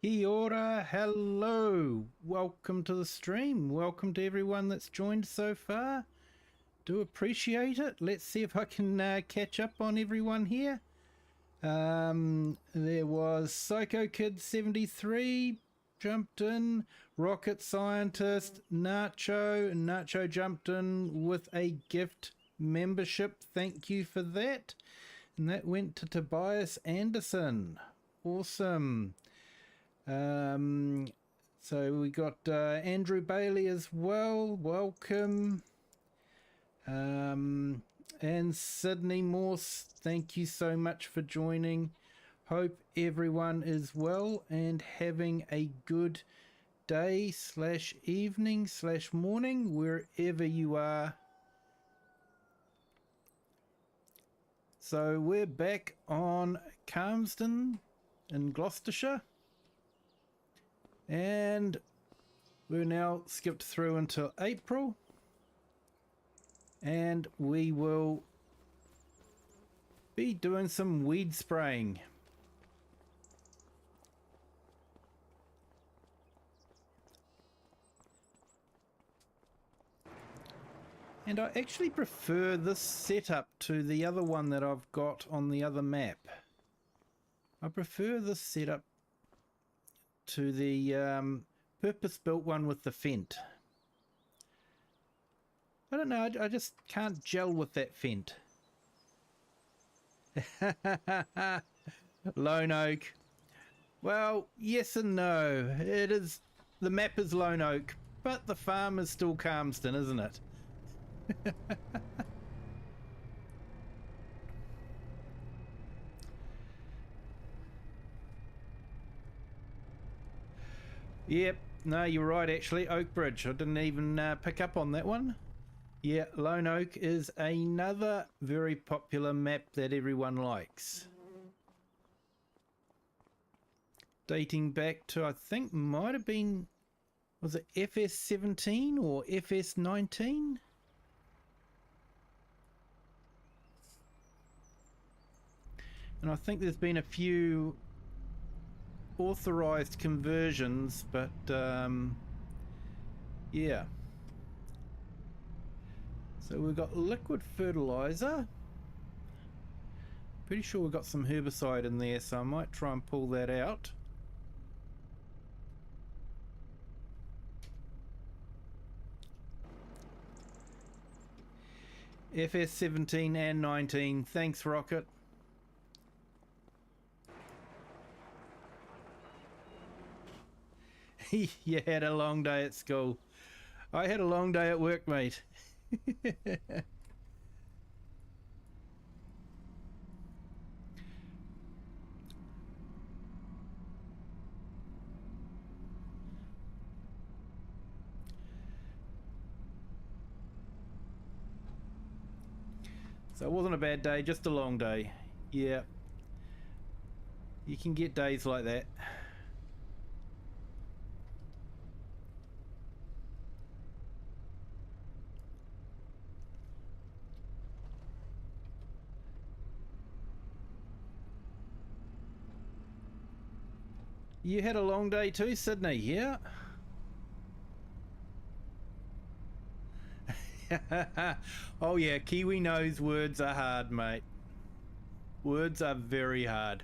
Kia ora, hello, welcome to the stream, welcome to everyone that's joined so far. Do appreciate it. Let's see if I can catch up on everyone here. There was Psycho Kid 73 jumped in, Rocket Scientist, Nacho jumped in with a gift membership, thank you for that, and that went to Tobias Anderson. Awesome. So we got Andrew Bailey as well, welcome. And Sydney Morse, thank you so much for joining. Hope everyone is well and having a good day slash evening slash morning wherever you are. So we're back on Calmsden in Gloucestershire, and we're now skipped through until April, and we will be doing some weed spraying. And I actually prefer this setup to the other one that I've got on the other map. I prefer this setup to the purpose-built one with the Fent. I don't know, I just can't gel with that Fent. Lone Oak. Well, yes and no. It is, the map is Lone Oak, but the farm is still Calmsden, isn't it? Yep, no, you're right actually, Oak Bridge. I didn't even pick up on that one. Yeah, Lone Oak is another very popular map that everyone likes. Dating back to, I think, might have been, was it FS17 or FS19? And I think there's been a few authorized conversions, but yeah. So we've got liquid fertilizer. Pretty sure we've got some herbicide in there, so I might try and pull that out. FS17 and 19. Thanks, Rocket. You had a long day at school. I had a long day at work, mate. So it wasn't a bad day, just a long day. Yeah. You can get days like that. You had a long day too, Sydney, yeah? Oh yeah, Kiwi knows words are hard, mate. Words are very hard.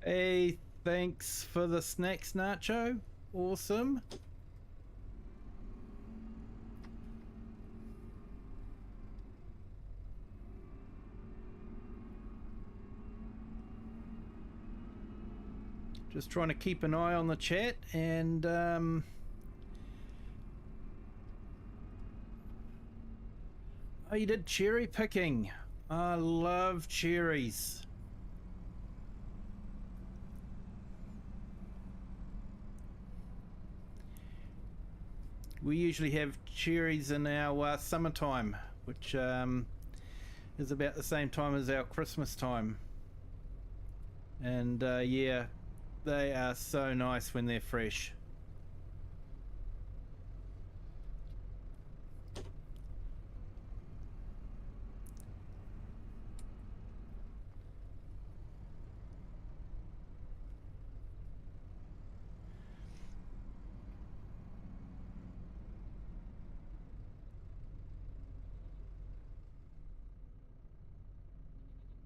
Hey, thanks for the snacks, Nacho. Awesome. Just trying to keep an eye on the chat, and oh, you did cherry picking. I love cherries. We usually have cherries in our summertime, which is about the same time as our Christmas time. And yeah, they are so nice when they're fresh.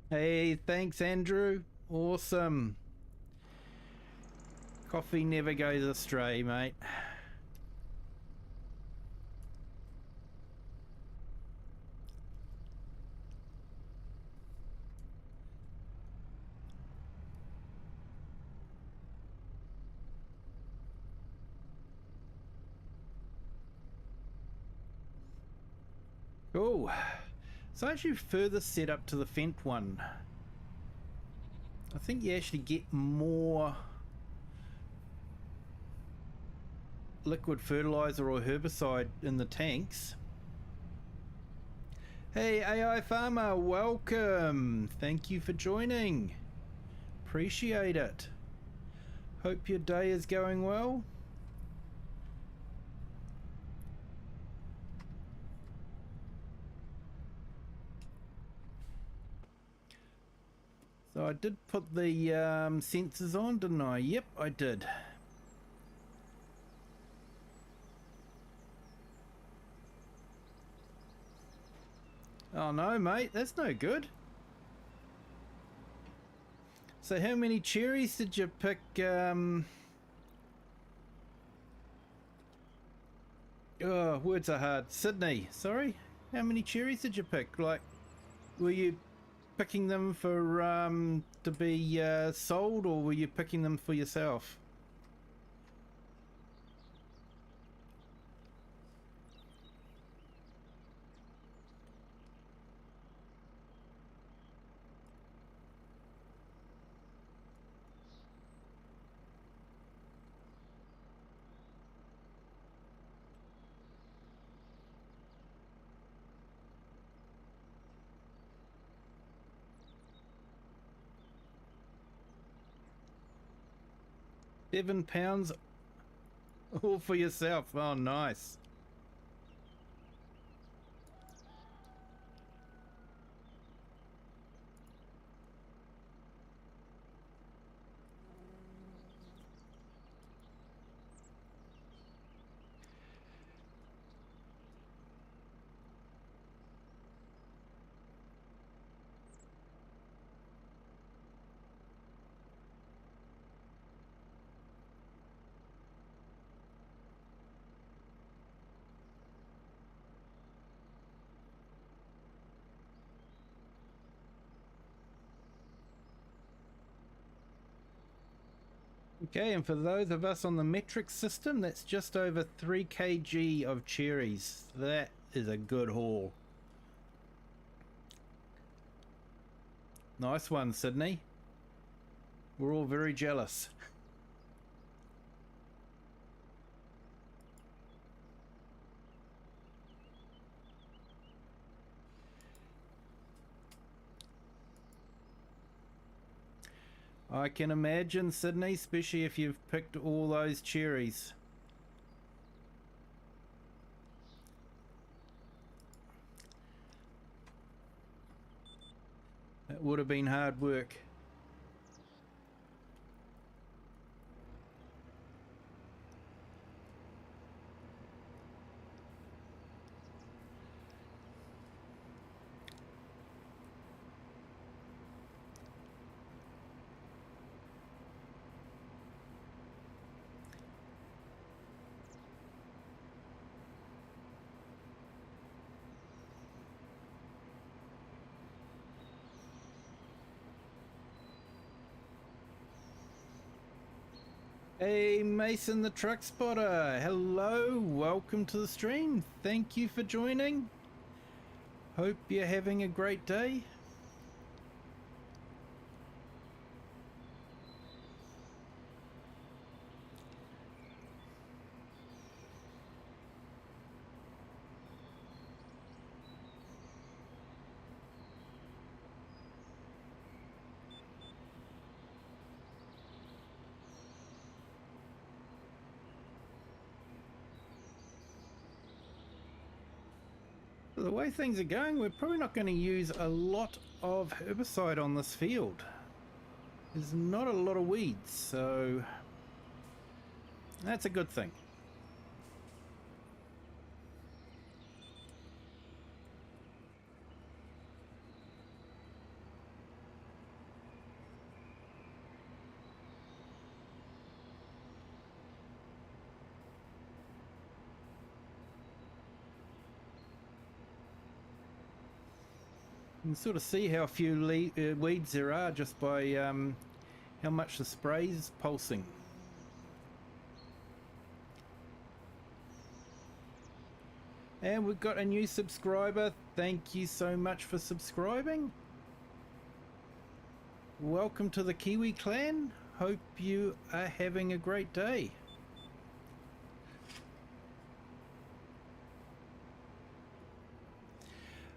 Hey, thanks, Andrew. Awesome. Coffee never goes astray, mate. Cool. So actually further set up to the Fent one. I think you actually get more liquid fertilizer or herbicide in the tanks. Hey AI Farmer, welcome. Thank you for joining. Appreciate it. Hope your day is going well. So I did put the sensors on, didn't I? Yep, I did. Oh no, mate, that's no good. So how many cherries did you pick? Oh, words are hard. Sydney, sorry. How many cherries did you pick? Like, were you picking them for to be sold, or were you picking them for yourself? £7 all for yourself. Oh, nice. Okay, and for those of us on the metric system, that's just over 3 kg of cherries. That is a good haul. Nice one, Sydney. We're all very jealous. I can imagine, Sydney, especially if you've picked all those cherries. That would have been hard work. Hey Mason the Truck Spotter, hello, welcome to the stream. Thank you for joining. Hope you're having a great day. the way things are going, we're probably not going to use a lot of herbicide on this field. There's not a lot of weeds, so that's a good thing. You can sort of see how few weeds there are just by how much the spray is pulsing. And we've got a new subscriber. Thank you so much for subscribing. Welcome to the Kiwi clan. Hope you are having a great day.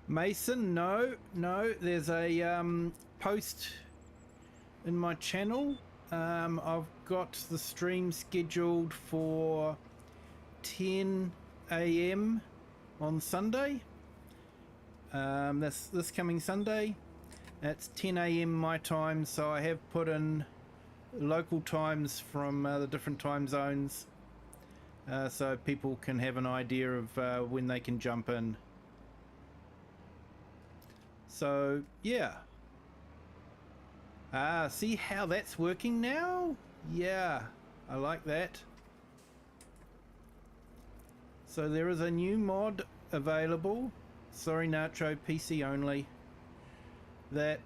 Mason, no, there's a post in my channel. I've got the stream scheduled for 10 AM on Sunday. This coming Sunday. That's 10 AM my time, so I have put in local times from the different time zones, so people can have an idea of when they can jump in. So yeah, see how that's working now? Yeah, I like that. So there is a new mod available, sorry Nacho, PC only, that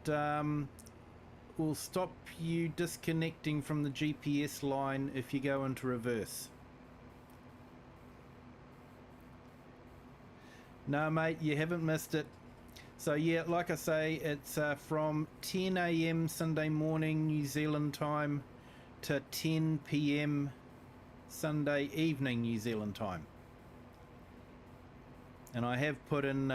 will stop you disconnecting from the GPS line if you go into reverse. No mate, you haven't missed it. So yeah, like I say, it's from 10 AM Sunday morning New Zealand time to 10 PM Sunday evening New Zealand time. And I have put in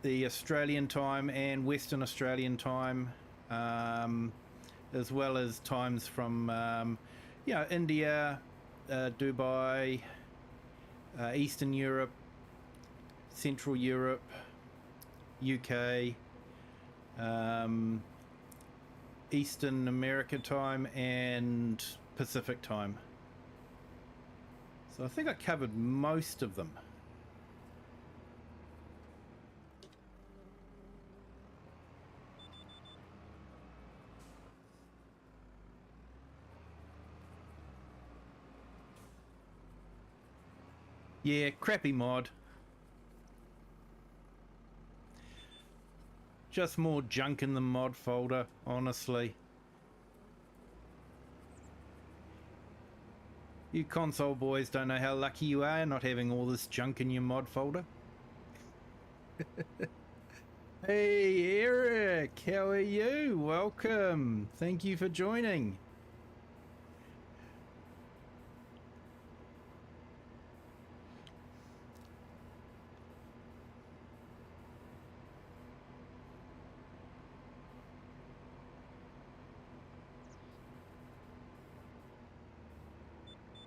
the Australian time and Western Australian time, as well as times from India, Dubai, Eastern Europe, Central Europe, UK, Eastern America time and Pacific time. So I think I covered most of them. Yeah, crappy mod. Just more junk in the mod folder, honestly. You console boys don't know how lucky you are not having all this junk in your mod folder. Hey Eric, how are you? Welcome. Thank you for joining.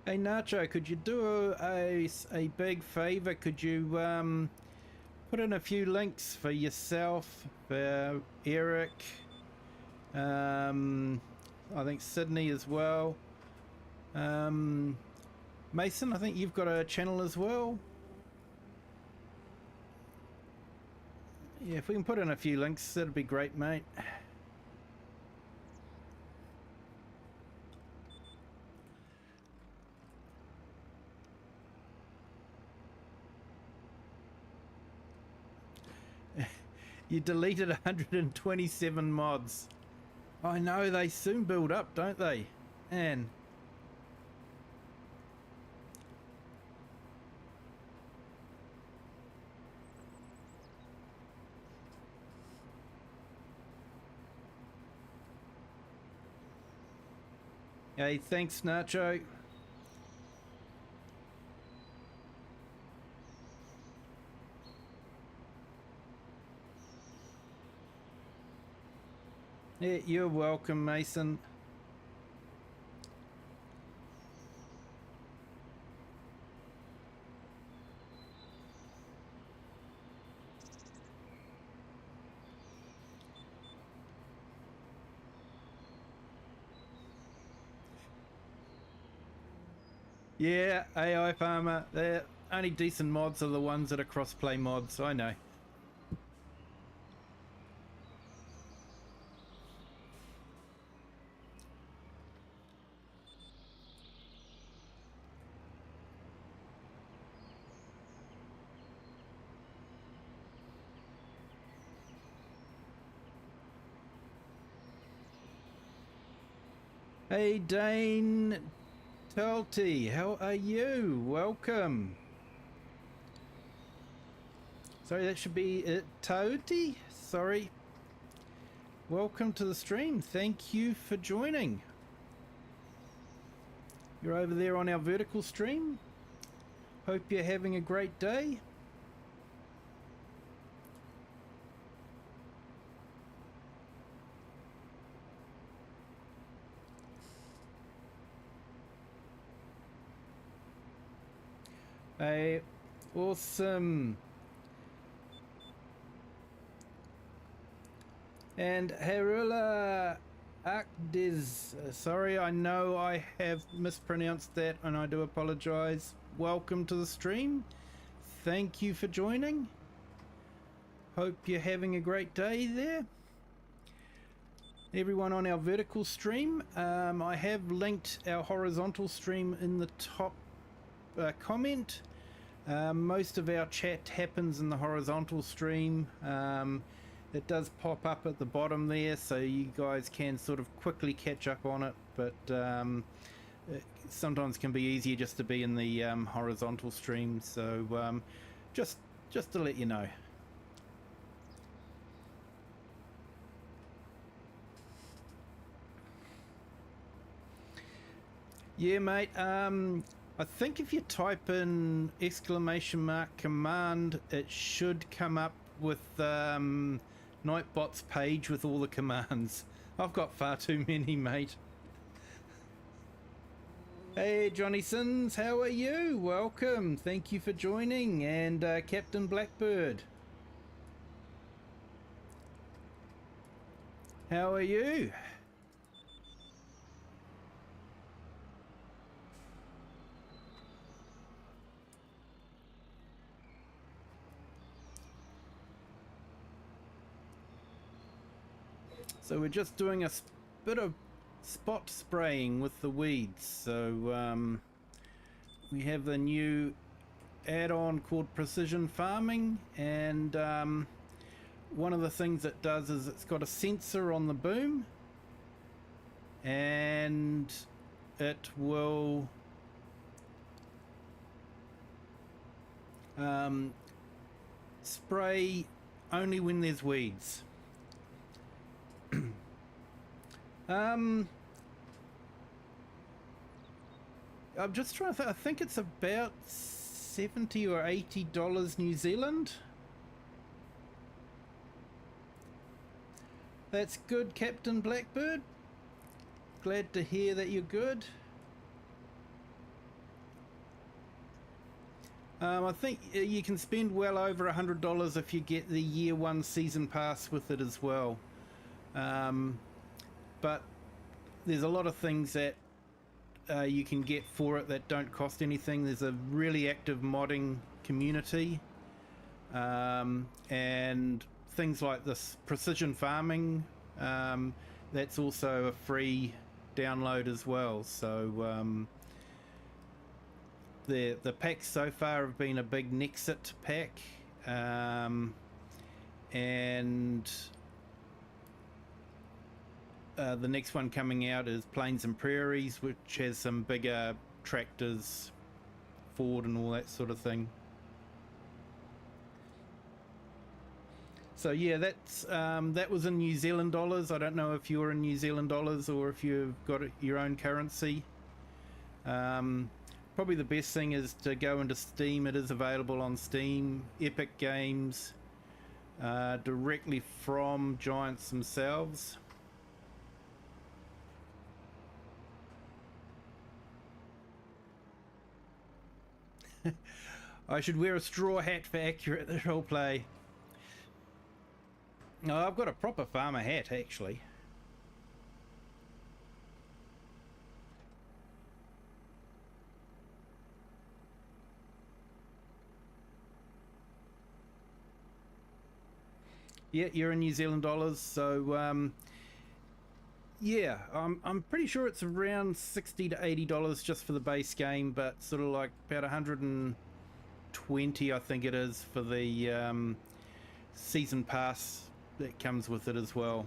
Hey Nacho, could you do a big favor? Could you put in a few links for yourself, for Eric, I think Sydney as well. Mason, I think you've got a channel as well. Yeah, if we can put in a few links, that'd be great, mate. You deleted 127 mods. I know, they soon build up, don't they? Man. Hey, thanks, Nacho. Yeah, you're welcome, Mason. Yeah, AI Farmer. The only decent mods are the ones that are cross-play mods, I know. Hey Dane Tulty, how are you? Welcome. Sorry, that should be it. Toty? Sorry. Welcome to the stream. Thank you for joining. You're over there on our vertical stream. Hope you're having a great day. Hey, awesome. And Harula Akdiz, sorry, I know I have mispronounced that and I do apologize. Welcome to the stream. Thank you for joining. Hope you're having a great day there. Everyone on our vertical stream, I have linked our horizontal stream in the top comment. Most of our chat happens in the horizontal stream. It does pop up at the bottom there, so you guys can sort of quickly catch up on it, but it sometimes can be easier just to be in the horizontal stream, so just to let you know. Yeah, mate, I think if you type in !command, it should come up with Nightbot's page with all the commands. I've got far too many, mate. Hey, Johnny Sins, how are you? Welcome. Thank you for joining. And Captain Blackbird. How are you? So we're just doing a bit of spot spraying with the weeds. So we have the new add-on called Precision Farming, and one of the things it does is it's got a sensor on the boom, and it will spray only when there's weeds. I'm just trying to I think it's about $70 or $80 New Zealand. That's good, Captain Blackbird. Glad to hear that you're good. I think you can spend well over $100 if you get the year 1 season pass with it as well. But there's a lot of things that you can get for it that don't cost anything. There's a really active modding community, and things like this precision farming, that's also a free download as well. So the packs so far have been a big Nexit pack, and the next one coming out is Plains and Prairies, which has some bigger tractors, Ford and all that sort of thing. So yeah, that's that was in New Zealand dollars. I don't know if you're in New Zealand dollars or if you've got your own currency. Probably the best thing is to go into Steam. It is available on Steam, Epic Games, directly from Giants themselves. I should wear a straw hat for accurate roleplay. No, I've got a proper farmer hat, actually. Yeah, you're in New Zealand dollars, so yeah, I'm pretty sure it's around $60 to $80 just for the base game, but sort of like about 120, I think it is, for the season pass that comes with it as well.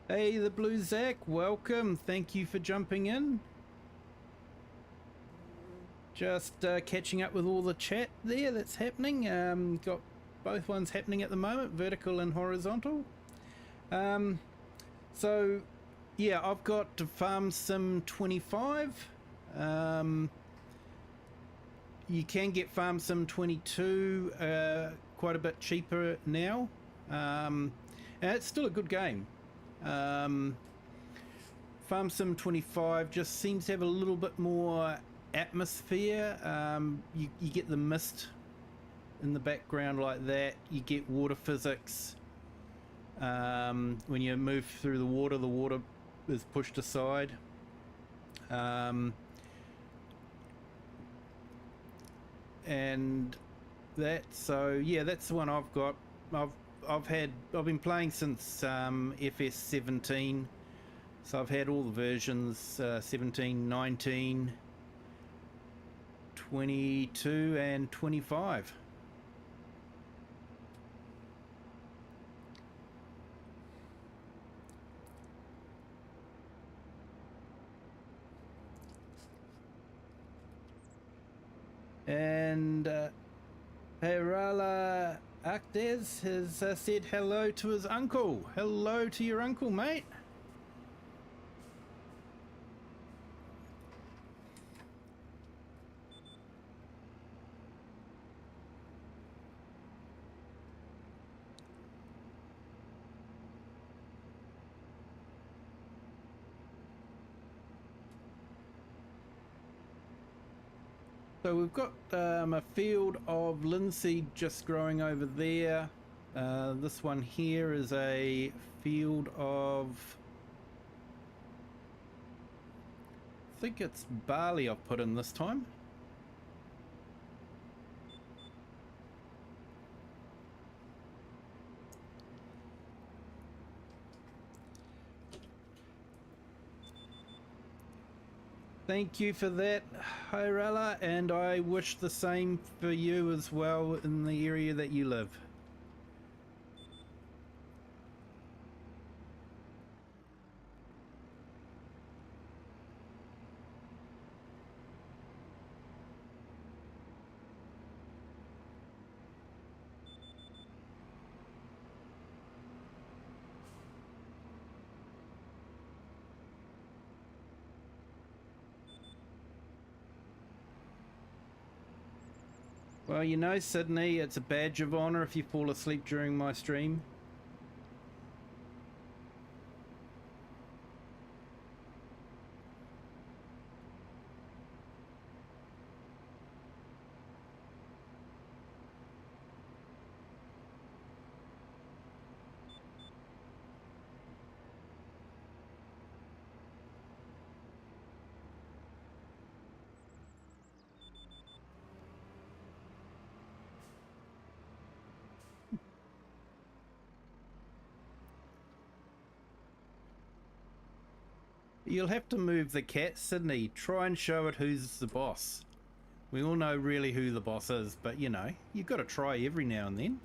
Hey, the Blue Zach, welcome. Thank you for jumping in. Just catching up with all the chat there that's happening. Got both ones happening at the moment, vertical and horizontal. So, yeah, I've got Farm Sim 25. You can get Farm Sim 22 quite a bit cheaper now. And it's still a good game. Farm Sim 25 just seems to have a little bit more atmosphere. You get the mist in the background like that. You get water physics. When you move through the water is pushed aside. And that, so yeah, that's the one I've got. I've been playing since FS17, so I've had all the versions, 17, 19, 22 and 25. And Perala Actes has said hello to his uncle. Hello to your uncle, mate. So we've got a field of linseed just growing over there. This one here is a field of, I think it's barley I've put in this time. Thank you for that, Hirala, and I wish the same for you as well in the area that you live. Well, you know, Sydney, it's a badge of honour if you fall asleep during my stream. You'll have to move the cat, Sydney. Try and show it who's the boss. We all know really who the boss is, but you know, you've got to try every now and then.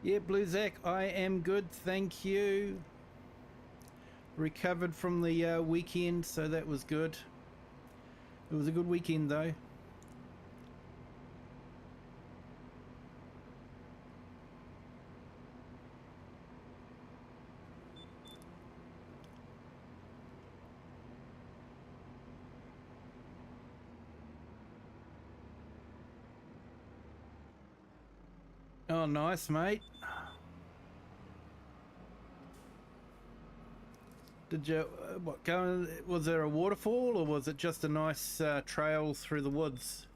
Yeah, Blue Zack, I am good, thank you. Recovered from the weekend, so that was good. It was a good weekend though. Oh, nice, mate. Did you, what, go, was there a waterfall or was it just a nice trail through the woods?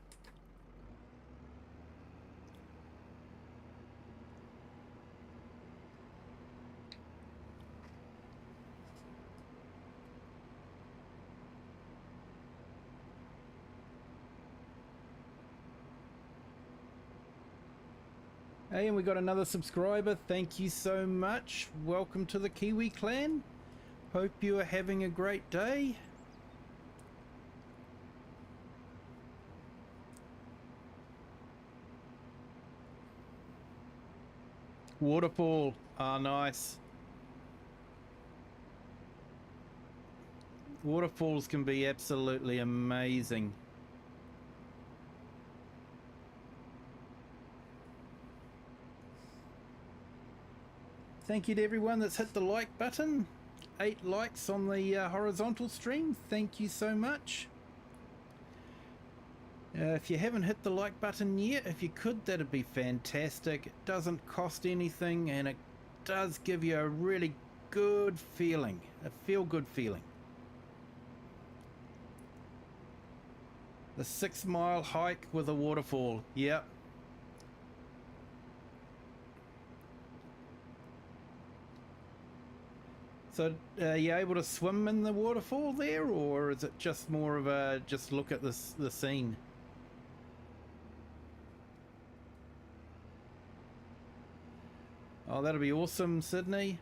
Hey, and we got another subscriber. Thank you so much. Welcome to the Kiwi clan. Hope you are having a great day. Waterfall. Ah, nice. Waterfalls can be absolutely amazing. Thank you to everyone that's hit the like button. 8 likes on the horizontal stream. Thank you so much. If you haven't hit the like button yet, if you could, that'd be fantastic. It doesn't cost anything and it does give you a really good feeling, a feel-good feeling. The 6-mile hike with a waterfall. Yep. So are you able to swim in the waterfall there, or is it just more of a just look at this the scene? Oh, that'll be awesome, Sydney.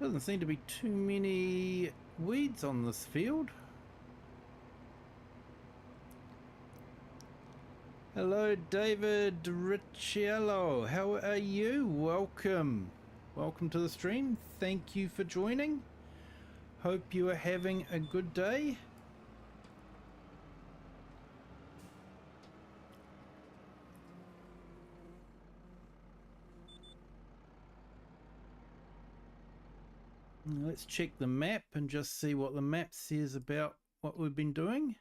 Doesn't seem to be too many weeds on this field. Hello, David Ricciello. How are you? Welcome. Welcome to the stream. Thank you for joining. Hope you are having a good day. Let's check the map and just see what the map says about what we've been doing.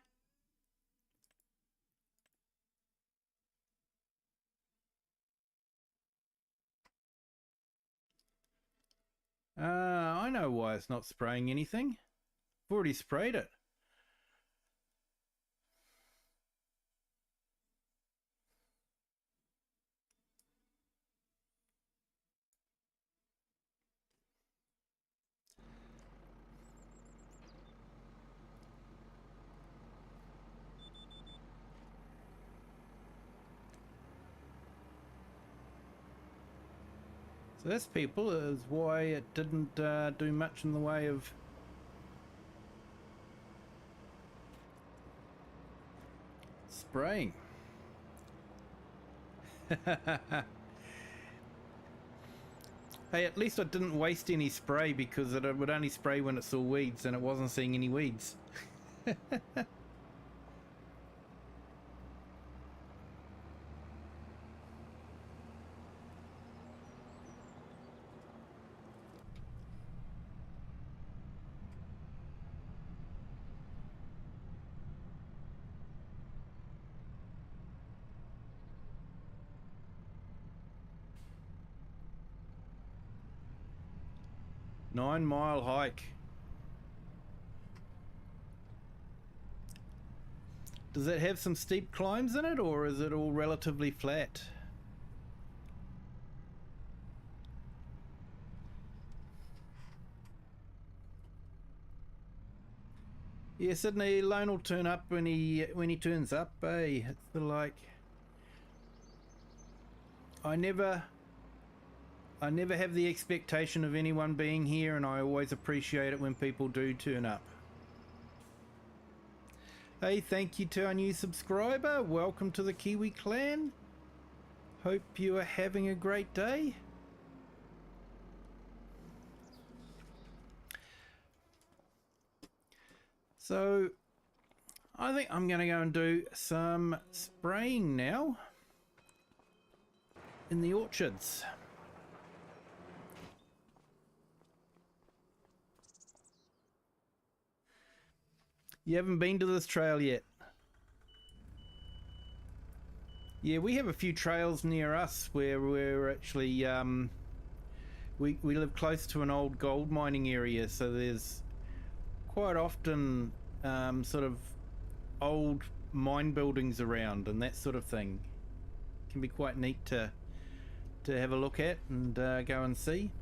I know why it's not spraying anything. I've already sprayed it. So this, people, is why it didn't do much in the way of spraying. Hey, at least I didn't waste any spray because it would only spray when it saw weeds and it wasn't seeing any weeds. 9-mile hike. Does it have some steep climbs in it, or is it all relatively flat? Yeah, Sydney, Lone will turn up when he turns up, eh? It's like I never have the expectation of anyone being here, and I always appreciate it when people do turn up. Hey, thank you to our new subscriber. Welcome to the Kiwi clan. Hope you are having a great day. So, I think I'm going to go and do some spraying now in the orchards. You haven't been to this trail yet? Yeah, we have a few trails near us where we're actually we live close to an old gold mining area, so there's quite often sort of old mine buildings around and that sort of thing. Can be quite neat to have a look at and go and see.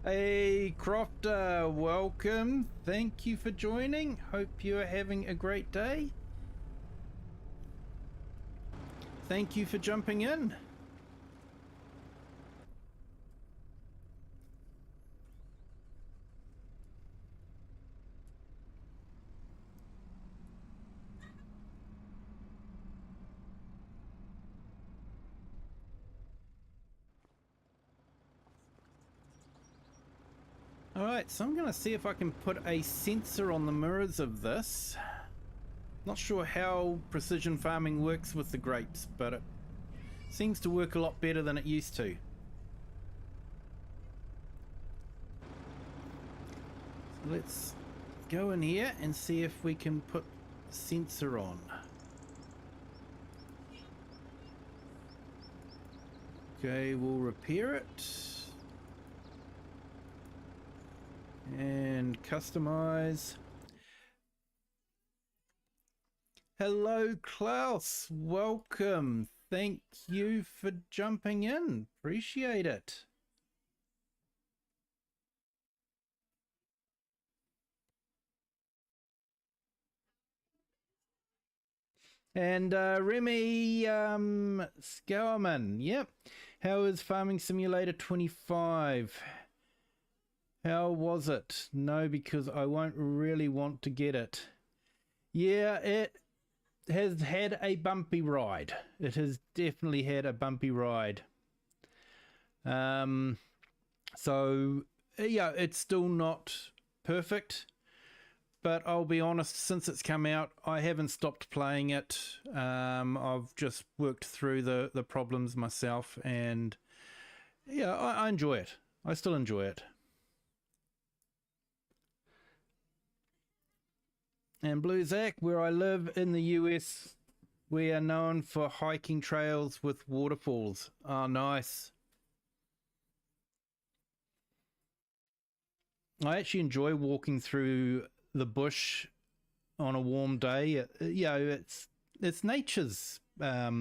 Hey Crofter, welcome. Thank you for joining. Hope you are having a great day. Thank you for jumping in. Alright, so I'm going to see if I can put a sensor on the mirrors of this. Not sure how precision farming works with the grapes, but it seems to work a lot better than it used to. So let's go in here and see if we can put the sensor on. Okay, we'll repair it. And customize. Hello Klaus, welcome. Thank you for jumping in. Appreciate it. And Remy Scourman, yep. How is Farming Simulator 25? How was it? No, because I won't really want to get it. Yeah, it has had a bumpy ride. It has definitely had a bumpy ride. So, yeah, it's still not perfect. But I'll be honest, since it's come out, I haven't stopped playing it. I've just worked through the problems myself. And, yeah, I enjoy it. I still enjoy it. And Blue Zach, where I live in the US, we are known for hiking trails with waterfalls. Oh, nice. I actually enjoy walking through the bush on a warm day. You know, it's nature's air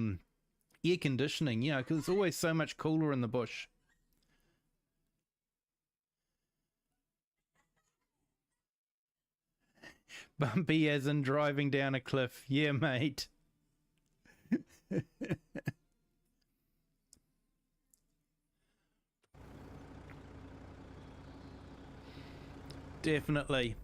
conditioning, you know, because it's always so much cooler in the bush. Bumpy as in driving down a cliff. Yeah, mate. Definitely.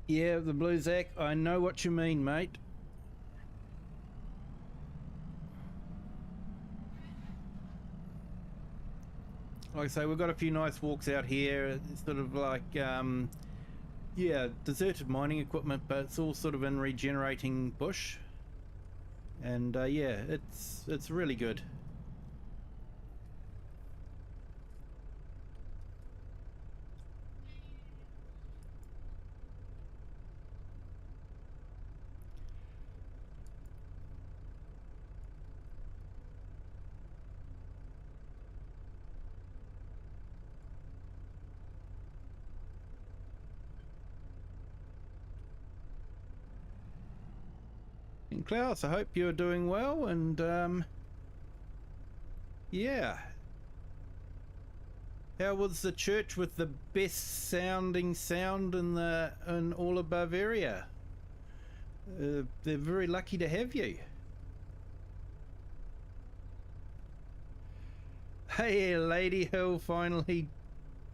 Yeah, the Blue Zac, I know what you mean, mate. Like I say, we've got a few nice walks out here. It's sort of like, yeah, deserted mining equipment, but it's all sort of in regenerating bush. And yeah, it's really good. And Klaus, I hope you're doing well, and yeah. How was the church with the best sounding sound in all of Bavaria? They're very lucky to have you. Hey, Lady Hill finally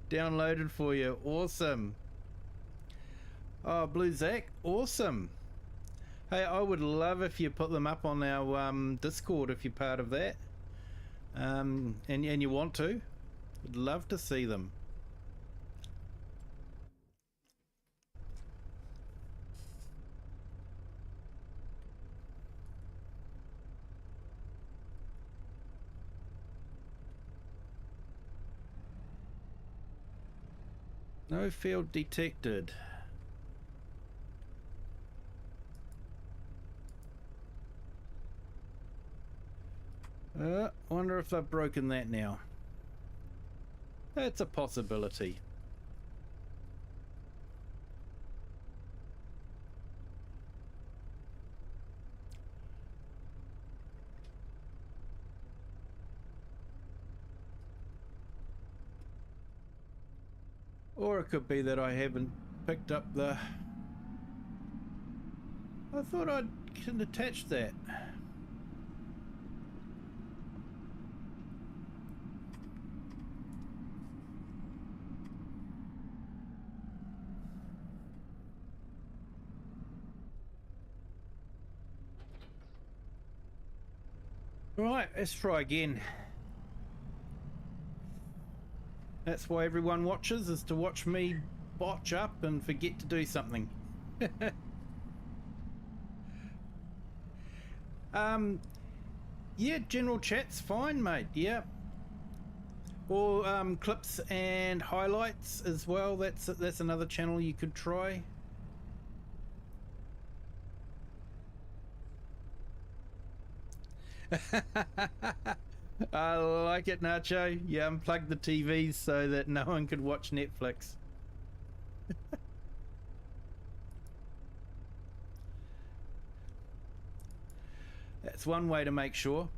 downloaded for you. Awesome. Oh, Blue Zac, awesome. Hey, I would love if you put them up on our Discord if you're part of that. And you want to. Would love to see them. No field detected. Wonder if they've broken that now. That's a possibility. Or it could be that I haven't picked up the... I thought I can attach that. Right, let's try again. That's why everyone watches, is to watch me botch up and forget to do something. Yeah, general chat's fine, mate. Yeah. Or clips and highlights as well. That's another channel you could try. I like it, Nacho. You unplugged the TVs so that no one could watch Netflix. That's one way to make sure.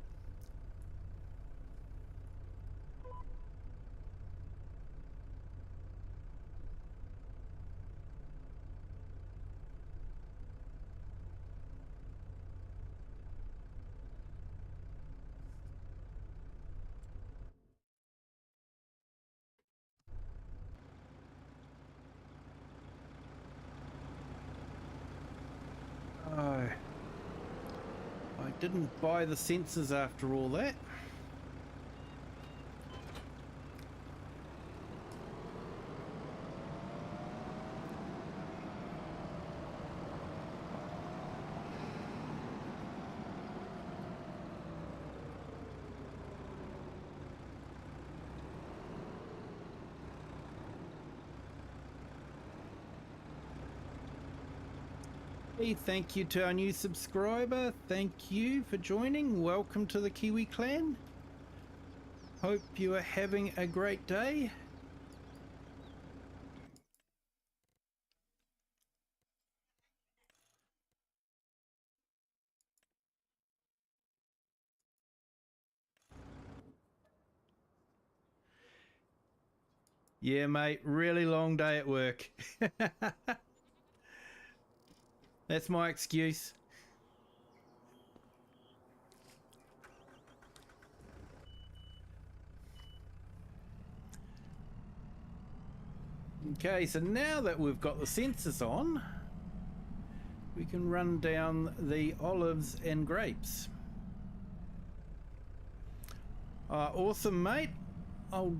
Oh, I didn't buy the sensors after all that. Hey, thank you to our new subscriber. Thank you for joining. Welcome to the Kiwi clan. Hope you are having a great day. Yeah, mate, really long day at work. That's my excuse. Okay, so now that we've got the sensors on, we can run down the olives and grapes. Awesome, mate. I'll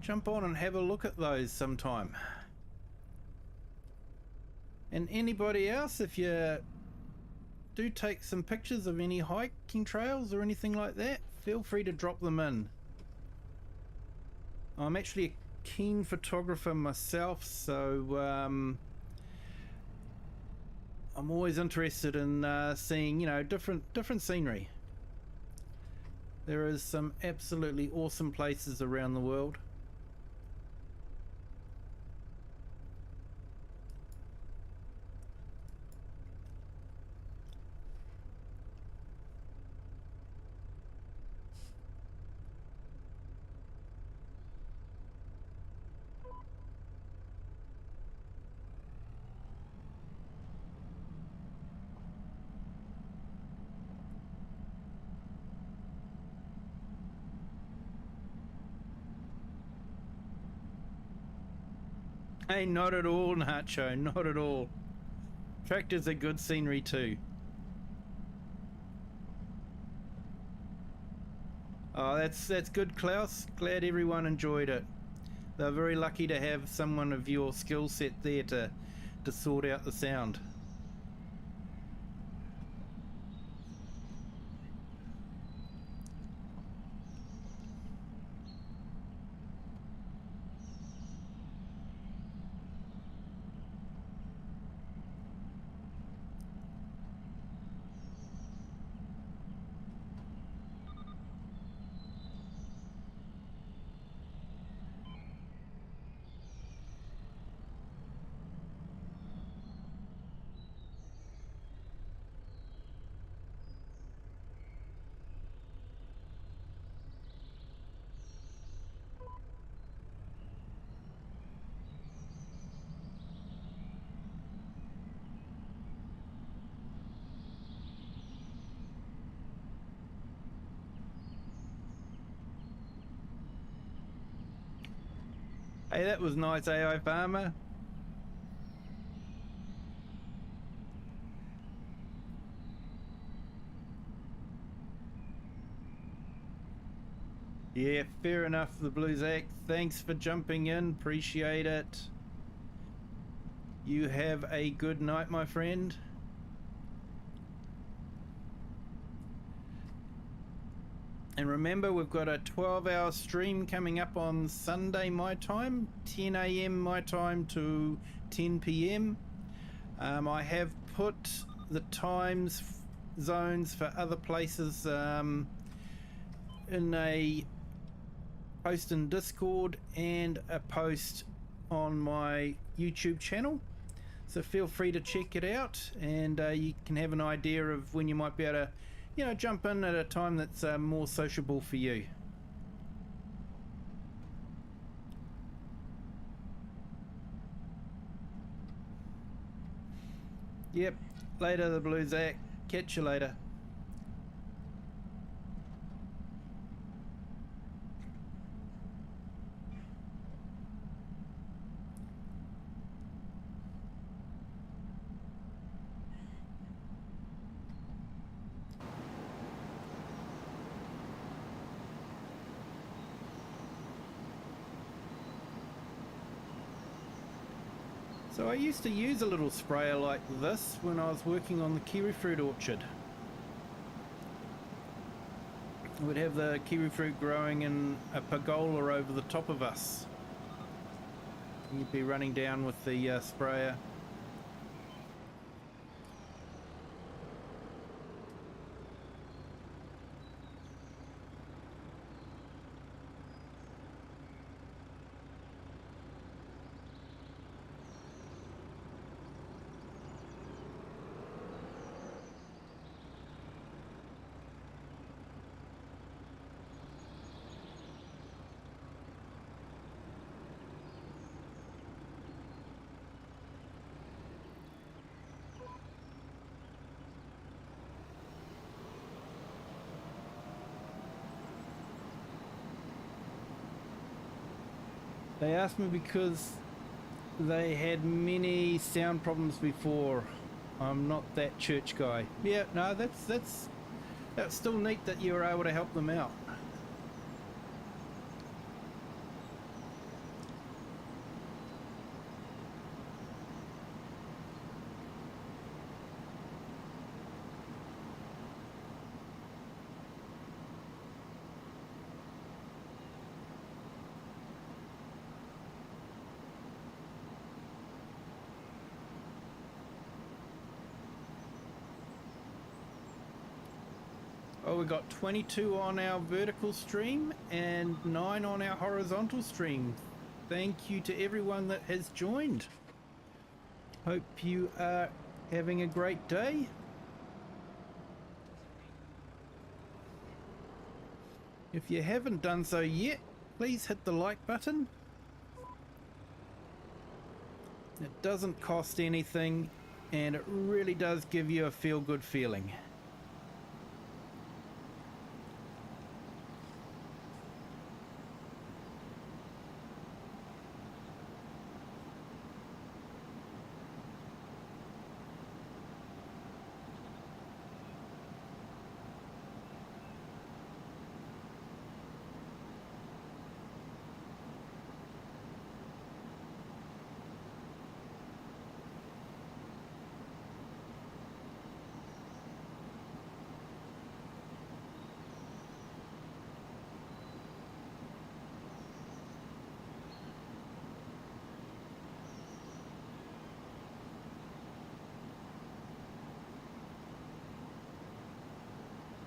jump on and have a look at those sometime. And anybody else, if you do take some pictures of any hiking trails or anything like that, feel free to drop them in. I'm actually a keen photographer myself, so I'm always interested in seeing, you know, different scenery. There is some absolutely awesome places around the world. Hey, not at all, Nacho, not at all. Tractors are good scenery too. Oh, that's good, Klaus. Glad everyone enjoyed it. They're very lucky to have someone of your skill set there to sort out the sound. Hey, that was nice, AI Farmer. Yeah, fair enough, the Blue Zach. Thanks for jumping in, appreciate it. You have a good night, my friend. And remember, we've got a 12-hour stream coming up on Sunday my time, 10 a.m. my time to 10 p.m. I have put the times zones for other places in a post in Discord and a post on my YouTube channel. So feel free to check it out, and you can have an idea of when you might be able to, you know, jump in at a time that's more sociable for you. Yep, later the Blue Zach. Catch you later. So I used to use a little sprayer like this when I was working on the kiwi fruit orchard. We'd have the kiwi fruit growing in a pergola over the top of us. You'd be running down with the sprayer. They asked me because they had many sound problems before. I'm not that church guy. Yeah, no, that's still neat that you were able to help them out. Oh, we got 22 on our vertical stream and 9 on our horizontal stream. Thank you to everyone that has joined. Hope you are having a great day. If you haven't done so yet, please hit the like button. It doesn't cost anything and it really does give you a feel-good feeling.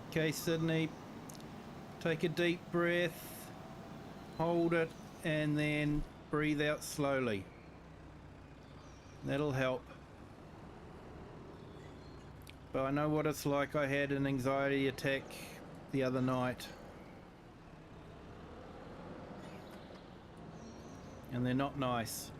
Okay, Sydney, take a deep breath, hold it, and then breathe out slowly. That'll help. But I know what it's like. I had an anxiety attack the other night. And they're not nice.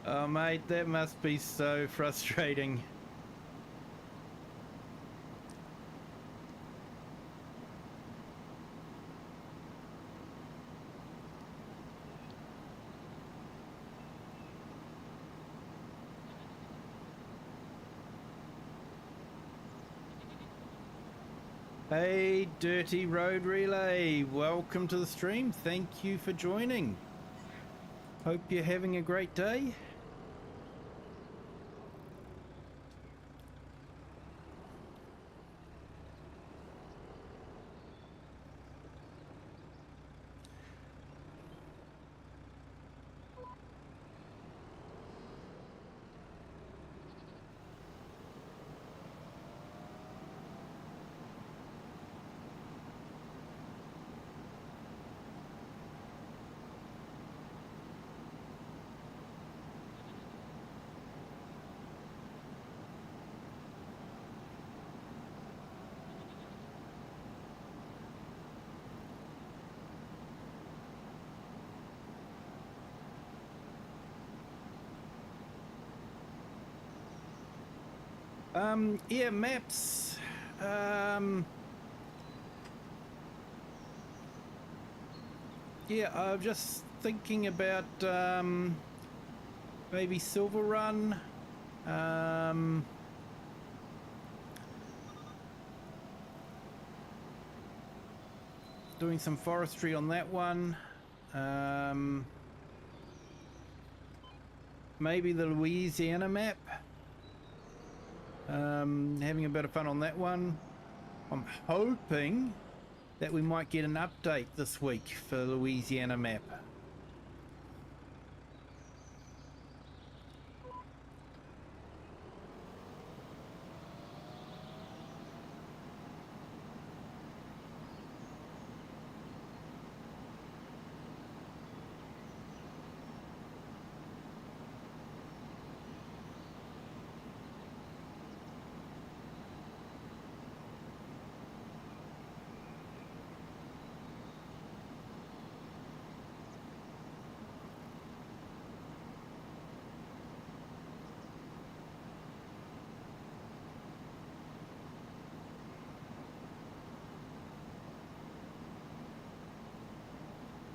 Oh mate, that must be so frustrating. Hey, Dirty Road Relay, welcome to the stream. Thank you for joining. Hope you're having a great day. Yeah, maps. Yeah, I'm just thinking about maybe Silver Run. Doing some forestry on that one. Maybe the Louisiana map. Having a bit of fun on that one. I'm hoping that we might get an update this week for the Louisiana map.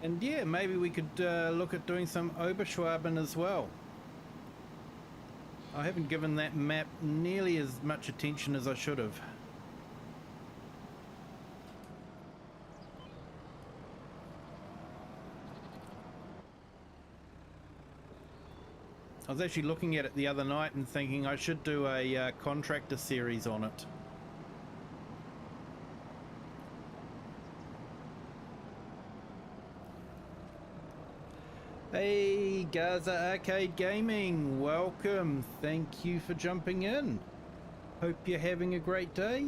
And yeah, maybe we could look at doing some Oberschwaben as well. I haven't given that map nearly as much attention as I should have. I was actually looking at it the other night and thinking I should do a contractor series on it. Hey, Gaza Arcade Gaming, welcome. Thank you for jumping in. Hope you're having a great day.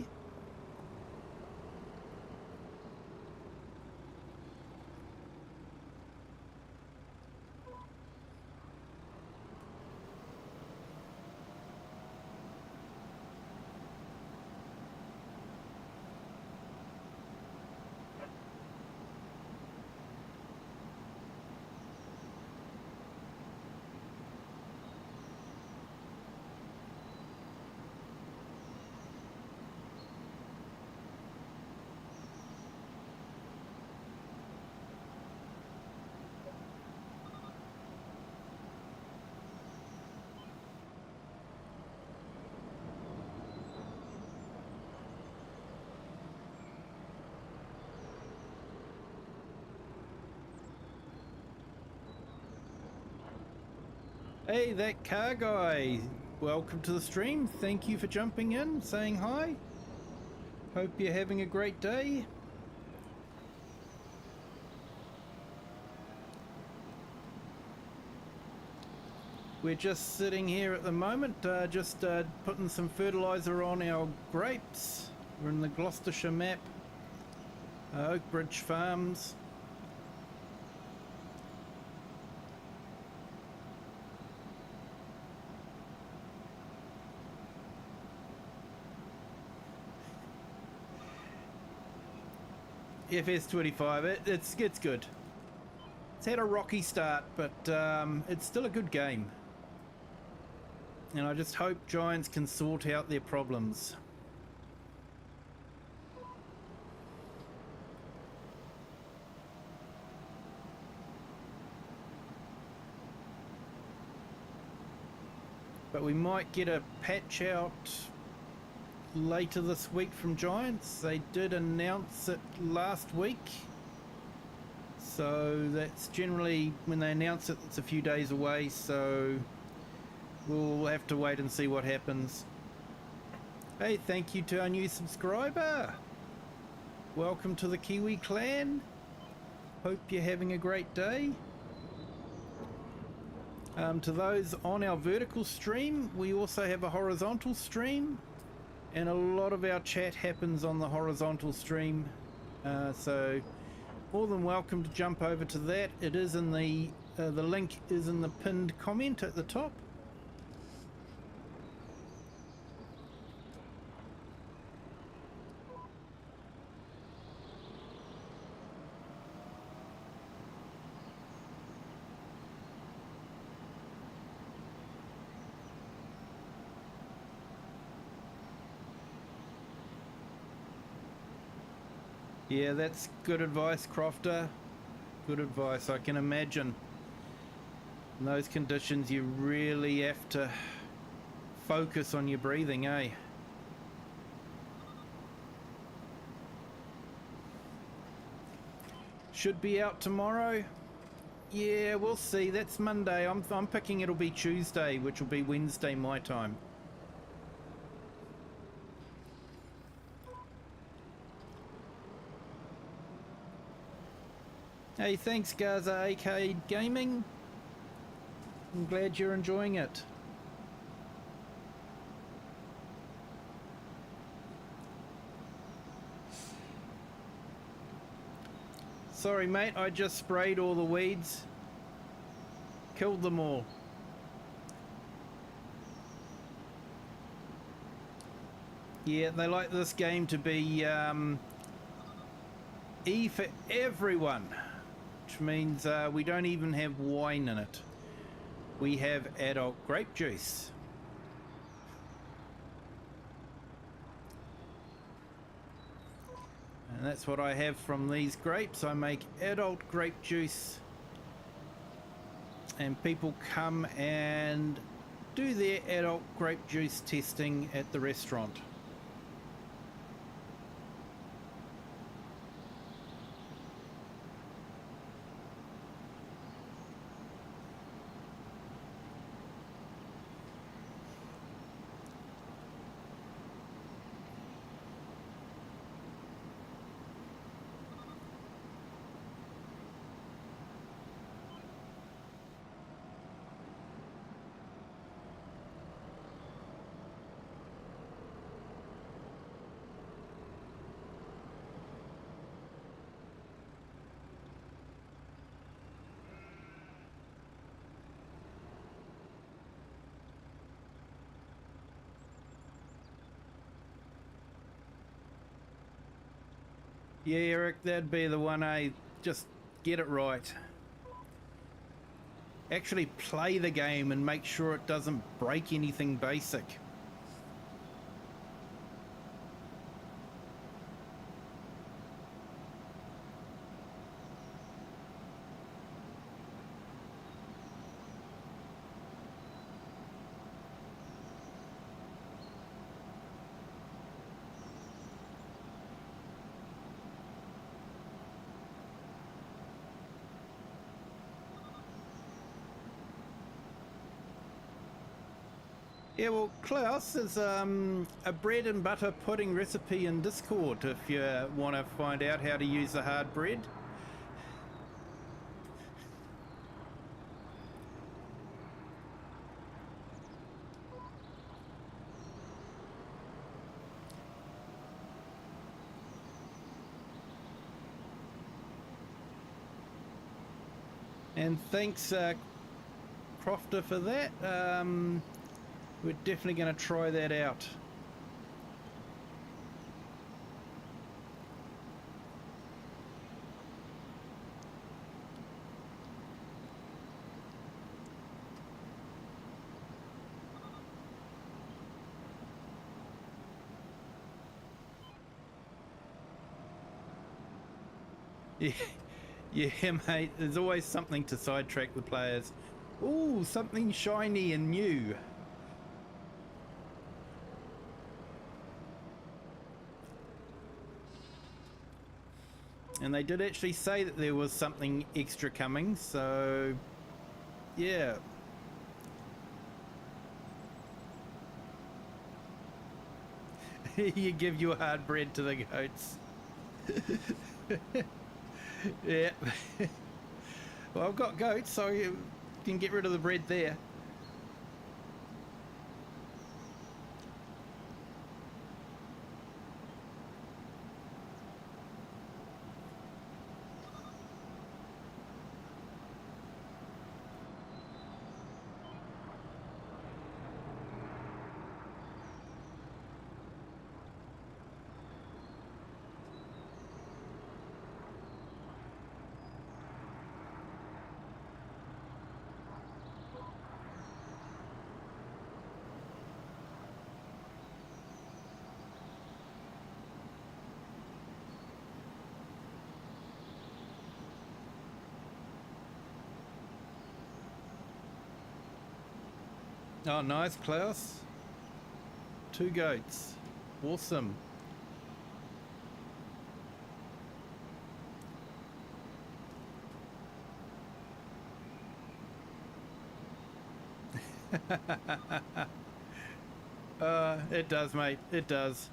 Hey, that car guy, welcome to the stream. Thank you for jumping in, saying hi. Hope you're having a great day. We're just sitting here at the moment, just putting some fertilizer on our grapes. We're in the Gloucestershire map, Oakbridge Farms. FS25, it's good. It's had a rocky start, but it's still a good game. And I just hope Giants can sort out their problems. But we might get a patch out later this week from Giants. They did announce it last week, so that's generally when they announce it, it's a few days away, so we'll have to wait and see what happens. Hey, thank you to our new subscriber. Welcome to the Kiwi clan. Hope you're having a great day. To those on our vertical stream, we also have a horizontal stream, and a lot of our chat happens on the horizontal stream, so more than welcome to jump over to that. It is in the link is in the pinned comment at the top. Yeah, that's good advice, Crofter. Good advice. I can imagine in those conditions you really have to focus on your breathing, eh? Should be out tomorrow. Yeah, we'll see. That's Monday. I'm picking it'll be Tuesday, which will be Wednesday my time. Hey, thanks Gaza Arcade Gaming. I'm glad you're enjoying it. Sorry mate, I just sprayed all the weeds. Killed them all. Yeah, they like this game to be E for everyone. Which means we don't even have wine in it. We have adult grape juice. And that's what I have from these grapes. I make adult grape juice, and people come and do their adult grape juice testing at the restaurant. Yeah, Eric, that'd be the one. Just get it right. Actually play the game and make sure it doesn't break anything basic. Yeah, well, Klaus, there's a bread and butter pudding recipe in Discord if you want to find out how to use the hard bread. And thanks, Crofter, for that. We're definitely going to try that out. Yeah, mate, there's always something to sidetrack the players. Ooh, something shiny and new. And they did actually say that there was something extra coming, so yeah. You give your hard bread to the goats. Yeah. Well, I've got goats, so you can get rid of the bread there. Oh, nice, Klaus. 2 goats. Awesome. It does, mate. It does.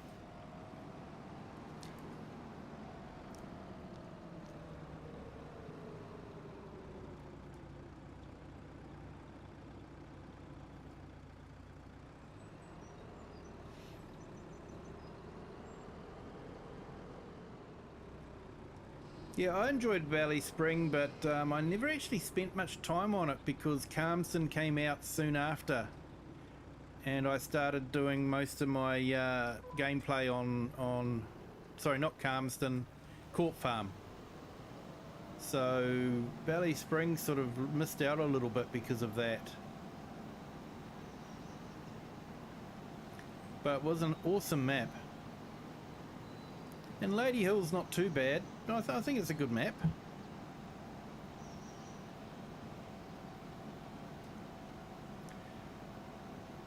Yeah, I enjoyed Valley Spring, but I never actually spent much time on it because Calmsden came out soon after, and I started doing most of my gameplay on sorry, not Calmsden, Court Farm. So Valley Spring sort of missed out a little bit because of that. But it was an awesome map. And Lady Hill's not too bad. I think it's a good map.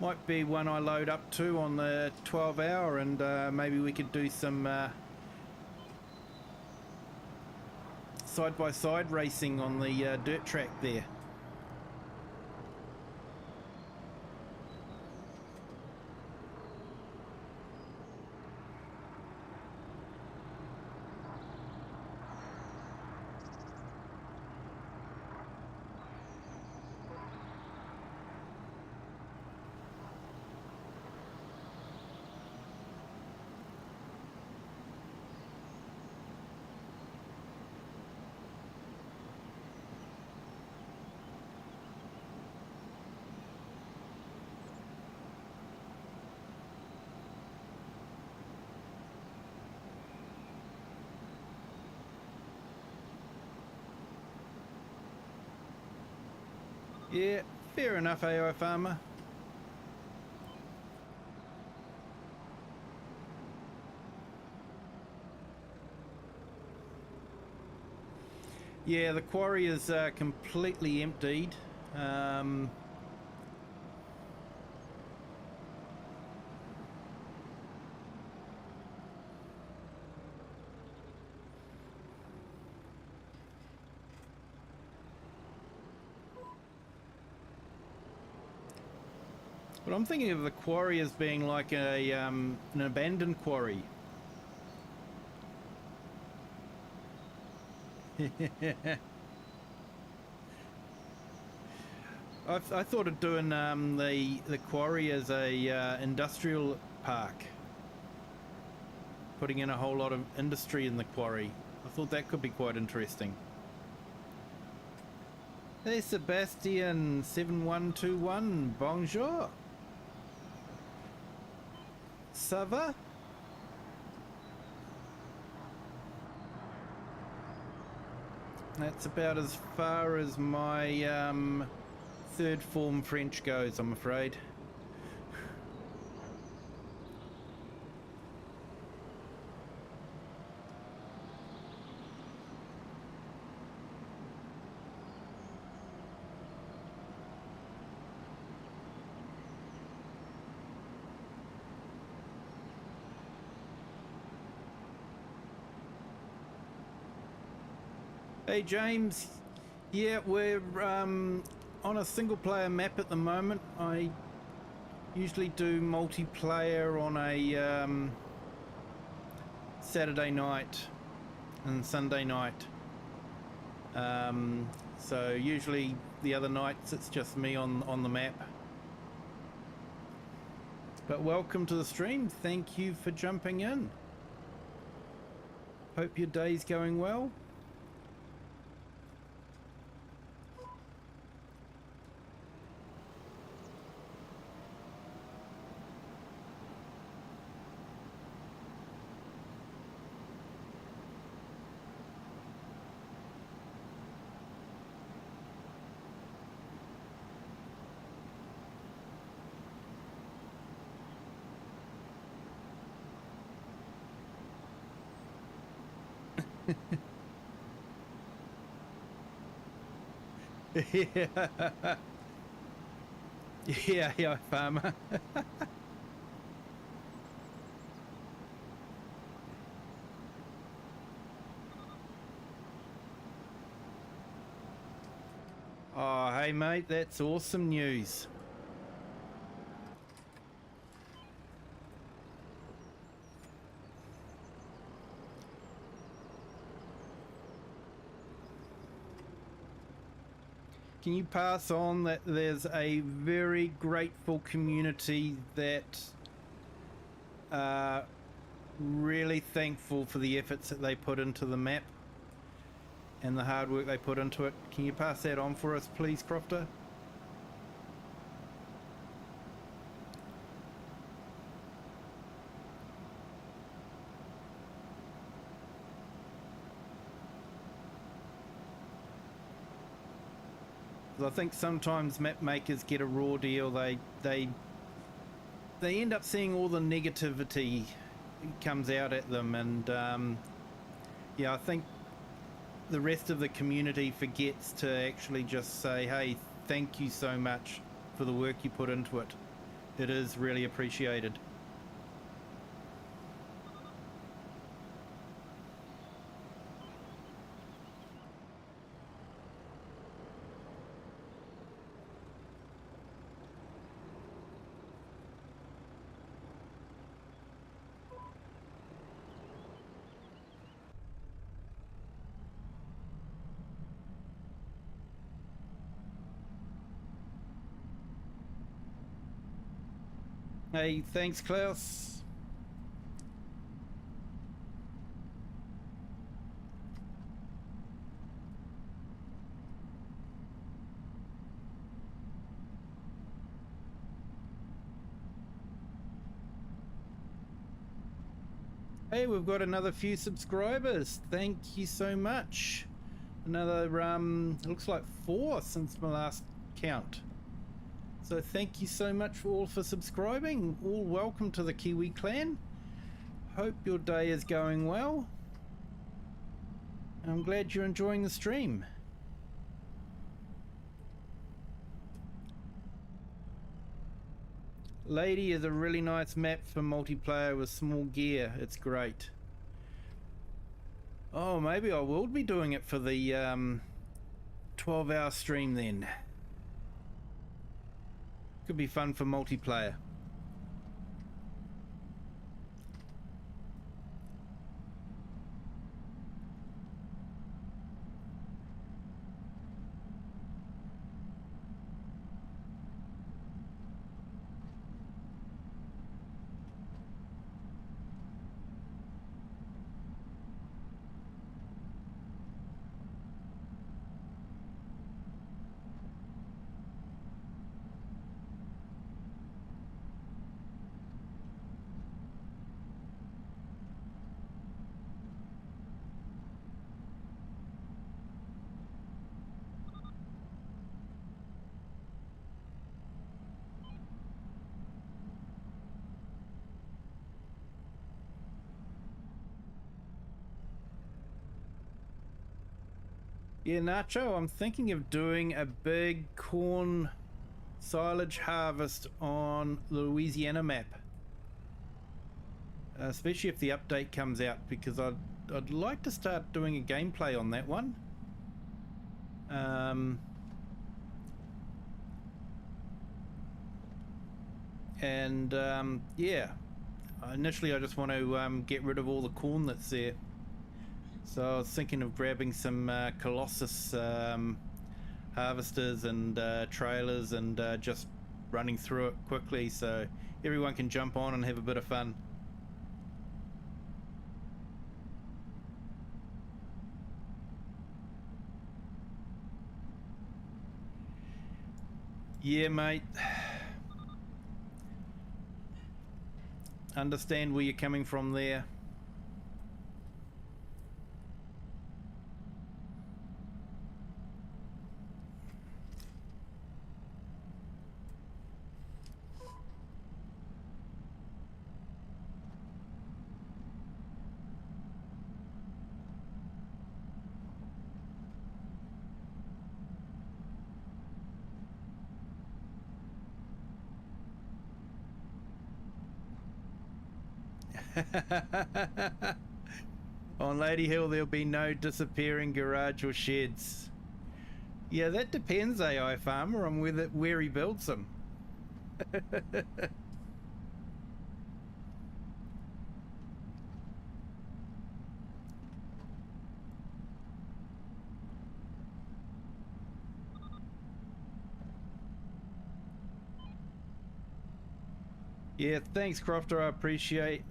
Might be one I load up to on the 12-hour, and maybe we could do some side-by-side racing on the dirt track there. Yeah, fair enough, AI Farmer. Yeah, the quarry is completely emptied. But I'm thinking of the quarry as being like an abandoned quarry. I thought of doing the quarry as a industrial park, putting in a whole lot of industry in the quarry. I thought that could be quite interesting. Hey Sebastian 7121, bonjour. Ça va? That's about as far as my third form French goes, I'm afraid. Hey James, yeah, we're on a single player map at the moment. I usually do multiplayer on a Saturday night and Sunday night. So usually the other nights it's just me on the map. But welcome to the stream. Thank you for jumping in. Hope your day's going well. Yeah, farmer. Oh, hey mate, that's awesome news. Can you pass on that there's a very grateful community that are really thankful for the efforts that they put into the map and the hard work they put into it? Can you pass that on for us, please, Crofter? I think sometimes map makers get a raw deal. They end up seeing all the negativity comes out at them, and yeah, I think the rest of the community forgets to actually just say, hey, thank you so much for the work you put into it. It is really appreciated. Hey, thanks, Klaus. Hey, we've got another few subscribers. Thank you so much. Another, looks like 4 since my last count. So thank you so much for subscribing. All welcome to the Kiwi clan. Hope your day is going well. I'm glad you're enjoying the stream. Lady is a really nice map for multiplayer with small gear. It's great. Oh, maybe I will be doing it for the 12-hour stream then. Could be fun for multiplayer. Yeah, Nacho, I'm thinking of doing a big corn silage harvest on the Louisiana map. Especially if the update comes out, because I'd like to start doing a gameplay on that one. Yeah, initially I just want to get rid of all the corn that's there. So I was thinking of grabbing some Colossus harvesters and trailers and just running through it quickly so everyone can jump on and have a bit of fun. Yeah, mate. Understand where you're coming from there. On Lady Hill there'll be no disappearing garage or sheds. Yeah, that depends, AI Farmer, on where he builds them. Yeah, thanks Crofter, I appreciate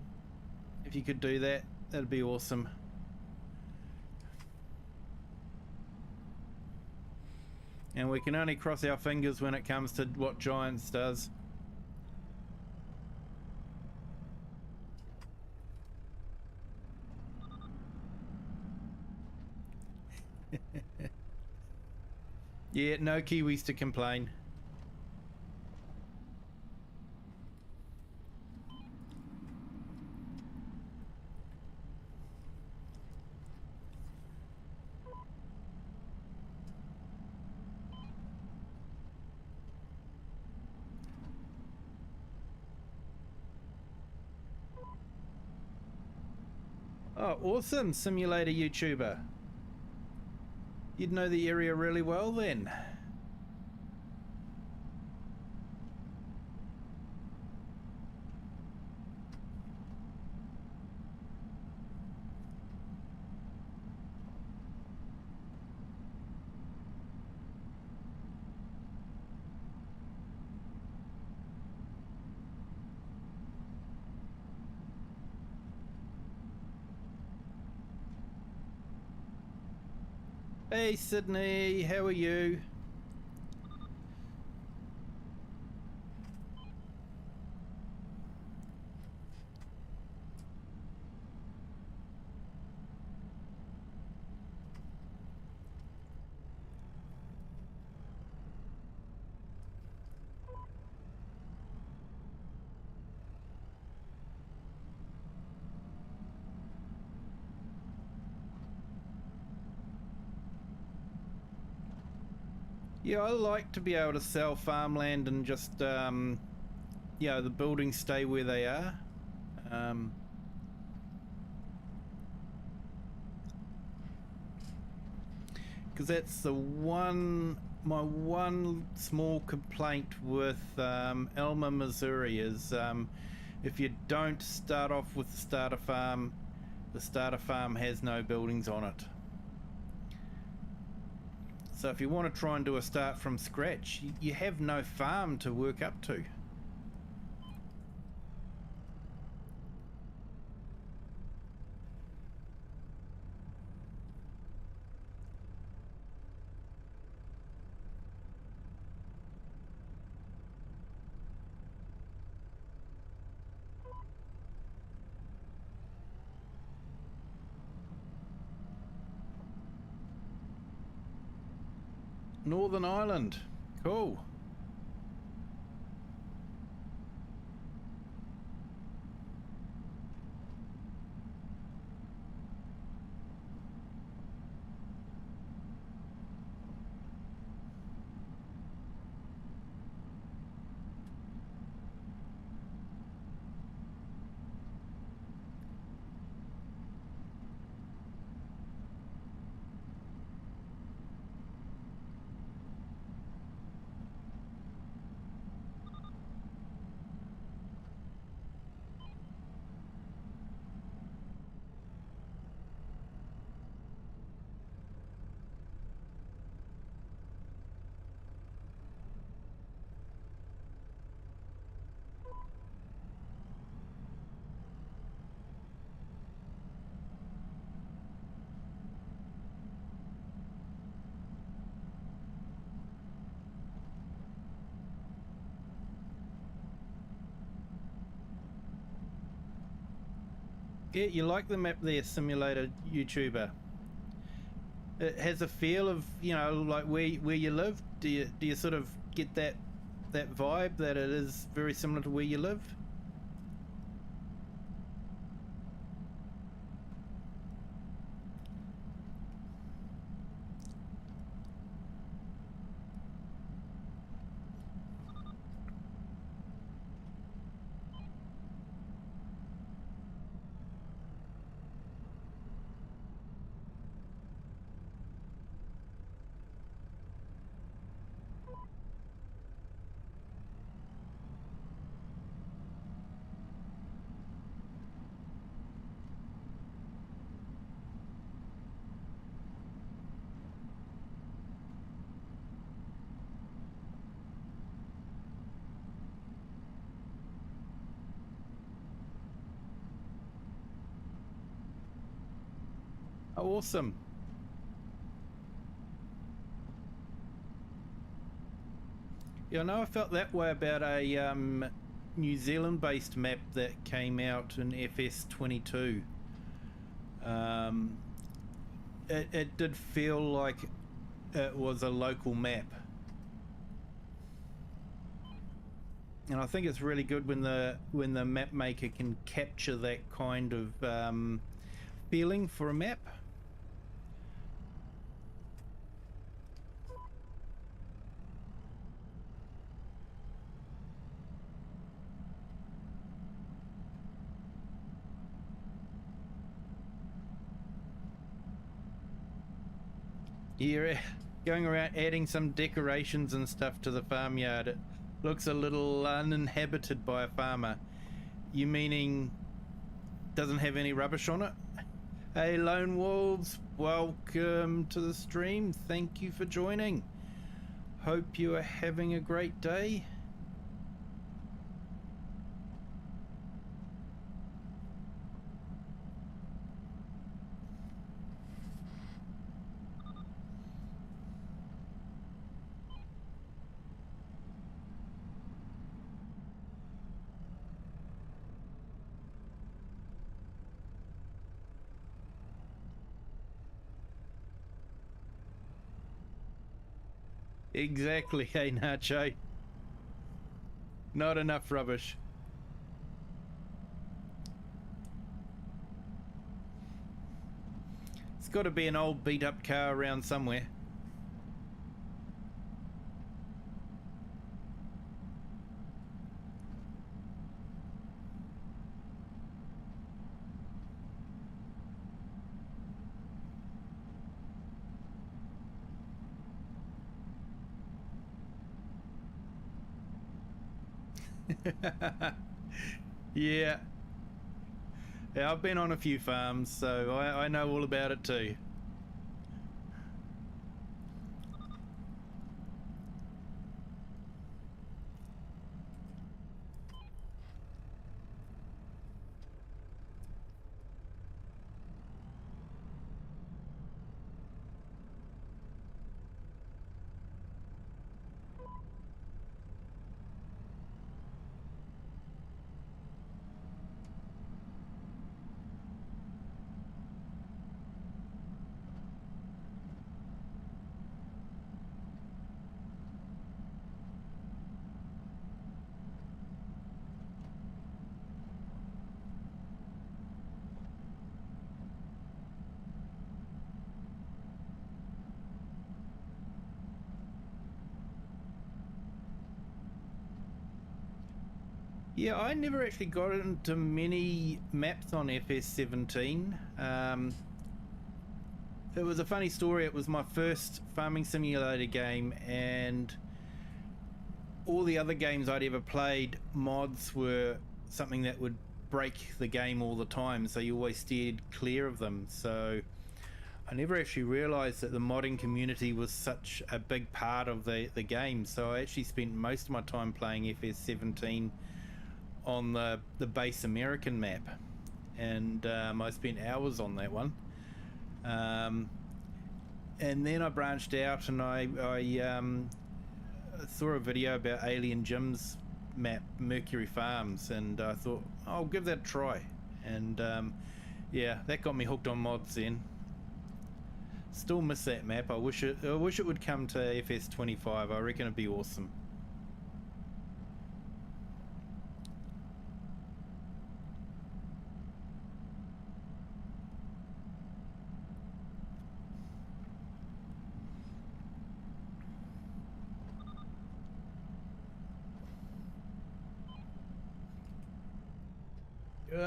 if you could do that. That'd be awesome. And we can only cross our fingers when it comes to what Giants does. Yeah, no Kiwis to complain. Oh, awesome, simulator YouTuber. You'd know the area really well then. Hey Sydney, how are you? Yeah, I like to be able to sell farmland and just, you know, the buildings stay where they are. Because that's the my one small complaint with Elma, Missouri is if you don't start off with the starter farm has no buildings on it. So if you want to try and do a start from scratch, you have no farm to work up to. Northern Ireland, cool. Yeah, you like the map there, simulator YouTuber. It has a feel of, you know, like where you live. Do you sort of get that vibe that it is very similar to where you live? Oh, awesome. Yeah, I know I felt that way about a New Zealand-based map that came out in FS22. It did feel like it was a local map. And I think it's really good when the map maker can capture that kind of feeling for a map. You're going around adding some decorations and stuff to the farmyard. It looks a little uninhabited by a farmer. You meaning doesn't have any rubbish on it? Hey Lone Wolves, welcome to the stream. Thank you for joining. Hope you are having a great day. Exactly, hey Nacho. Not enough rubbish. It's got to be an old beat up car around somewhere. Yeah. Yeah, I've been on a few farms, so I know all about it too. Yeah, I never actually got into many maps on FS17. It was a funny story. It was my first farming simulator game, and all the other games I'd ever played, mods were something that would break the game all the time, so you always steered clear of them. So I never actually realized that the modding community was such a big part of the game. So I actually spent most of my time playing FS17 on the base American map, and I spent hours on that one. And then I branched out, and I saw a video about Alien Jim's map, Mercury Farms, and I thought, I'll give that a try. And yeah, that got me hooked on mods then. Still miss that map. I wish it would come to FS25. I reckon it'd be awesome.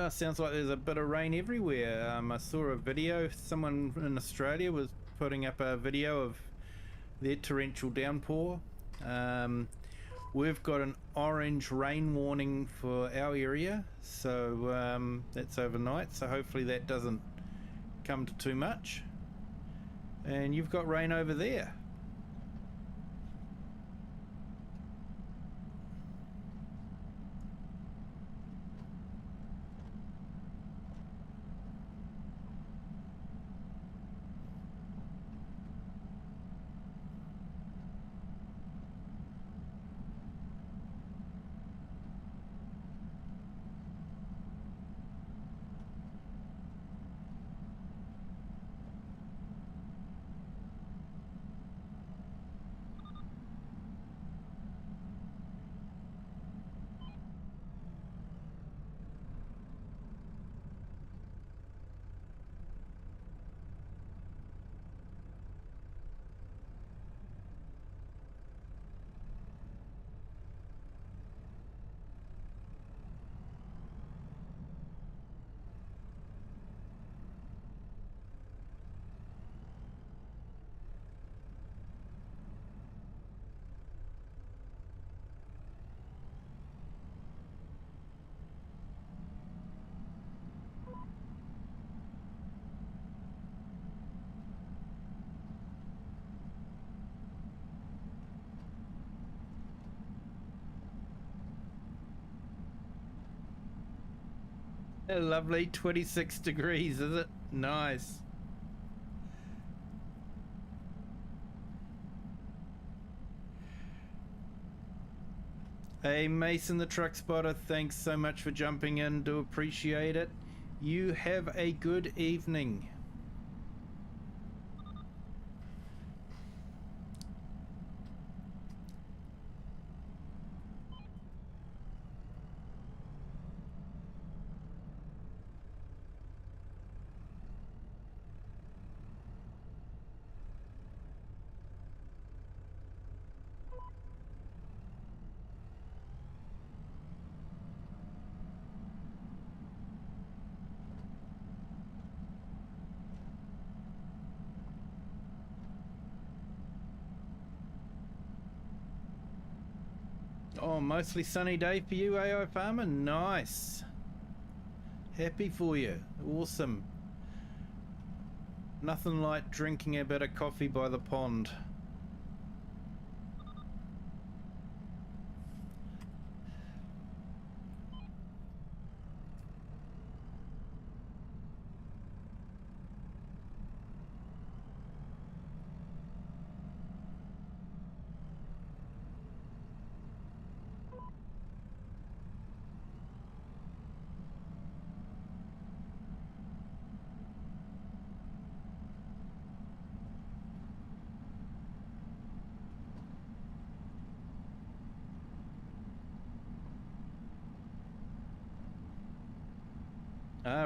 Sounds like there's a bit of rain everywhere. I saw a video, someone in Australia was putting up a video of their torrential downpour. We've got an orange rain warning for our area, so that's overnight, so hopefully that doesn't come to too much. And you've got rain over there. Lovely, 26 degrees, is it? Nice. Hey, Mason the Truck Spotter, thanks so much for jumping in. Do appreciate it. You have a good evening. Oh, mostly sunny day for you, AI Farmer? Nice. Happy for you. Awesome. Nothing like drinking a bit of coffee by the pond.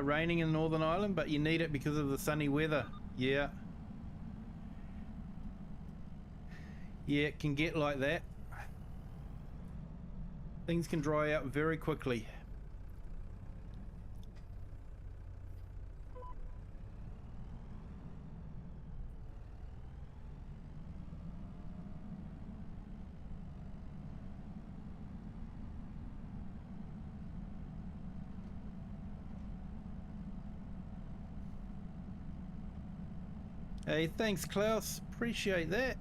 Raining in Northern Ireland, but you need it because of the sunny weather. Yeah. Yeah, it can get like that. Things can dry out very quickly. Hey, thanks, Klaus. Appreciate that.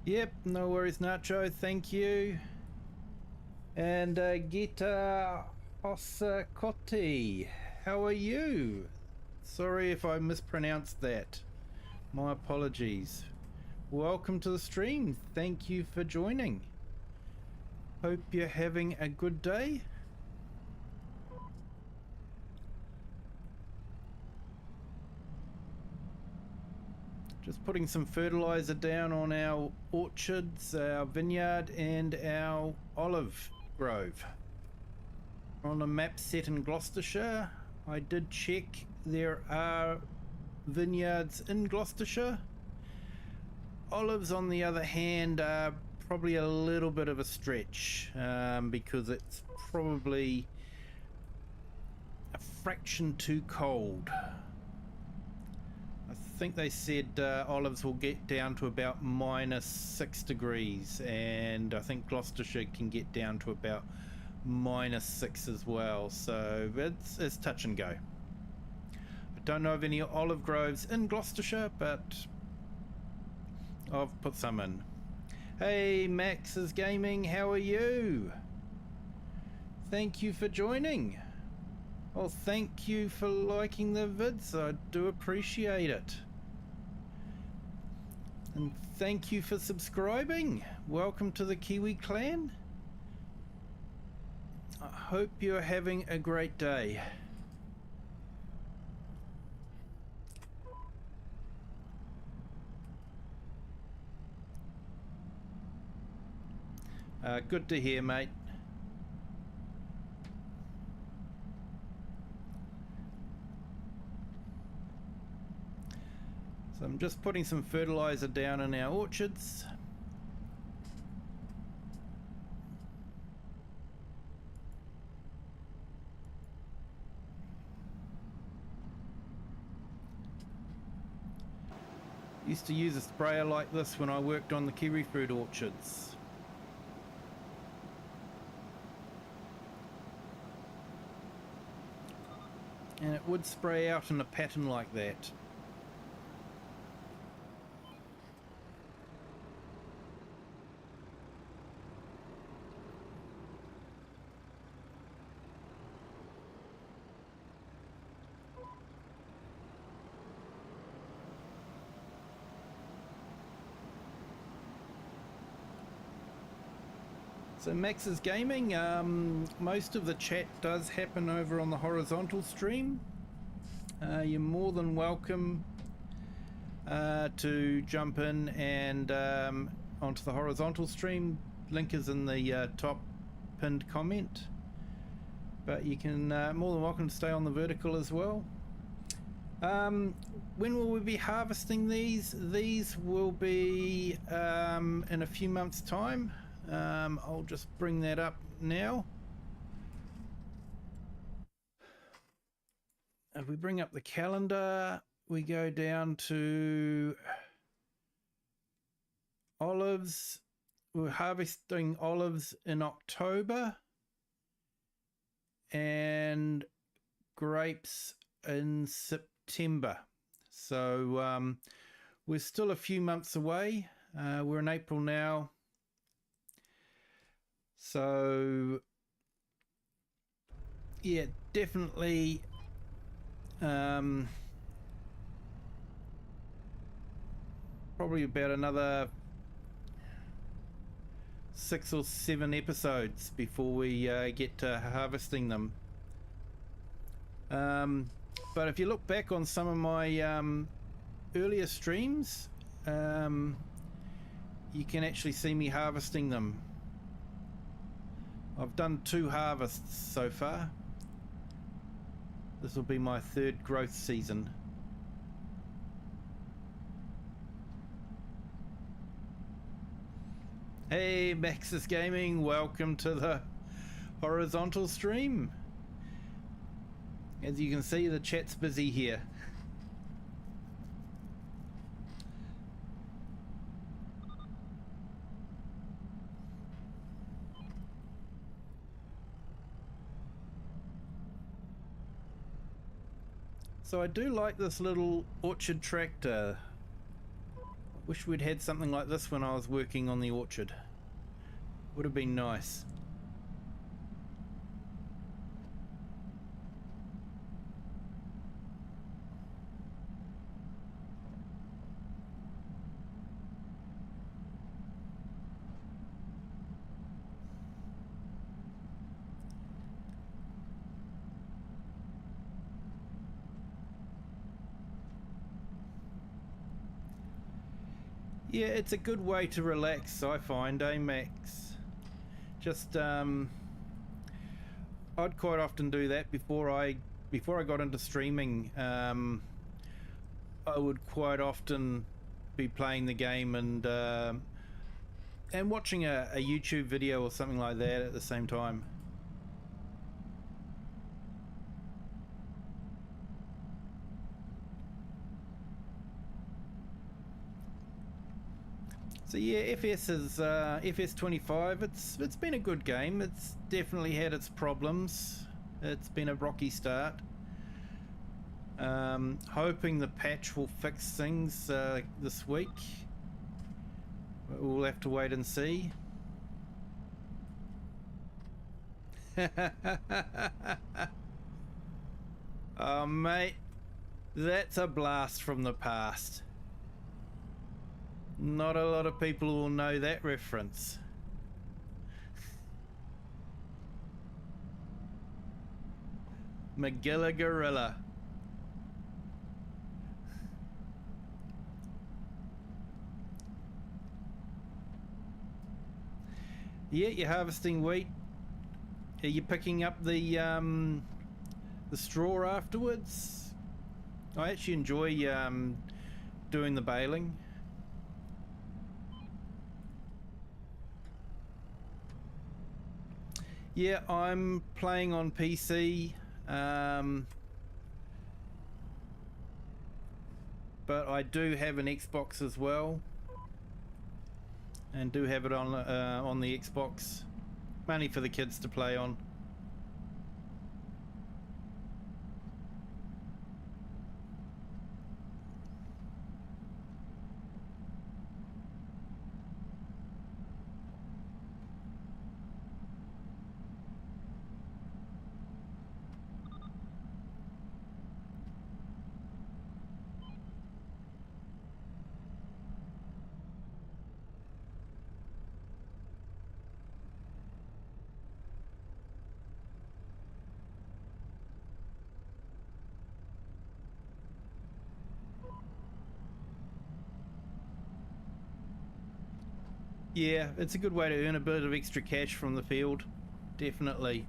Yep, no worries, Nacho. Thank you. And Gita Osakoti, how are you? Sorry if I mispronounced that. My apologies. Welcome to the stream. Thank you for joining. Hope you're having a good day. Just putting some fertilizer down on our orchards, our vineyard and our olive grove. On a map set in Gloucestershire. I did check, there are vineyards in Gloucestershire. Olives, on the other hand, are probably a little bit of a stretch, because it's probably a fraction too cold. I think they said olives will get down to about -6 degrees, and I think Gloucestershire can get down to about -6 as well, so it's touch and go. I don't know of any olive groves in Gloucestershire, but I've put some in. Hey, Max's Gaming, how are you? Thank you for joining. Well, thank you for liking the vids, I do appreciate it. And thank you for subscribing. Welcome to the Kiwi clan. I hope you're having a great day. Good to hear, mate. So I'm just putting some fertilizer down in our orchards. Used to use a sprayer like this when I worked on the kiwi fruit orchards. And it would spray out in a pattern like that. So Max's Gaming, most of the chat does happen over on the horizontal stream. You're more than welcome to jump in and onto the horizontal stream. Link is in the top pinned comment. But you can more than welcome to stay on the vertical as well. When will we be harvesting these? These will be in a few months' time. I'll just bring that up now. If we bring up the calendar, we go down to olives. We're harvesting olives in October and grapes in September. So we're still a few months away. We're in April now. So yeah, definitely probably about another 6 or 7 episodes before we get to harvesting them. But if you look back on some of my earlier streams, you can actually see me harvesting them. I've done 2 harvests so far. This will be my 3rd growth season. Hey, Maxis Gaming, welcome to the horizontal stream. As you can see, the chat's busy here. So I do like this little orchard tractor. Wish we'd had something like this when I was working on the orchard. Would have been nice. Yeah, it's a good way to relax, I find, Max? Just I'd quite often do that before I got into streaming. I would quite often be playing the game and watching a YouTube video or something like that at the same time. So yeah, FS is FS25. It's been a good game. It's definitely had its problems. It's been a rocky start. Hoping the patch will fix things this week. We'll have to wait and see. Oh mate, that's a blast from the past. Not a lot of people will know that reference. Magilla Gorilla. Yeah, you're harvesting wheat. Are you picking up the straw afterwards? I actually enjoy doing the baling. Yeah, I'm playing on PC, but I do have an Xbox as well, and do have it on the Xbox, mainly for the kids to play on. Yeah, it's a good way to earn a bit of extra cash from the field, definitely.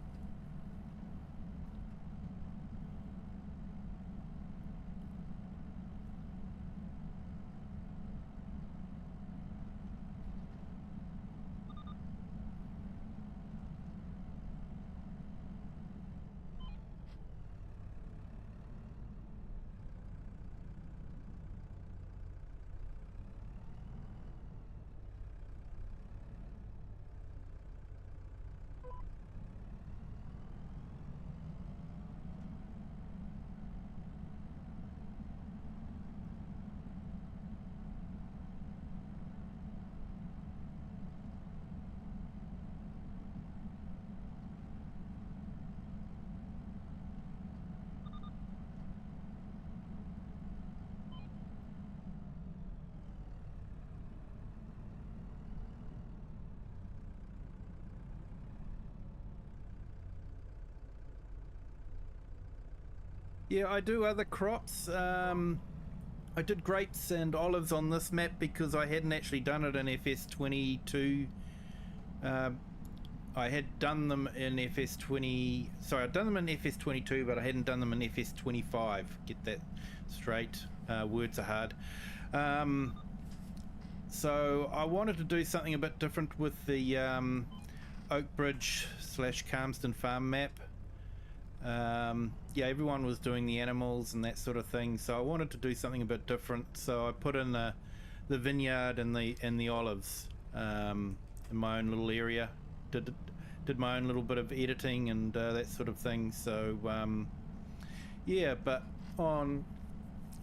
Yeah, I do other crops. I did grapes and olives on this map because I hadn't actually done it in FS22. I had done them in FS20. Sorry, I'd done them in FS22, but I hadn't done them in FS25. Get that straight. Words are hard. So I wanted to do something a bit different with the Oakbridge / Calmston farm map. Yeah, everyone was doing the animals and that sort of thing, so I wanted to do something a bit different. So I put in the vineyard and the olives in my own little area. Did my own little bit of editing and that sort of thing. So yeah, but on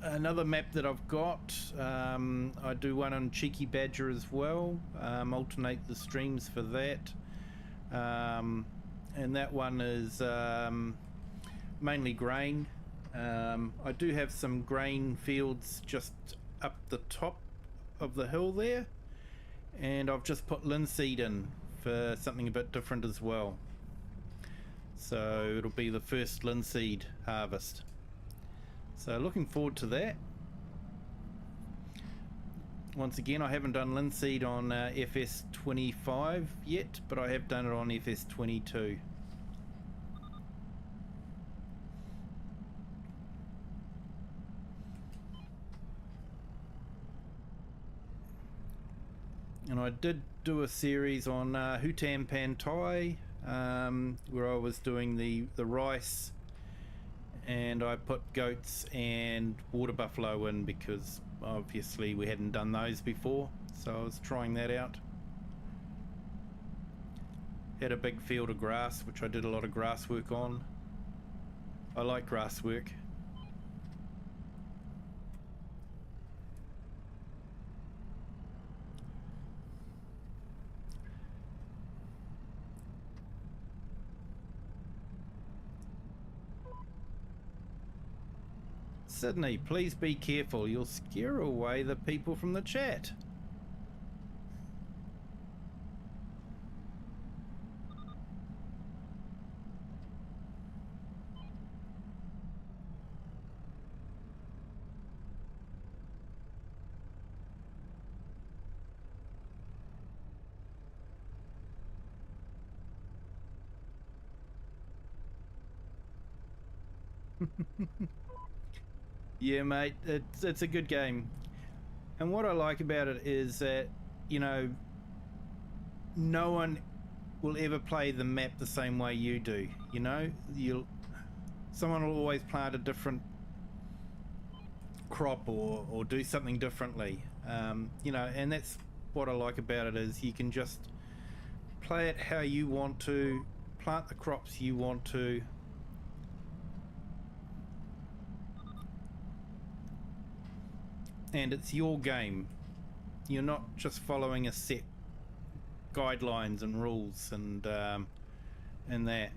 another map that I've got, I do one on Cheeky Badger as well. Alternate the streams for that, and that one is mainly grain. I do have some grain fields just up the top of the hill there, and I've just put linseed in for something a bit different as well. So it'll be the first linseed harvest. So looking forward to that. Once again, I haven't done linseed on FS25 yet, but I have done it on FS22. And I did do a series on Hutan Pantai, where I was doing the rice, and I put goats and water buffalo in because obviously we hadn't done those before, so I was trying that out. Had a big field of grass, which I did a lot of grass work on. I like grass work. Sydney, please be careful. You'll scare away the people from the chat. Yeah, mate, it's a good game. And what I like about it is that, you know, no one will ever play the map the same way you do, you know? Someone will always plant a different crop or do something differently. You know, and that's what I like about it, is you can just play it how you want to, plant the crops you want to. And it's your game. You're not just following a set guidelines and rules and that.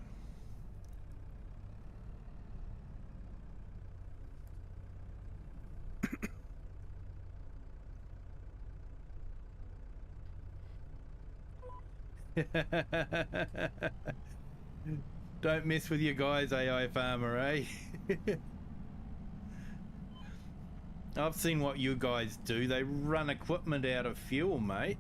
Don't mess with your guys, AI Farmer, eh? I've seen what you guys do. They run equipment out of fuel, mate.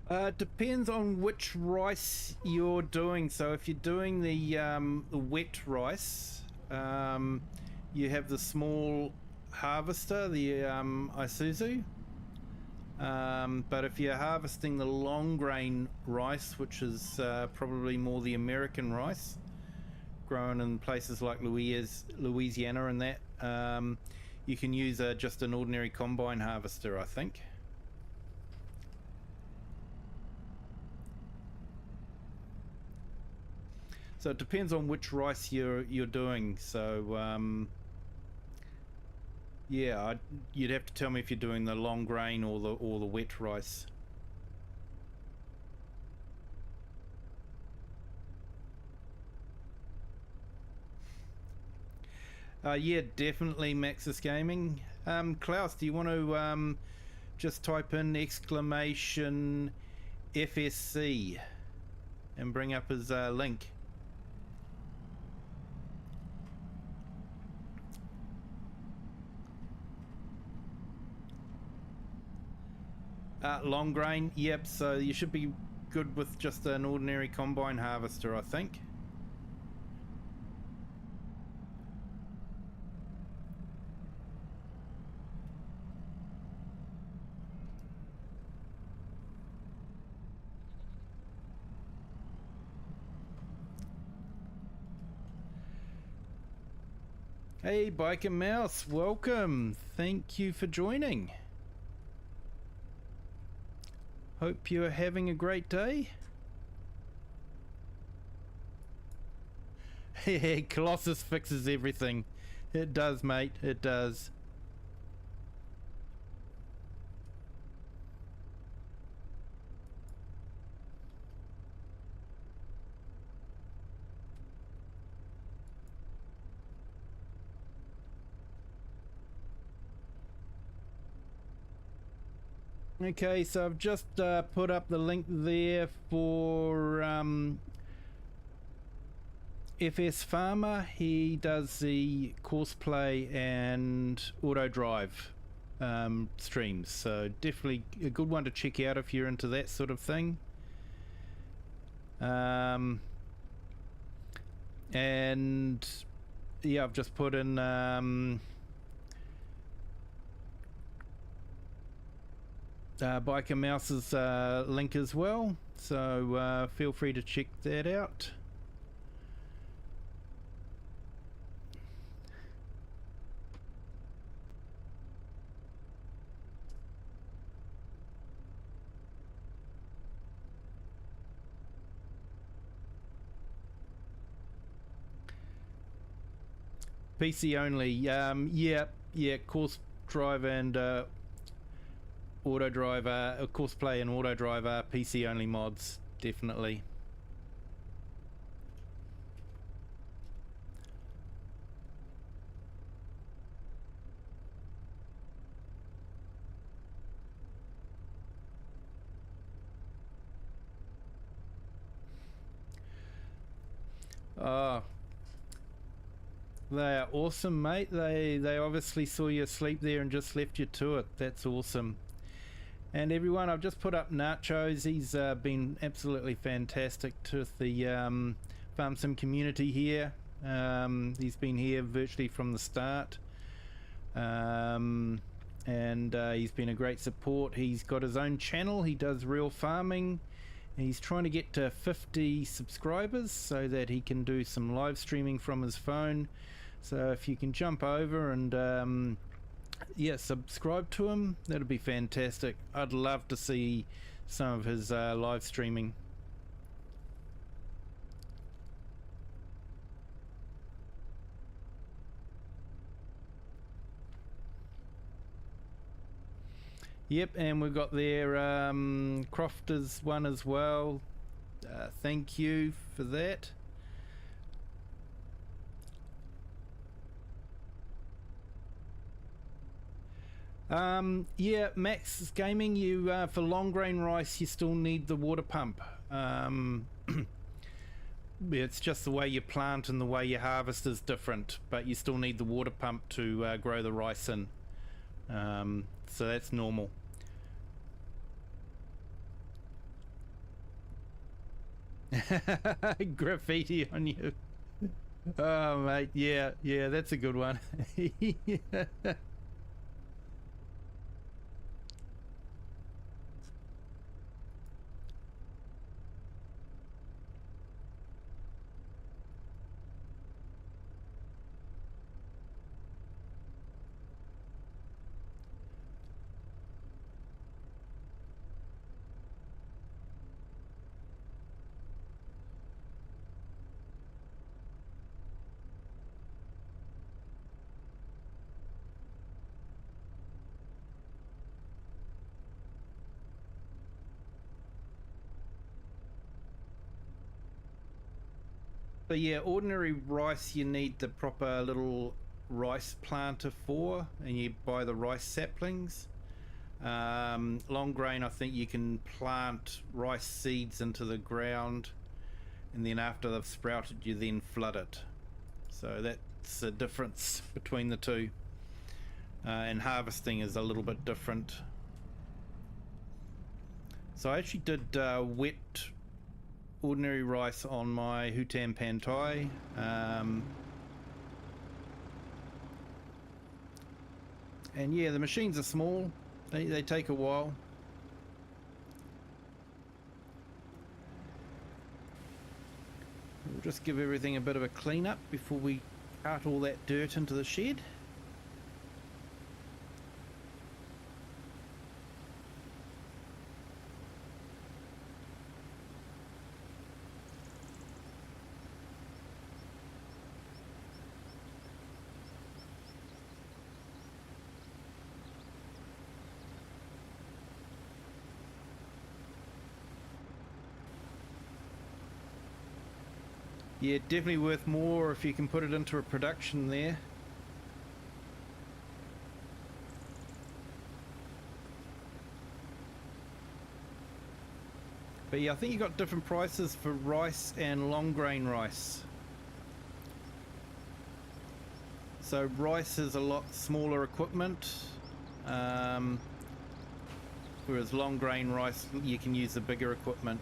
It depends on which rice you're doing. So if you're doing the wet rice, you have the small harvester, the Isuzu. But if you're harvesting the long grain rice, which is probably more the American rice, grown in places like Louisiana and that, you can use just an ordinary combine harvester, I think. So it depends on which rice you're doing. So yeah, you'd have to tell me if you're doing the long grain or the wet rice. Yeah, definitely Maxis Gaming. Klaus, do you want to just type in exclamation FSC and bring up his link? Long grain, yep, so you should be good with just an ordinary combine harvester, I think. Hey, Biker Mouse, welcome. Thank you for joining. Hope you're having a great day. Colossus fixes everything. It does, mate. It does. Okay, so I've just put up the link there for FS Farmer. He does the courseplay and auto drive streams, so definitely a good one to check out if you're into that sort of thing. And yeah, I've just put in Biker Mouse's link as well, so feel free to check that out. PC only. Yeah, course drive and auto driver, course play and auto driver, PC only mods, definitely. Oh, they are awesome, mate. They obviously saw you asleep there and just left you to it. That's awesome. And everyone, I've just put up Nacho's. He's been absolutely fantastic to the Farm Sim community here. He's been here virtually from the start. And he's been a great support. He's got his own channel. He does real farming. He's trying to get to 50 subscribers so that he can do some live streaming from his phone. So if you can jump over and yeah, subscribe to him, that'd be fantastic. I'd love to see some of his live streaming. Yep, and we've got their Crofters one as well. Thank you for that. Yeah, Max Gaming, you for long grain rice you still need the water pump. It's just the way you plant and the way you harvest is different, but you still need the water pump to grow the rice in. So that's normal. Graffiti on you. Oh mate, yeah, that's a good one. But yeah, ordinary rice you need the proper little rice planter for, and you buy the rice saplings. Long grain, I think you can plant rice seeds into the ground, and then after they've sprouted you then flood it. So that's the difference between the two. And harvesting is a little bit different. So I actually did wet ordinary rice on my Hutan Pantai. And yeah, the machines are small. They take a while. We'll just give everything a bit of a clean up before we cart all that dirt into the shed. Yeah, definitely worth more if you can put it into a production there. But yeah, I think you got different prices for rice and long grain rice. So rice is a lot smaller equipment, whereas long grain rice you can use the bigger equipment.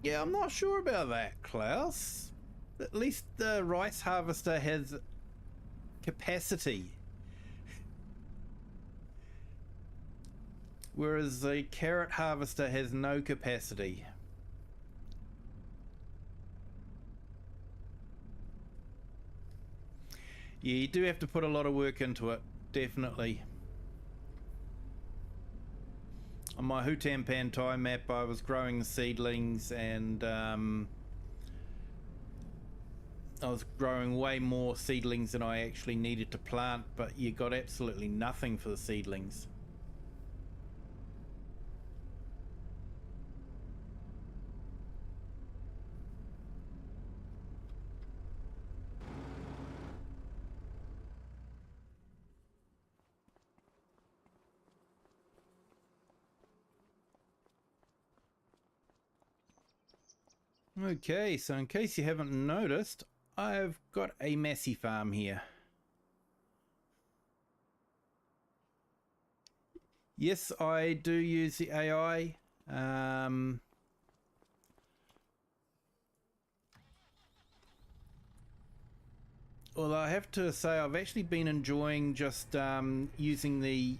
Yeah, I'm not sure about that, Klaus. At least the rice harvester has capacity, whereas the carrot harvester has no capacity. Yeah, you do have to put a lot of work into it, definitely. On my Hutan time map, I was growing seedlings, and I was growing way more seedlings than I actually needed to plant, but you got absolutely nothing for the seedlings. Okay, so in case you haven't noticed, I've got a messy farm here. Yes, I do use the AI. Well, I have to say I've actually been enjoying just using the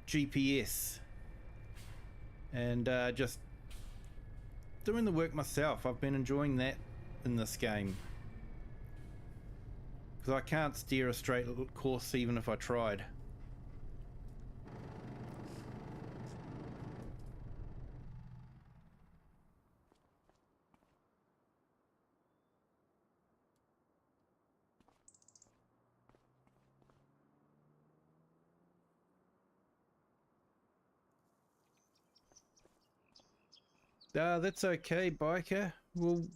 GPS and just doing the work myself. I've been enjoying that in this game because I can't steer a straight course even if I tried. That's okay, biker. We'll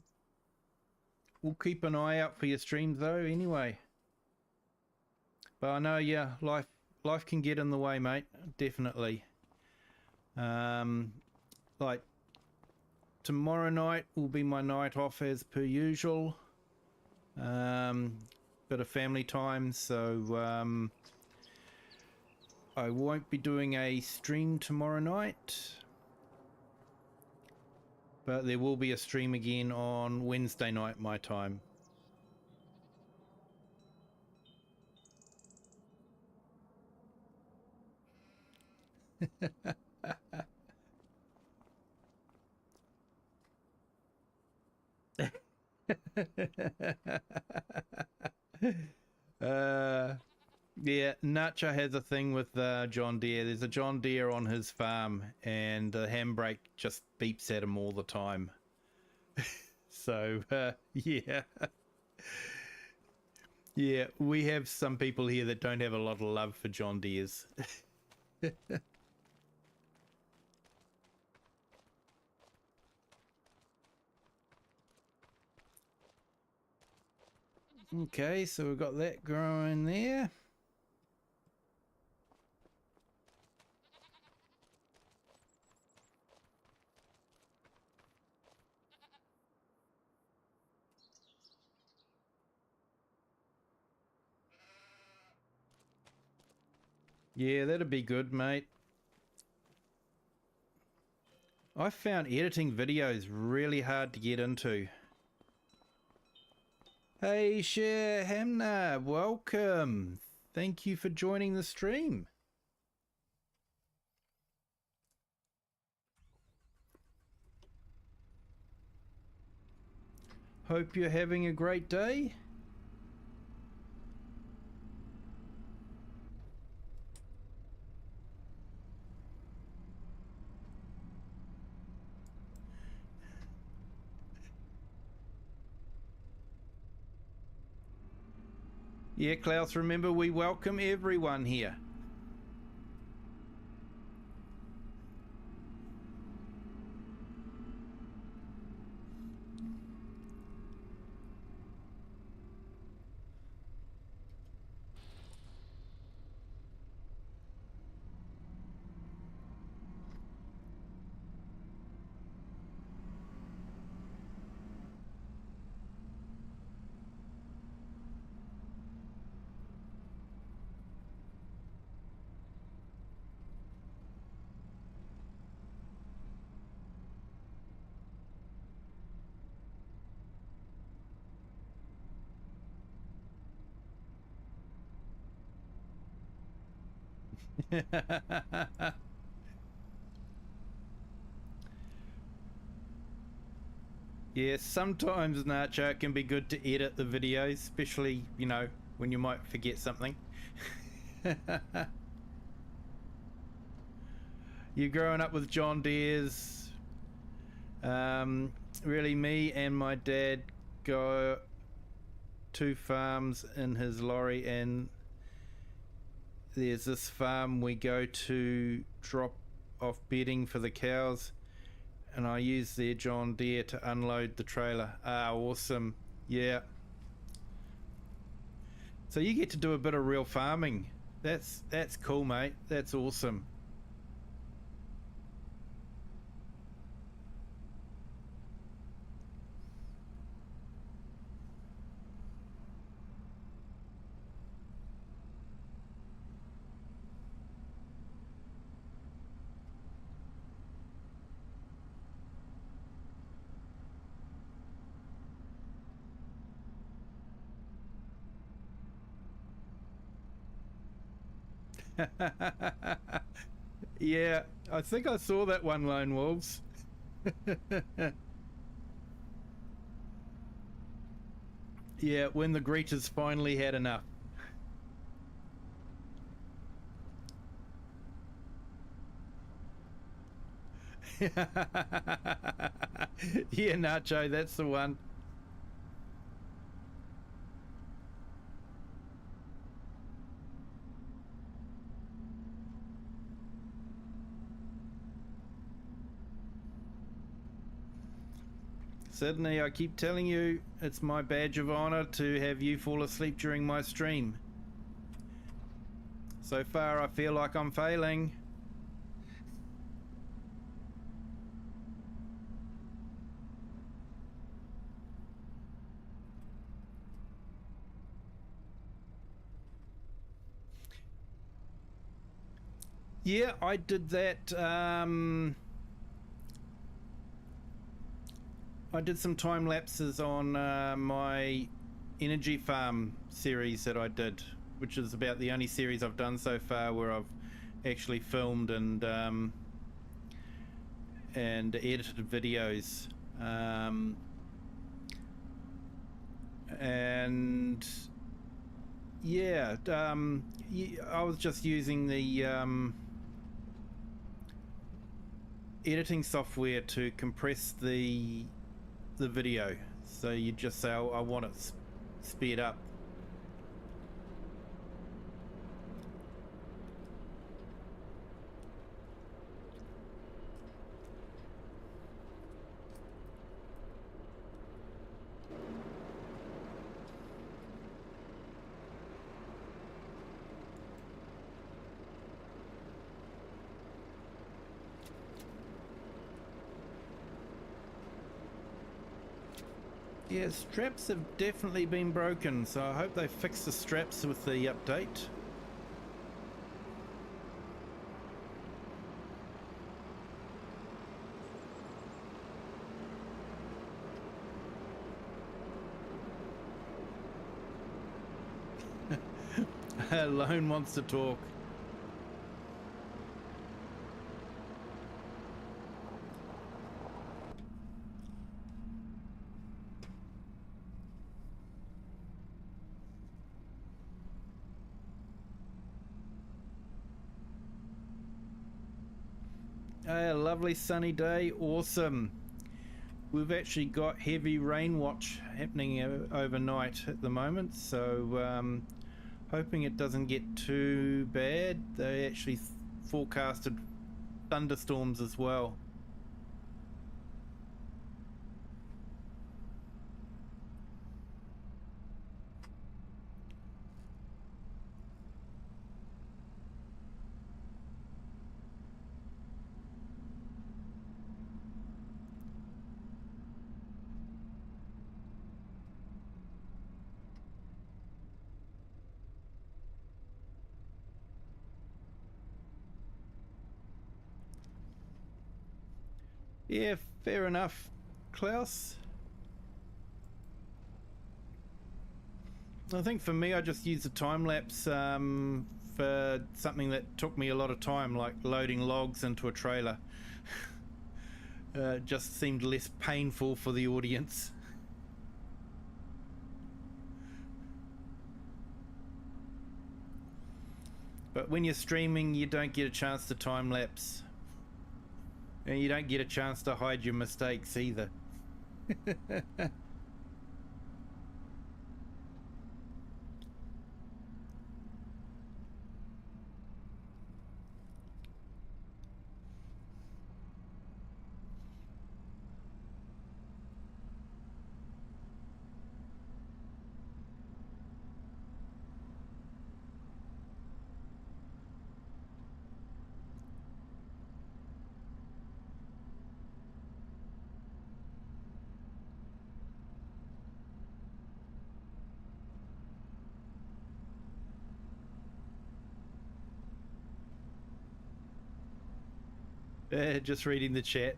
keep an eye out for your streams though anyway. But I know, yeah, life can get in the way, mate. Definitely. Like tomorrow night will be my night off as per usual. Bit of family time, so I won't be doing a stream tomorrow night. But there will be a stream again on Wednesday night, my time. Yeah, Nacho has a thing with John Deere. There's a John Deere on his farm, and the handbrake just beeps at him all the time. So, yeah. Yeah, we have some people here that don't have a lot of love for John Deere's. Okay, so we've got that growing there. Yeah, that'd be good, mate. I found editing videos really hard to get into. Hey, Share Hamna, welcome. Thank you for joining the stream. Hope you're having a great day. Yeah, Klaus, remember we welcome everyone here. Yeah, sometimes, Nacho, it can be good to edit the videos, especially, you know, when you might forget something. You growing up with John Deere's. Really, me and my dad go 2 farms in his lorry, and there's this farm we go to drop off bedding for the cows, and I use their John Deere to unload the trailer. Ah, awesome. Yeah. So you get to do a bit of real farming. That's cool, mate. That's awesome. Yeah, I think I saw that one, Lone Wolves. Yeah, when the greeters finally had enough. Yeah, Nacho, that's the one. Sydney, I keep telling you, it's my badge of honor to have you fall asleep during my stream. So far, I feel like I'm failing. Yeah, I did that. I did some time lapses on my energy farm series that I did, which is about the only series I've done so far where I've actually filmed and edited videos. And yeah, I was just using the editing software to compress the video, so you just say, I want it sped up. Yeah, straps have definitely been broken, so I hope they fix the straps with the update. Lone wants to talk. A lovely sunny day, awesome. We've actually got heavy rain watch happening overnight at the moment, so Hoping it doesn't get too bad. They actually forecasted thunderstorms as well. Yeah, fair enough, Klaus. I think for me, I just used a time lapse for something that took me a lot of time, like loading logs into a trailer. It just seemed less painful for the audience. But when you're streaming, you don't get a chance to time lapse. And you don't get a chance to hide your mistakes either. Just reading the chat.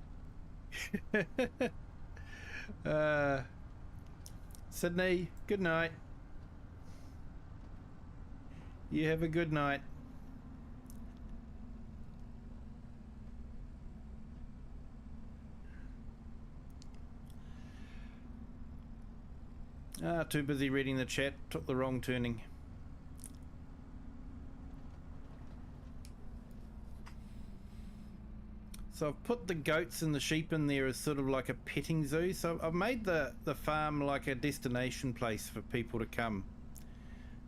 Sydney, good night. You have a good night. Too busy reading the chat. Took the wrong turning. So I've put the goats and the sheep in there as sort of like a petting zoo. So I've made the farm like a destination place for people to come.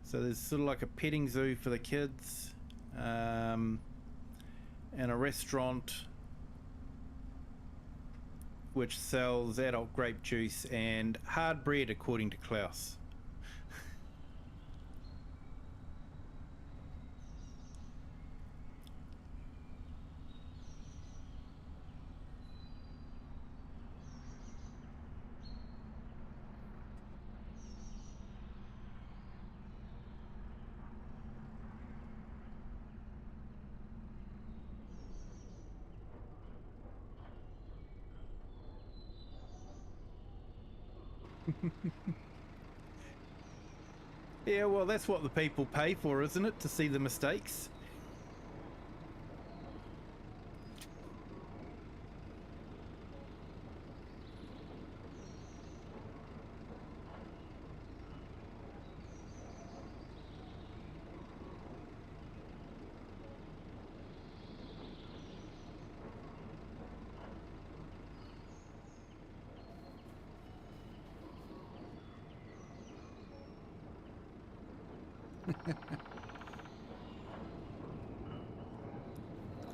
So there's sort of like a petting zoo for the kids, and a restaurant which sells adult grape juice and hard bread, according to Klaus. Yeah, well, that's what the people pay for, isn't it? To see the mistakes.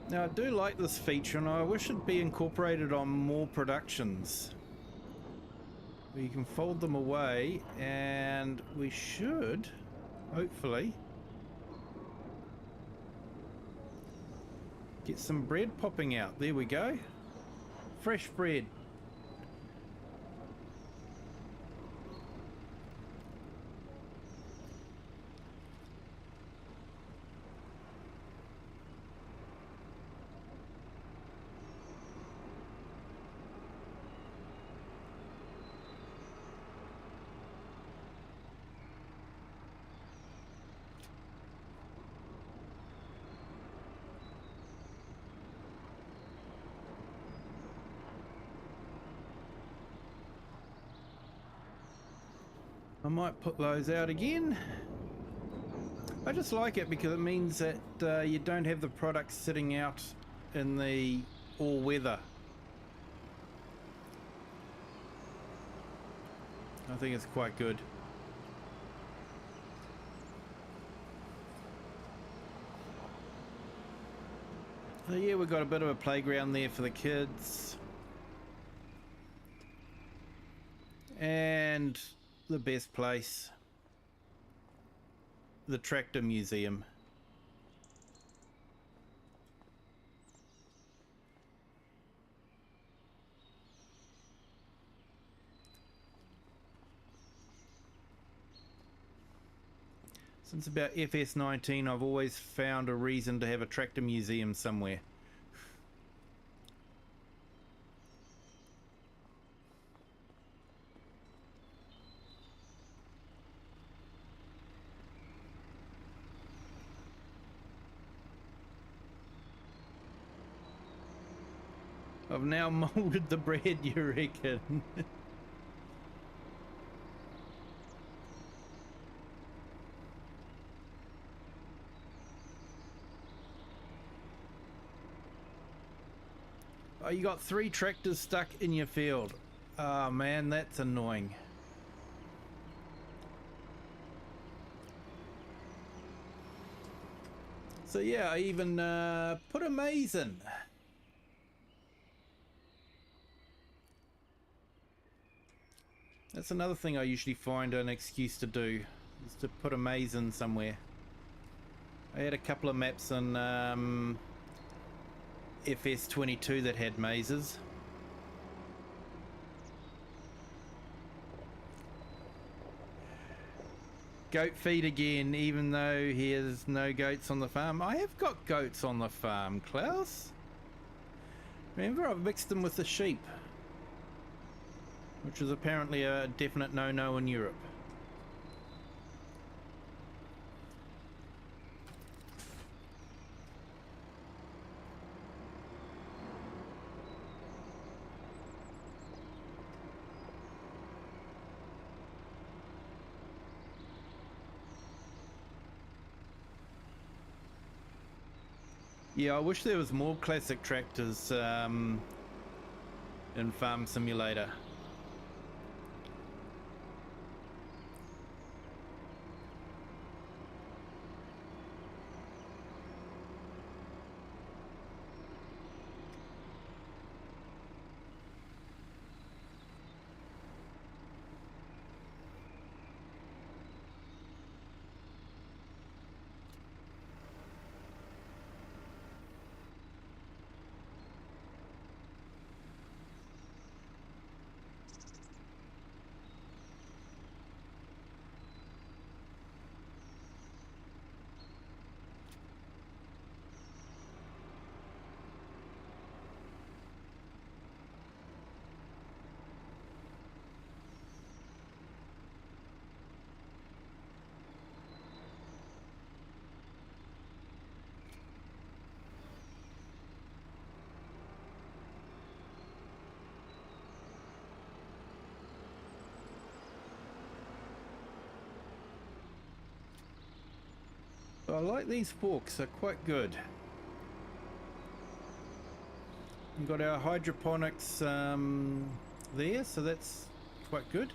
Now, I do like this feature, and I wish it'd be incorporated on more productions. You can fold them away, and we should, hopefully, get some bread popping out. There we go. Fresh bread. I might put those out again. I just like it because it means that you don't have the product sitting out in the all weather. I think it's quite good. So yeah, we've got a bit of a playground there for the kids. And the best place, the tractor museum. Since about FS19, I've always found a reason to have a tractor museum somewhere. I've now molded the bread, you reckon? Oh, you got 3 tractors stuck in your field. Oh man, that's annoying. So yeah, I even put a maize in. That's another thing I usually find an excuse to do, is to put a maize in somewhere. I had a couple of maps in FS22 that had mazes. Goat feed again, even though he has no goats on the farm. I have got goats on the farm, Klaus. Remember, I've mixed them with the sheep, which is apparently a definite no-no in Europe. Yeah, I wish there was more classic tractors in Farm Simulator. I like these forks, they're quite good. We've got our hydroponics there, so that's quite good.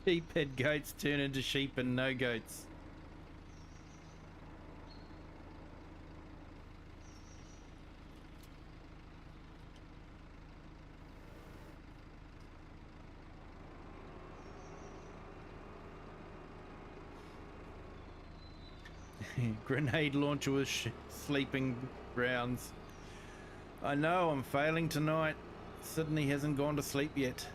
Sheep had goats turn into sheep and no goats. Grenade launcher with sleeping browns. I know, I'm failing tonight. Sydney hasn't gone to sleep yet.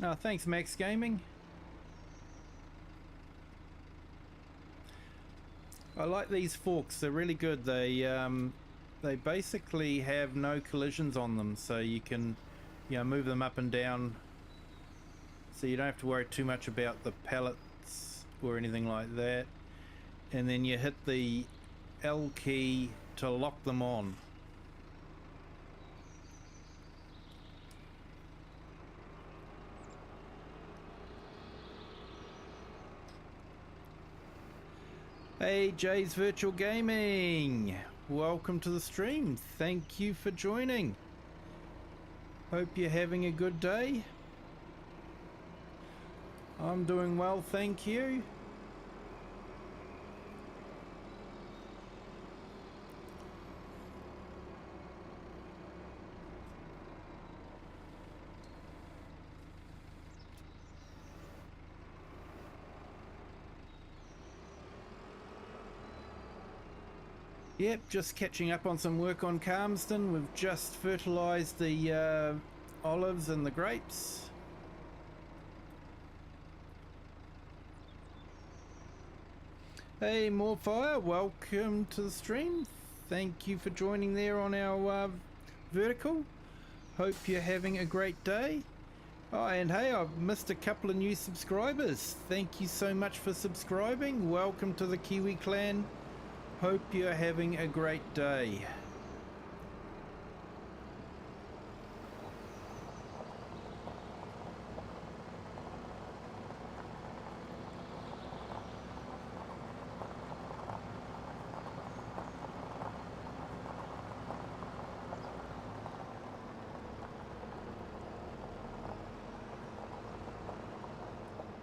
No, thanks Max Gaming. I like these forks, they're really good. They basically have no collisions on them, so you can, you know, move them up and down, so you don't have to worry too much about the pallets or anything like that. And then you hit the L key to lock them on. Hey, Jay's Virtual Gaming, welcome to the stream. Thank you for joining. Hope you're having a good day. I'm doing well, thank you. Yep, just catching up on some work on Calmsden. We've just fertilised the olives and the grapes. Hey, Morefire, welcome to the stream. Thank you for joining there on our vertical. Hope you're having a great day. Oh, and hey, I've missed a couple of new subscribers. Thank you so much for subscribing. Welcome to the Kiwi clan. Hope you're having a great day.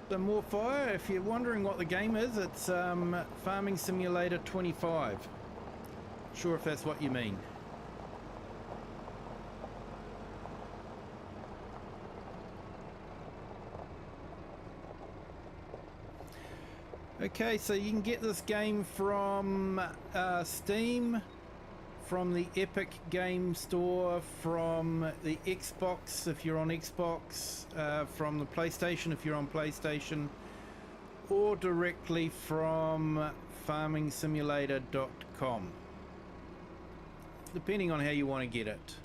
So more fire, if you're wondering what the game is, it's Farming Simulator 25. Sure if that's what you mean. Okay, so you can get this game from Steam, from the Epic Game Store, from the Xbox if you're on Xbox, from the PlayStation if you're on PlayStation, or directly from farmingsimulator.com, depending on how you want to get it.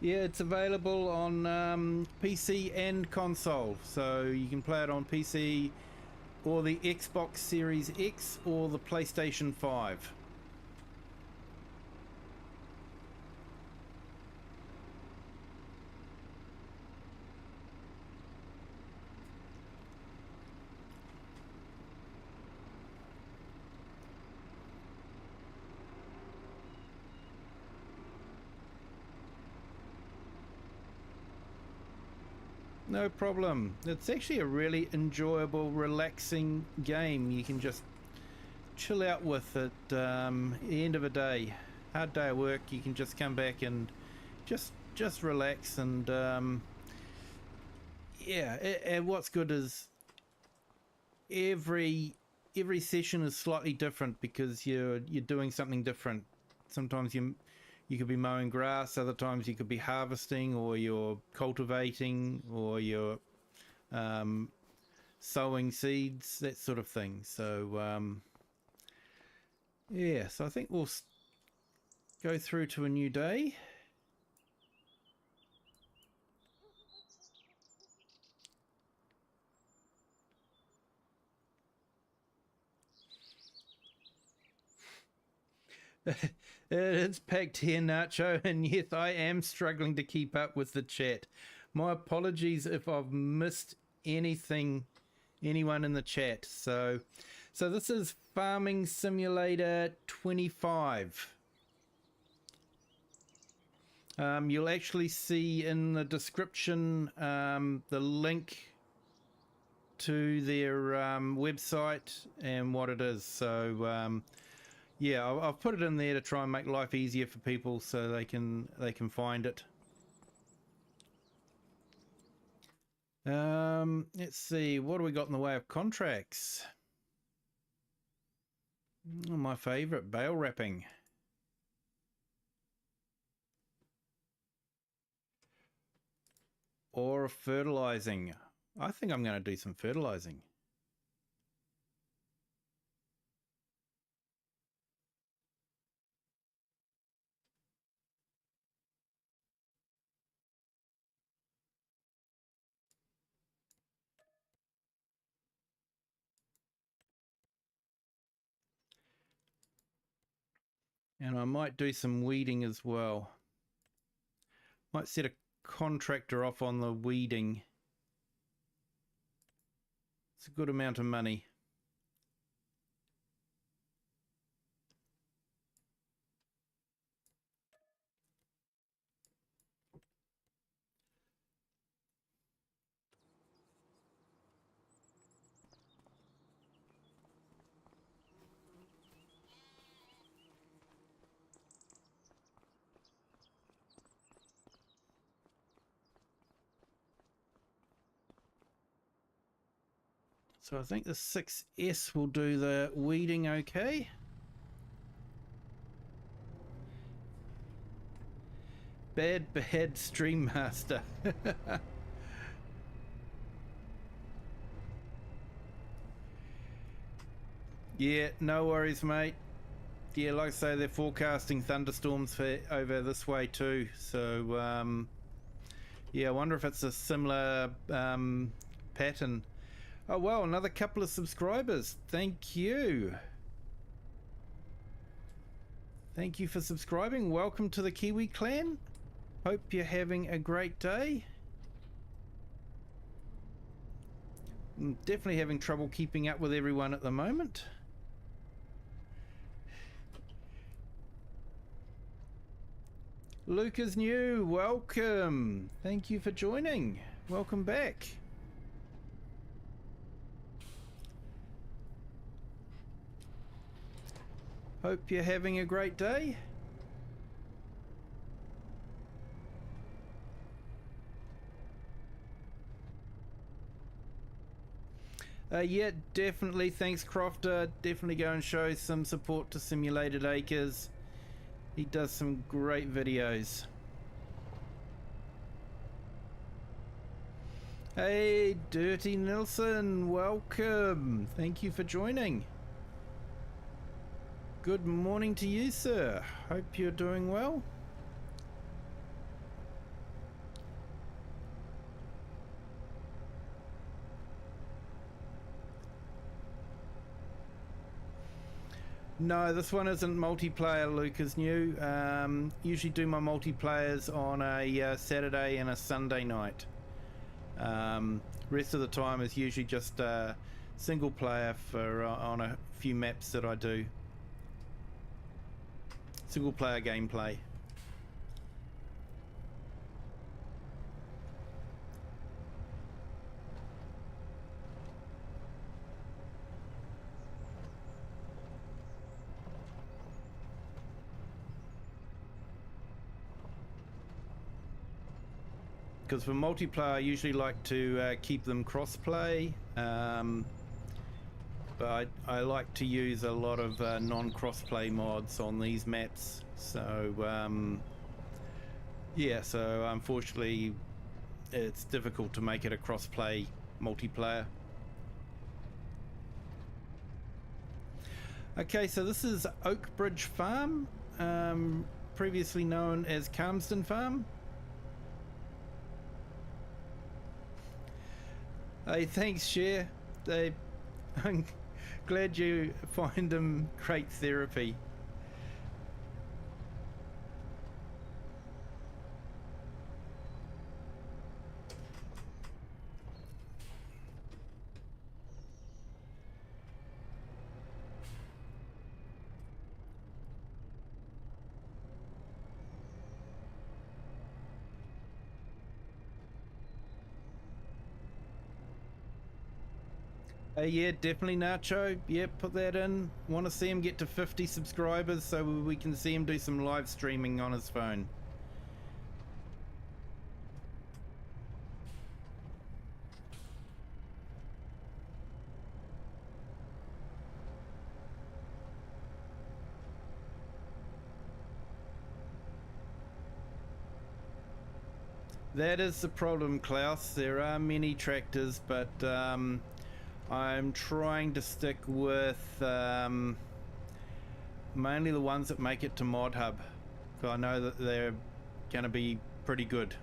Yeah, it's available on PC and console, so you can play it on PC or the Xbox Series X or the PlayStation 5. No problem. It's actually a really enjoyable, relaxing game. You can just chill out with at the end of a day. Hard day of work, you can just come back and just relax. And yeah, and what's good is every session is slightly different because you're doing something different. Sometimes you could be mowing grass, other times you could be harvesting, or you're cultivating, or you're sowing seeds, that sort of thing. So yeah, so I think we'll go through to a new day. It's packed here, Nacho, and yes, I am struggling to keep up with the chat. My apologies if I've missed anyone in the chat. So this is Farming Simulator 25. You'll actually see in the description the link to their website and what it is. So Yeah, I've put it in there to try and make life easier for people so they can find it. Let's see, what do we got in the way of contracts? Oh, my favorite, bale wrapping. Or fertilizing. I think I'm going to do some fertilizing. And I might do some weeding as well. Might set a contractor off on the weeding. It's a good amount of money. So I think the 6S will do the weeding okay. Bad Stream Master. Yeah, no worries, mate. Yeah, like I say, they're forecasting thunderstorms for over this way too. So, yeah, I wonder if it's a similar pattern. Oh, well, another couple of subscribers. Thank you. Thank you for subscribing. Welcome to the Kiwi clan. Hope you're having a great day. I'm definitely having trouble keeping up with everyone at the moment. Luke is new. Welcome. Thank you for joining. Welcome back. Hope you're having a great day. Yeah, definitely. Thanks, Crofter. Definitely go and show some support to Simulated Acres. He does some great videos. Hey, Dirty Nilsson. Welcome. Thank you for joining. Good morning to you, sir. Hope you're doing well. No, this one isn't multiplayer. Luke is new. Usually do my multiplayers on a Saturday and a Sunday night. Rest of the time is usually just single player for on a few maps that I do. Single player gameplay. Because for multiplayer I usually like to keep them cross-play, but I like to use a lot of non-cross-play mods on these maps, so yeah, so unfortunately it's difficult to make it a cross-play multiplayer. Okay, so this is Oakbridge Farm, previously known as Calmsden Farm. Hey, thanks, Cher. I'm glad you find them great therapy. Yeah, definitely Nacho. Yeah, put that in. Want to see him get to 50 subscribers so we can see him do some live streaming on his phone. That is the problem, Klaus. There are many tractors, but I'm trying to stick with mainly the ones that make it to Mod Hub. So I know that they're going to be pretty good.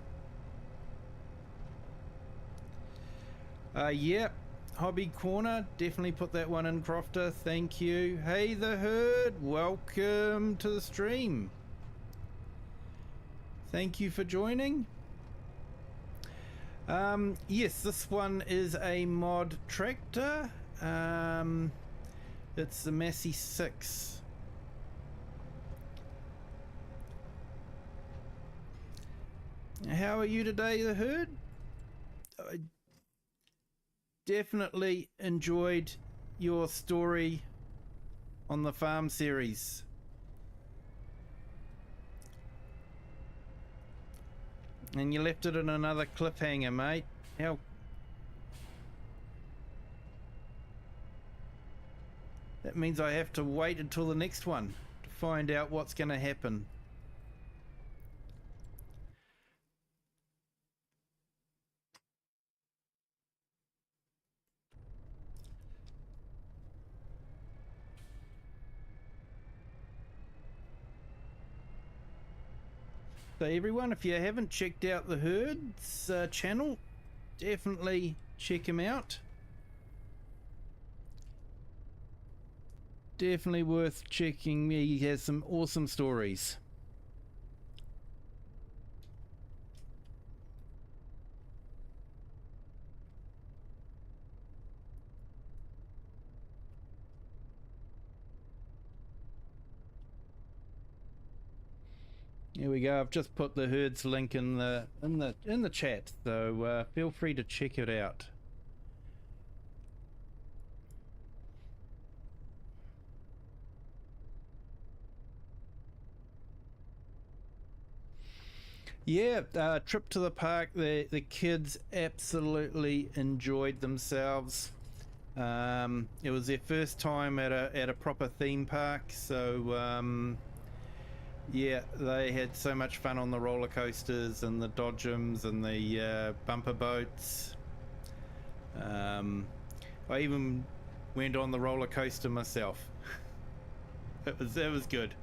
Yeah, Hobby Corner, definitely put that one in, Crofter. Thank you. Hey, the herd, welcome to the stream. Thank you for joining. Yes, this one is a mod tractor. It's the Massey 6. How are you today, the herd? I definitely enjoyed your story on the farm series. And you left it in another cliffhanger, mate. How? That means I have to wait until the next one to find out what's going to happen. So everyone, if you haven't checked out the Herd's channel, definitely check him out. Definitely worth checking. He has some awesome stories. Here we go. I've just put the Herd's link in the chat, so feel free to check it out. Yeah, trip to the park. The kids absolutely enjoyed themselves. It was their first time at a proper theme park, so yeah, they had so much fun on the roller coasters and the dodgems and the bumper boats. I even went on the roller coaster myself. It was good.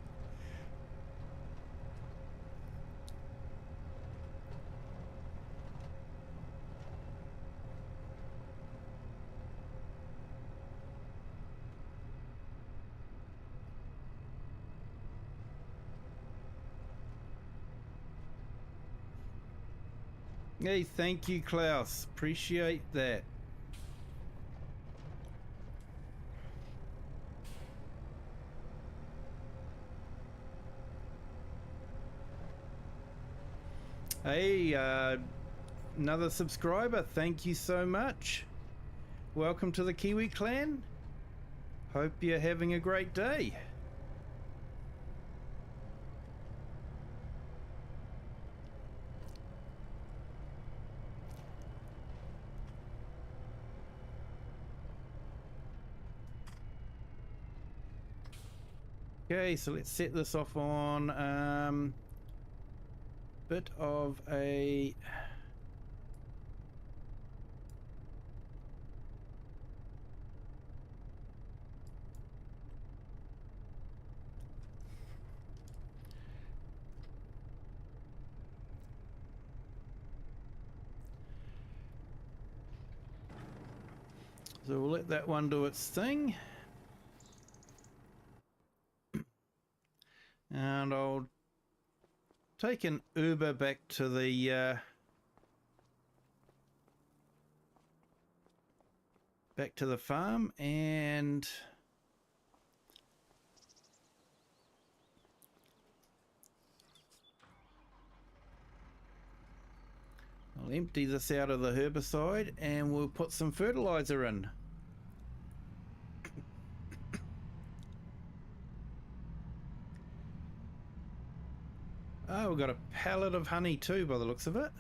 Hey, thank you, Klaus. Appreciate that. Hey, another subscriber. Thank you so much. Welcome to the Kiwi clan. Hope you're having a great day. Okay, so let's set this off on bit of a so we'll let that one do its thing. And I'll take an Uber back to the farm, and I'll empty this out of the herbicide and we'll put some fertilizer in. got a pallet of honey too, by the looks of it.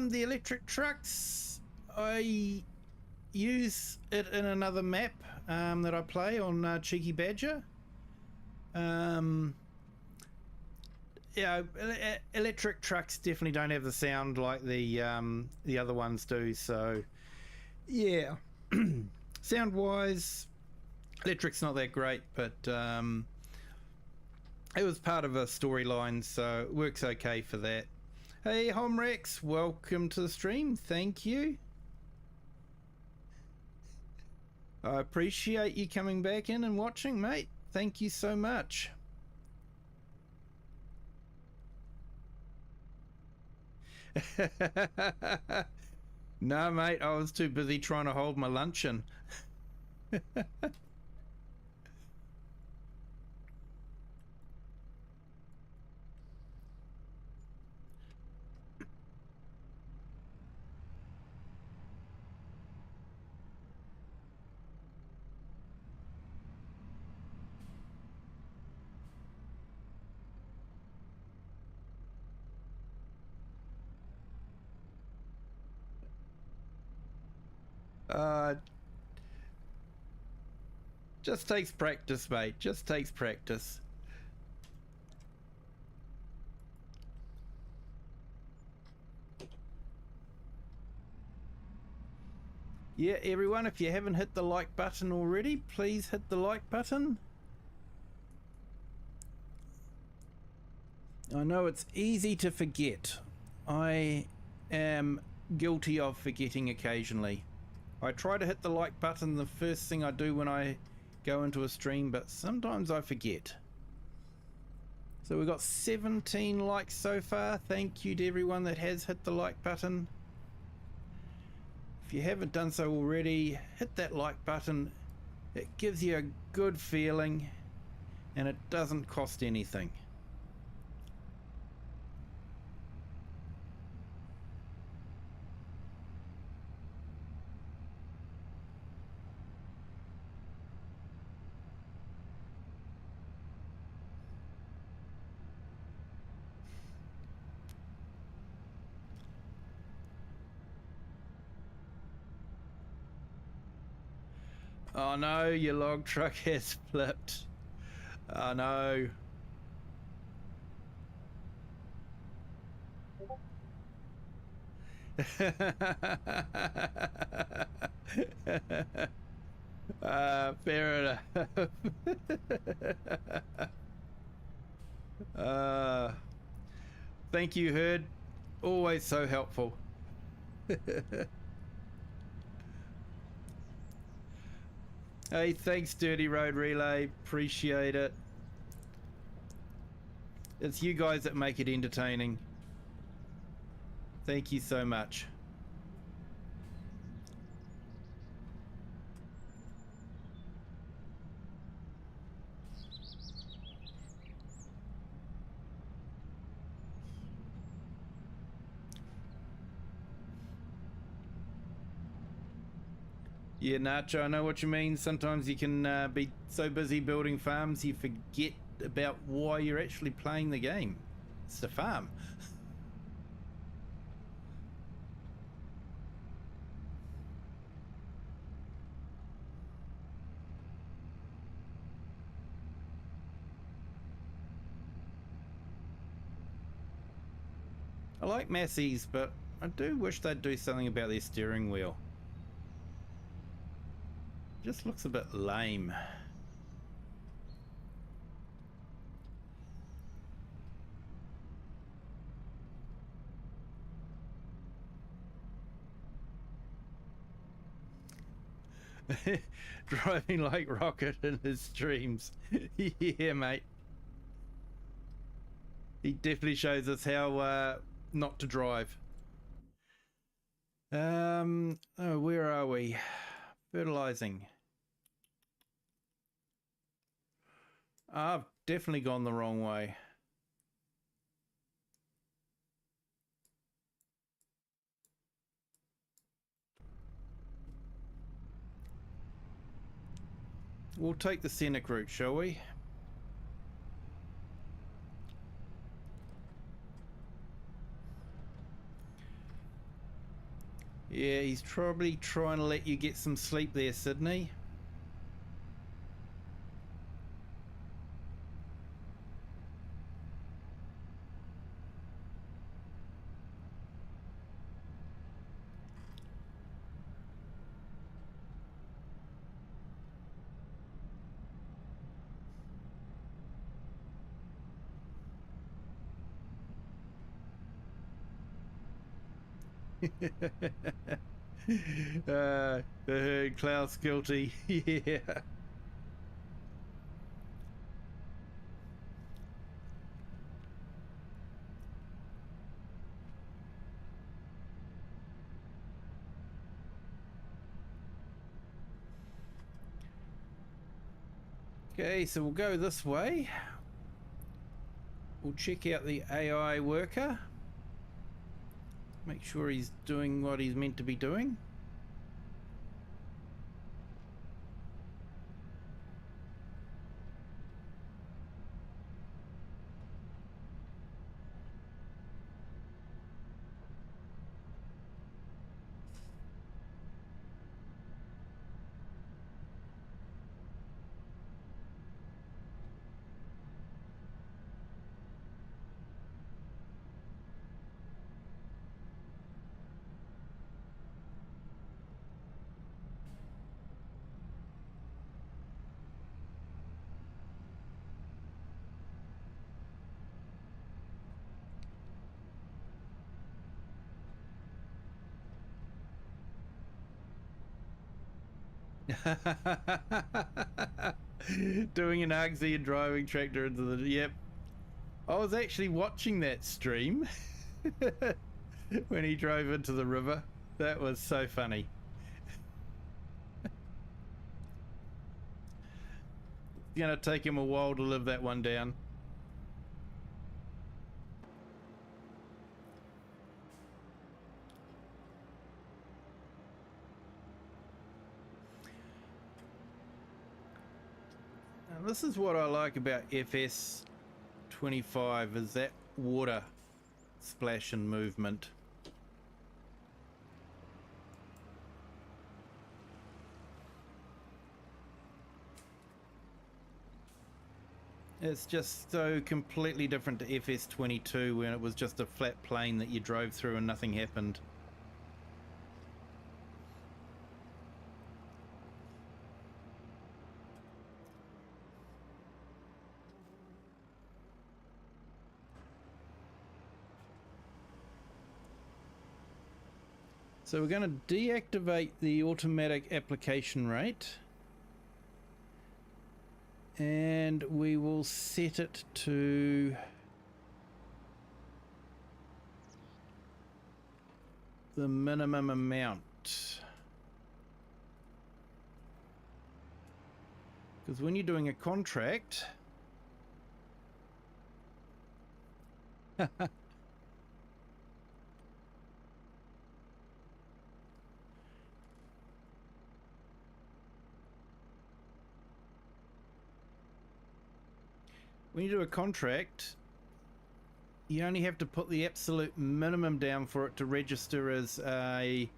The electric trucks, I use it in another map that I play on Cheeky Badger. Yeah, electric trucks definitely don't have the sound like the other ones do. So, yeah, sound wise, electric's not that great, but it was part of a storyline, so it works okay for that. Hey, Homrex, welcome to the stream. Thank you. I appreciate you coming back in and watching, mate. Thank you so much. No, mate, I was too busy trying to hold my luncheon. Just takes practice, mate. Just takes practice. Yeah, everyone, if you haven't hit the like button already, please hit the like button. I know it's easy to forget. I am guilty of forgetting occasionally. I try to hit the like button the first thing I do when I go into a stream, but sometimes I forget. So we've got 17 likes so far. Thank you to everyone that has hit the like button. If you haven't done so already, hit that like button. It gives you a good feeling and it doesn't cost anything. Oh no, your log truck has flipped. Oh no. Fair enough. Thank you, Herd. Always so helpful. Hey, thanks, Dirty Road Relay. Appreciate it. It's you guys that make it entertaining. Thank you so much. Yeah, Nacho, I know what you mean. Sometimes you can be so busy building farms you forget about why you're actually playing the game. It's the farm. I like Massey's, but I do wish they'd do something about their steering wheel. Just looks a bit lame. Driving like Rocket in his streams. Yeah, mate. He definitely shows us how not to drive. Oh, where are we? Fertilizing. I've definitely gone the wrong way. We'll take the scenic route, shall we? Yeah, he's probably trying to let you get some sleep there, Sydney. The herd Klaus guilty. Yeah. Okay, so we'll go this way. We'll check out the AI worker. Make sure he's doing what he's meant to be doing. Doing an Ugsy and driving tractor into the... Yep. I was actually watching that stream when he drove into the river. That was so funny. It's gonna take him a while to live that one down. Now, this is what I like about FS25 is that water splash and movement. It's just so completely different to FS22 when it was just a flat plain that you drove through and nothing happened. So we're going to deactivate the automatic application rate. And we will set it to the minimum amount. Because when you're doing a contract... When you do a contract, you only have to put the absolute minimum down for it to register as a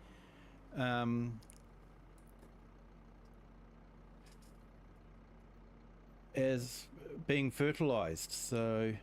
as being fertilized. So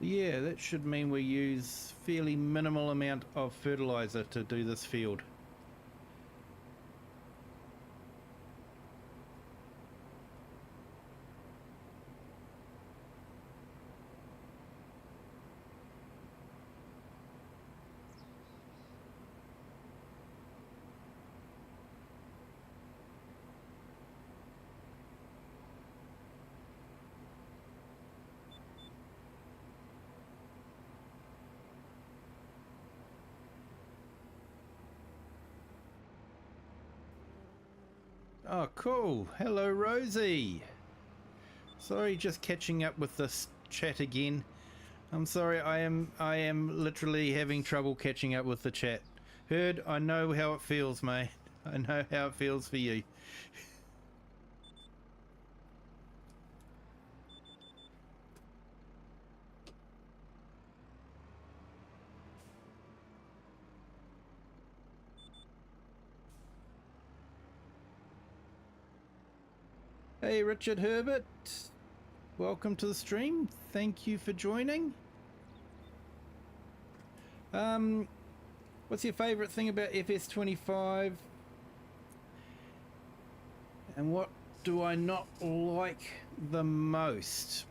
Yeah, that should mean we use fairly minimal amount of fertilizer to do this field. Oh, cool. Hello, Rosie. Sorry, just catching up with this chat again. I'm sorry, I am literally having trouble catching up with the chat. Heard, I know how it feels, mate. I know how it feels for you. Hey, Richard Herbert. Welcome to the stream. Thank you for joining. What's your favourite thing about FS25? And what do I not like the most?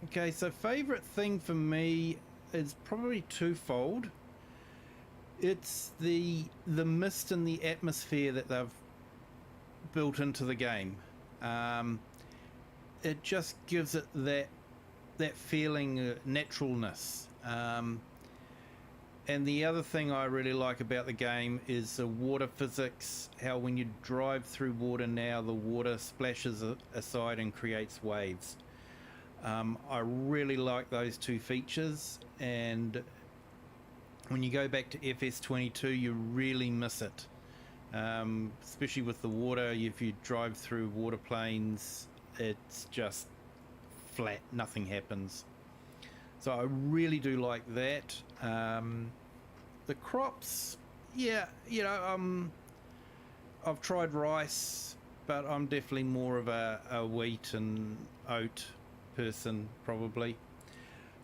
Okay, so favourite thing for me is probably twofold. It's the mist and the atmosphere that they've built into the game. It just gives it that feeling, naturalness. And the other thing I really like about the game is the water physics, how when you drive through water now, the water splashes aside and creates waves. I really like those two features, and when you go back to FS22, you really miss it. Especially with the water, if you drive through water plains, it's just flat, nothing happens. So I really do like that. The crops, yeah, you know, I've tried rice, but I'm definitely more of a wheat and oat person, probably.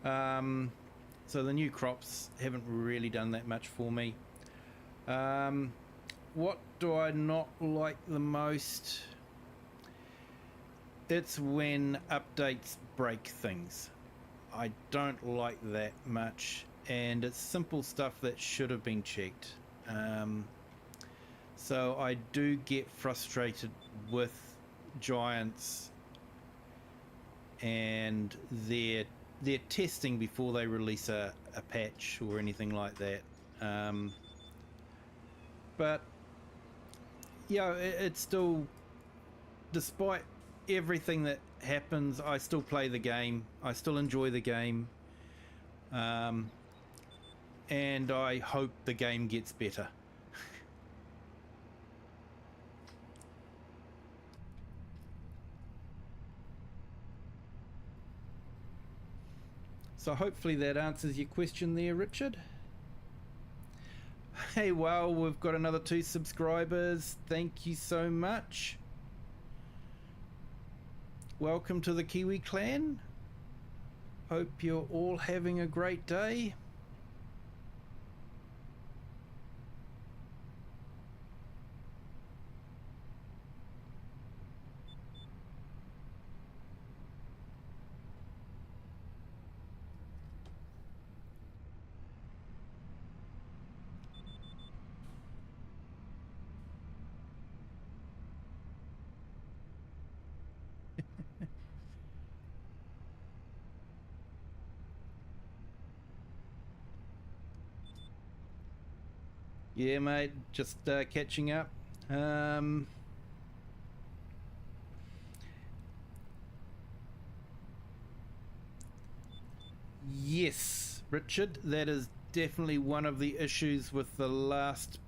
So the new crops haven't really done that much for me. What do I not like the most? It's when updates break things. I don't like that much, and it's simple stuff that should have been checked. So I do get frustrated with Giants and their testing before they release a patch or anything like that. But yeah, it's still, despite everything that happens, I still play the game. I still enjoy the game. And I hope the game gets better. So hopefully that answers your question there, Richard. Hey, well, we've got another 2 subscribers. Thank you so much. Welcome to the Kiwi clan. Hope you're all having a great day. Yeah, mate, just catching up. Yes, Richard, that is definitely one of the issues with the last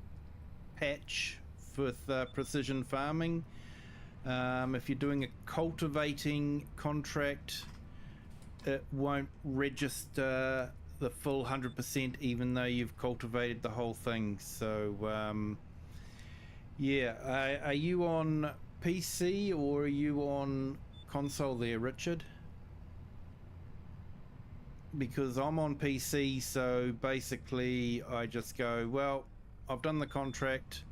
patch with precision farming. If you're doing a cultivating contract, it won't register the full 100% even though you've cultivated the whole thing. So yeah, are you on PC or are you on console there, Richard? because I'm on PC, so basically I just go, well, I've done the contract,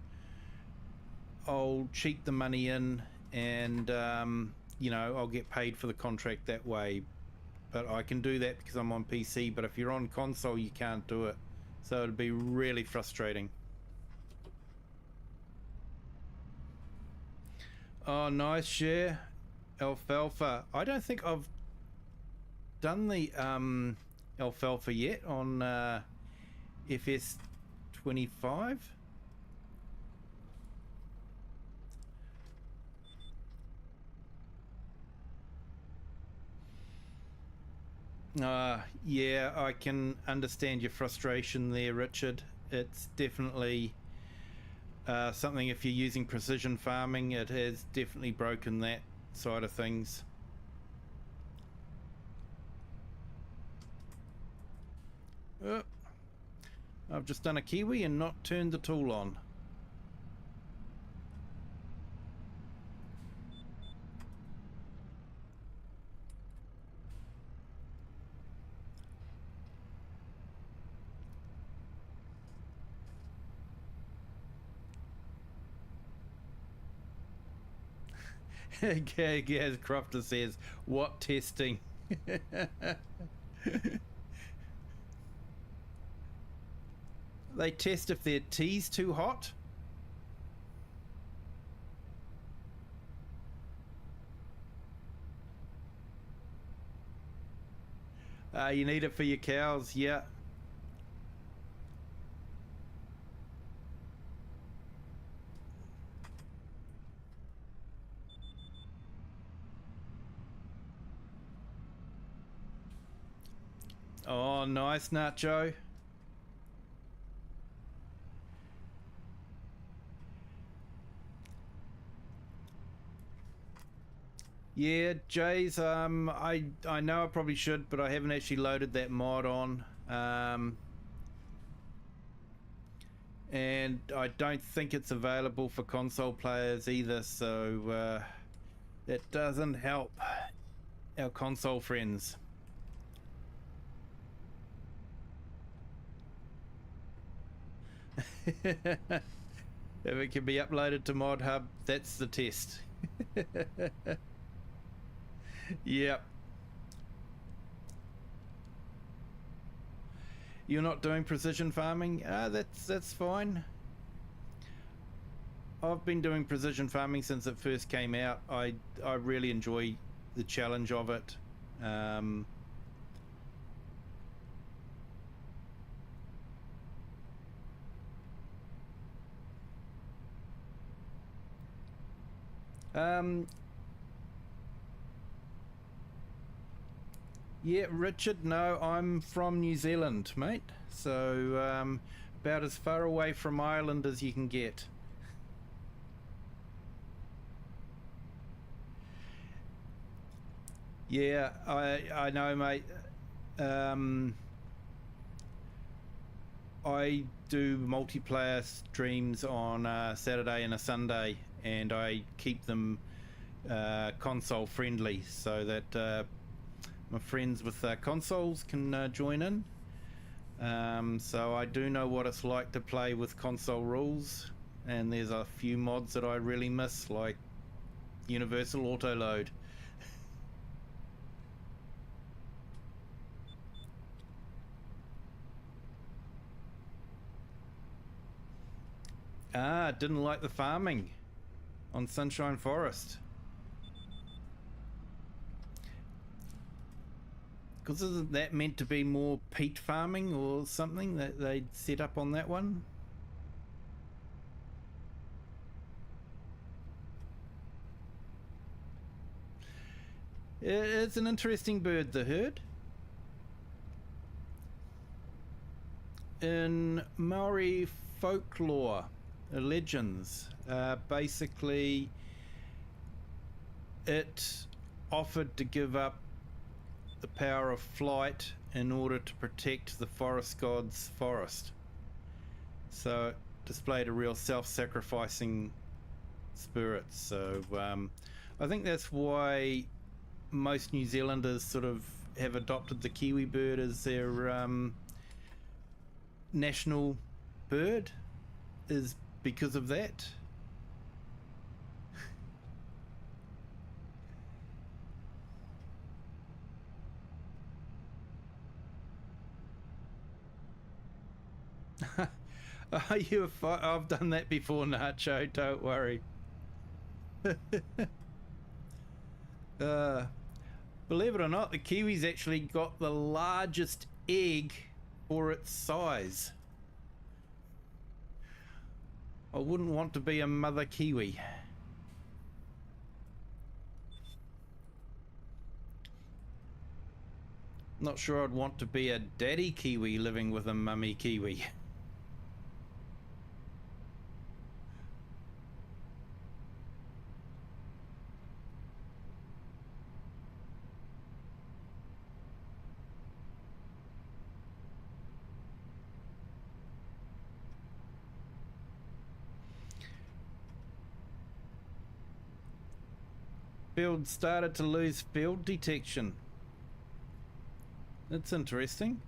I'll cheat the money in, and you know, I'll get paid for the contract that way. But I can do that because I'm on PC, but if you're on console you can't do it, so it'd be really frustrating. Oh, nice share, Alfalfa. I don't think I've done the Alfalfa yet on FS25. Yeah, I can understand your frustration there, Richard. It's definitely something, if you're using precision farming, it has definitely broken that side of things. Oh, I've just done a Kiwi and not turned the tool on. Gaz Crofter says, what testing? They test if their tea's too hot. You need it for your cows, yeah. Oh, nice, Nacho. Yeah, Jays, I know I probably should, but I haven't actually loaded that mod on. And I don't think it's available for console players either, so that doesn't help our console friends. If it can be uploaded to Mod Hub, that's the test. Yep. You're not doing precision farming? That's fine. I've been doing precision farming since it first came out. I really enjoy the challenge of it. Yeah, Richard, no, I'm from New Zealand, mate. So, about as far away from Ireland as you can get. Yeah, I know, mate. I do multiplayer streams on a Saturday and a Sunday, and I keep them console friendly so that my friends with consoles can join in. So I do know what it's like to play with console rules, and there's a few mods that I really miss, like universal auto load. Didn't like the farming on Sunshine Forest. Because isn't that meant to be more peat farming or something that they'd set up on that one? It's an interesting bird, the herd. In Maori folklore, legends, basically it offered to give up the power of flight in order to protect the forest god's forest. So it displayed a real self-sacrificing spirit. So I think that's why most New Zealanders sort of have adopted the Kiwi bird as their national bird is because of that. I've done that before, Nacho, don't worry. Believe it or not, the Kiwi's actually got the largest egg for its size. I wouldn't want to be a mother Kiwi. Not sure I'd want to be a daddy Kiwi living with a mummy Kiwi. Field started to lose field detection. That's interesting.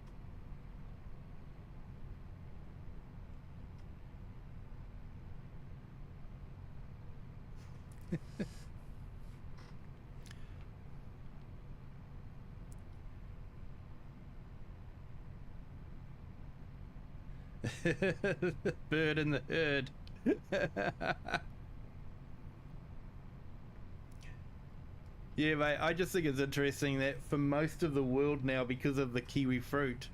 Bird in the herd. Yeah, mate, I just think it's interesting that for most of the world now, because of the kiwi fruit,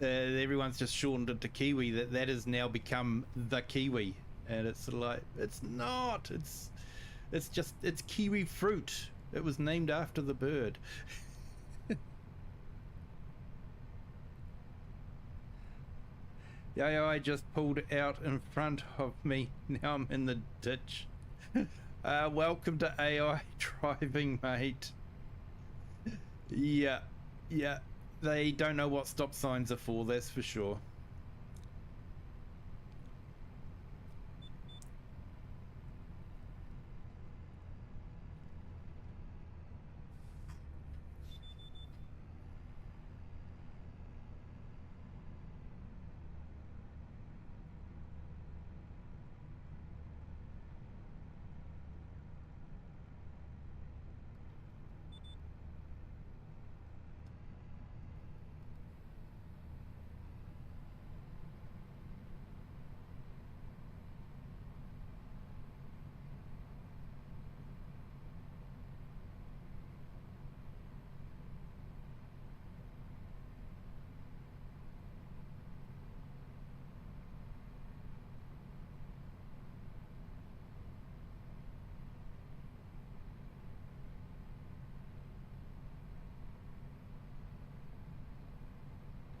everyone's just shortened it to Kiwi, that has now become the Kiwi. And it's like, it's not, it's just, it's kiwi fruit. It was named after the bird. The AI just pulled out in front of me. Now I'm in the ditch. Welcome to AI driving, mate. Yeah, they don't know what stop signs are for, that's for sure.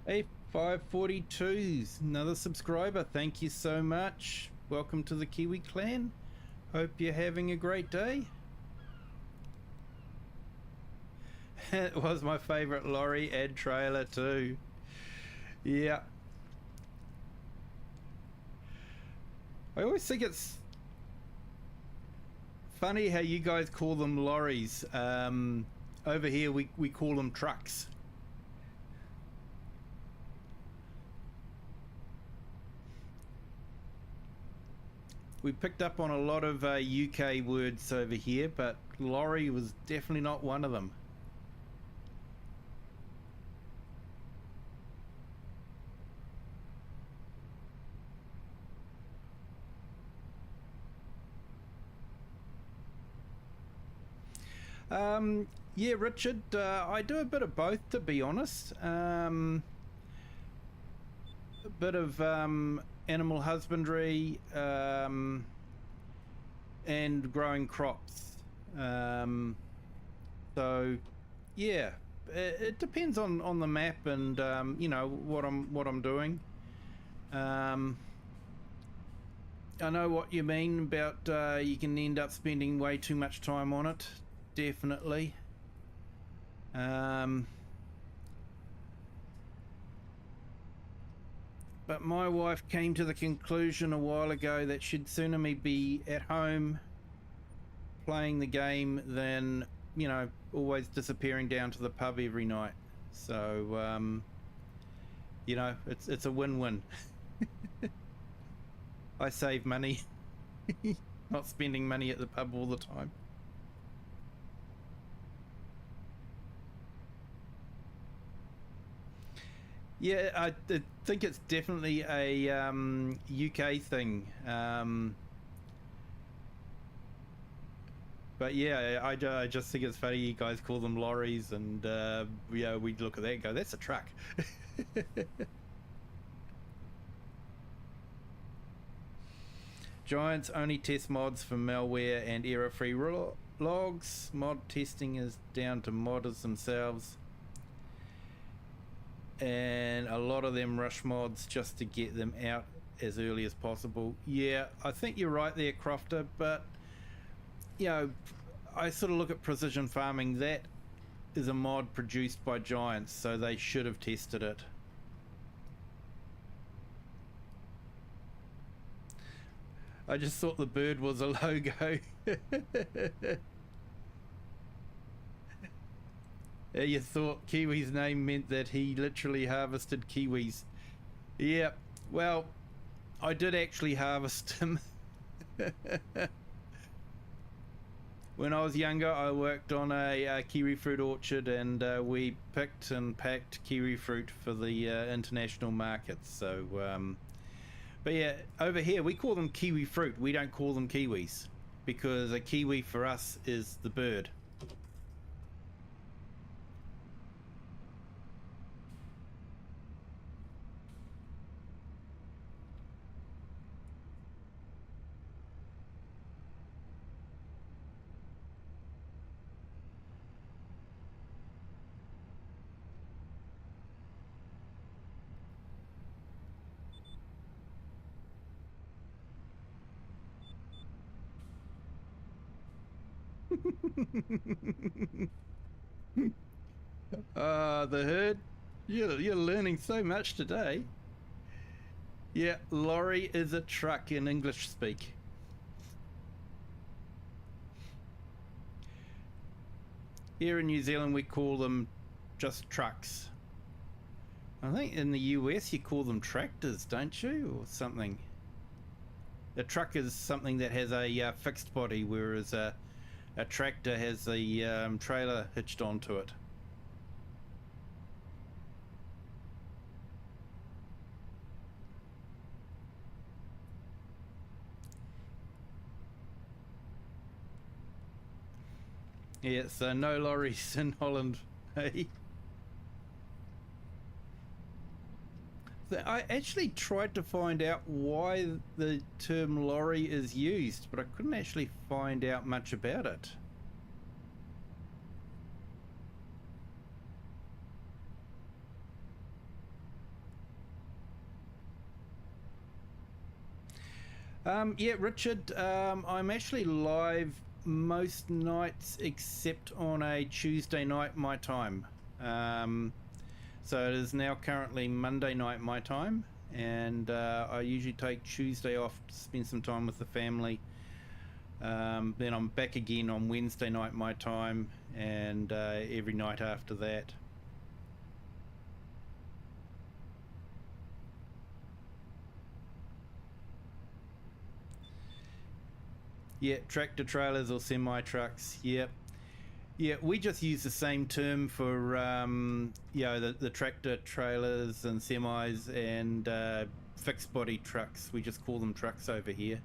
Hey, 542's another subscriber. Thank you so much. Welcome to the Kiwi clan. Hope you're having a great day. It was my favorite lorry ad trailer too. Yeah. I always think it's funny how you guys call them lorries. Over here we call them trucks. We picked up on a lot of UK words over here, but lorry was definitely not one of them. Yeah, Richard, I do a bit of both, to be honest. A bit of animal husbandry and growing crops. So yeah, it depends on the map and you know what I'm doing. I know what you mean about you can end up spending way too much time on it. Definitely. But my wife came to the conclusion a while ago that she'd sooner me be at home playing the game than you know, always disappearing down to the pub every night. So, you know, it's a win-win. I save money, not spending money at the pub all the time. Yeah, I think it's definitely a UK thing. But yeah, I just think it's funny you guys call them lorries, and yeah, we look at that and go, that's a truck. Giants only test mods for malware and error-free logs. Mod testing is down to modders themselves, and a lot of them rush mods just to get them out as early as possible. Yeah, I think you're right there, Crofter, but you know, I sort of look at precision farming. That is a mod produced by Giants, so they should have tested it. I just thought the bird was a logo. You thought Kiwi's name meant that he literally harvested kiwis. Yeah, well, I did actually harvest him. When I was younger, I worked on a kiwi fruit orchard, and we picked and packed kiwi fruit for the international markets. So, but yeah, over here we call them kiwi fruit. We don't call them kiwis, because a kiwi for us is the bird. The herd. You're learning so much today. Yeah, lorry is a truck in English speak. Here in New Zealand we call them just trucks. I think in the US you call them tractors, don't you, or something? A truck is something that has a fixed body, whereas a tractor has a trailer hitched onto it. Yeah, so no lorries in Holland. Hey. I actually tried to find out why the term lorry is used, but I couldn't actually find out much about it. Yeah, Richard, I'm actually live most nights except on a Tuesday night my time. So it is now currently Monday night my time, and I usually take Tuesday off to spend some time with the family. Then I'm back again on Wednesday night my time, and every night after that. Yeah, tractor trailers or semi trucks. Yep. Yeah, we just use the same term for you know, the tractor trailers and semis and fixed body trucks. We just call them trucks over here.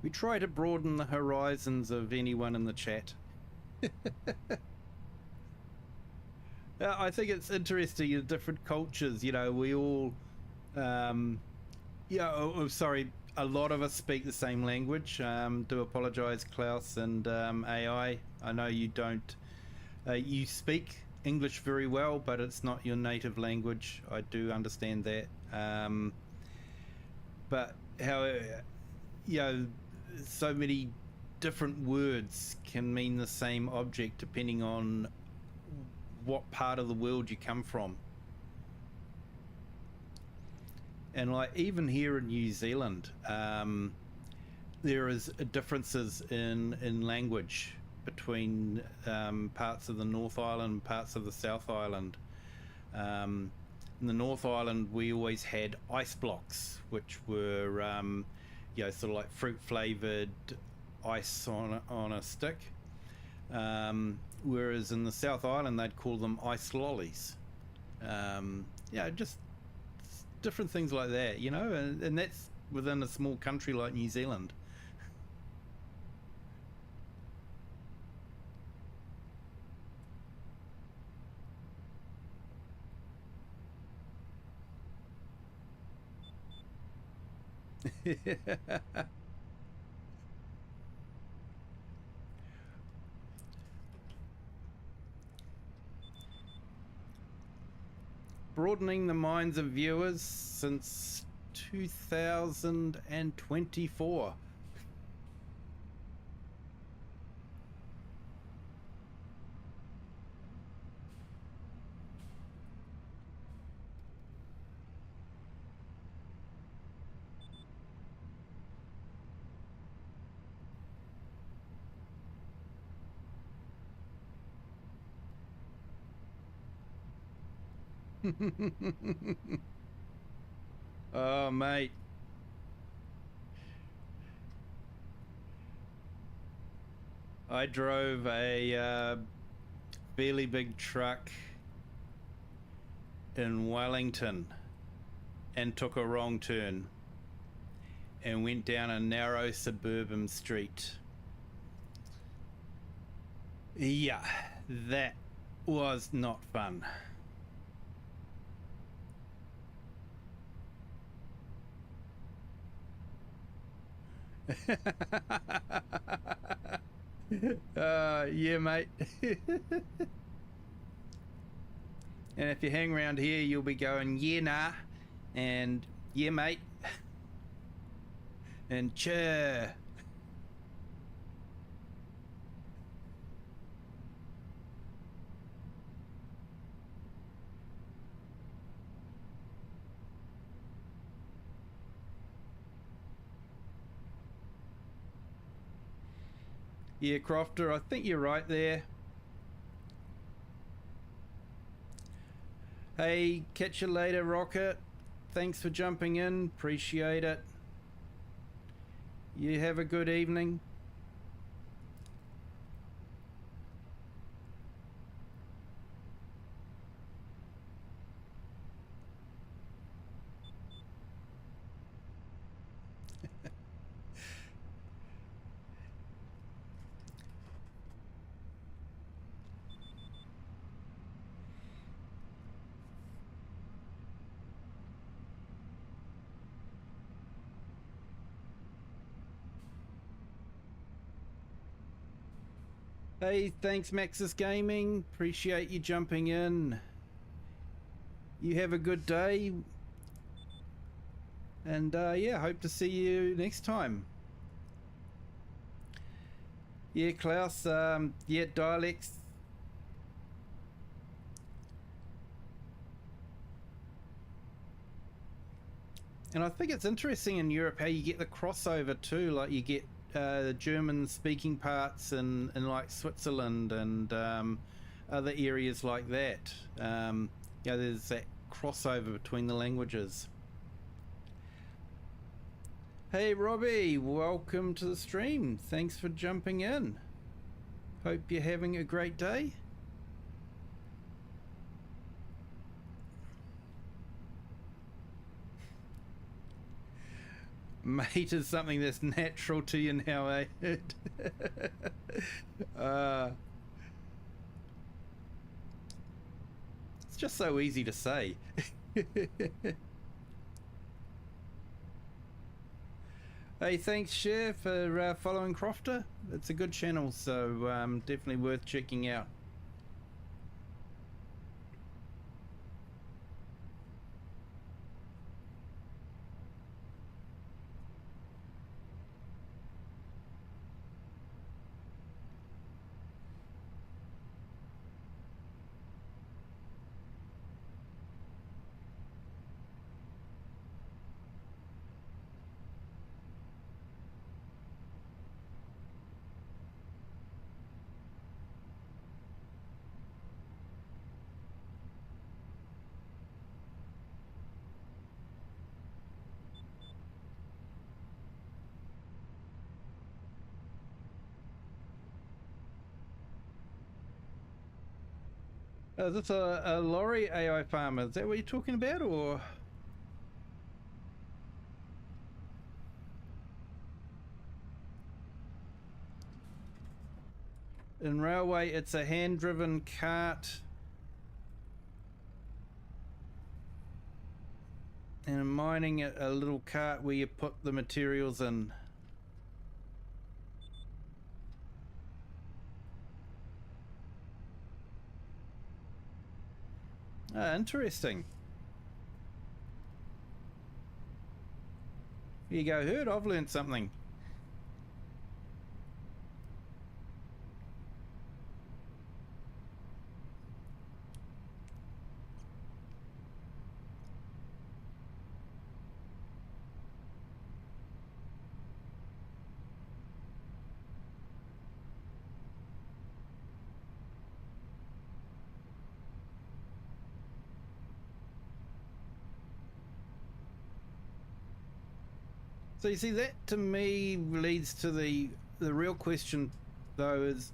We try to broaden the horizons of anyone in the chat. I think it's interesting in different cultures. You know, we all, yeah. Oh, sorry. A lot of us speak the same language. Do apologise, Klaus and AI. I know you don't. You speak English very well, but it's not your native language. I do understand that. But how, you know, so many different words can mean the same object depending on what part of the world you come from. And like even here in New Zealand, there is differences in language between parts of the North Island and parts of the South Island. In the North Island, we always had ice blocks, which were you know, sort of like fruit flavored ice on a stick. Whereas in the South Island, they'd call them ice lollies. Yeah, just different things like that, you know, and that's within a small country like New Zealand. Broadening the minds of viewers since 2024. Oh, mate. I drove a fairly big truck in Wellington and took a wrong turn and went down a narrow suburban street. Yeah, that was not fun. Yeah, mate. And if you hang around here, you'll be going, yeah, nah, and yeah, mate, and chair. Yeah, Crofter, I think you're right there. Hey, catch you later, Rocket. Thanks for jumping in. Appreciate it. You have a good evening. Hey, thanks Maxis Gaming. Appreciate you jumping in. You have a good day. And yeah, hope to see you next time. Yeah, Klaus, yeah, dialects. And I think it's interesting in Europe how you get the crossover too, like you get the German speaking parts in like Switzerland and other areas like that. Yeah, there's that crossover between the languages. Hey Robbie, welcome to the stream. Thanks for jumping in. Hope you're having a great day. Mate is something that's natural to you now, eh? It's just so easy to say. Hey, thanks, Cher, for following Crofter. It's a good channel, so definitely worth checking out. Is this a lorry AI farmer? Is that what you're talking about, or? In railway, it's a hand-driven cart. And in mining, a little cart where you put the materials in. Ah, interesting. Here you go, Herd. I've learned something. So you see, that to me leads to the real question, though, is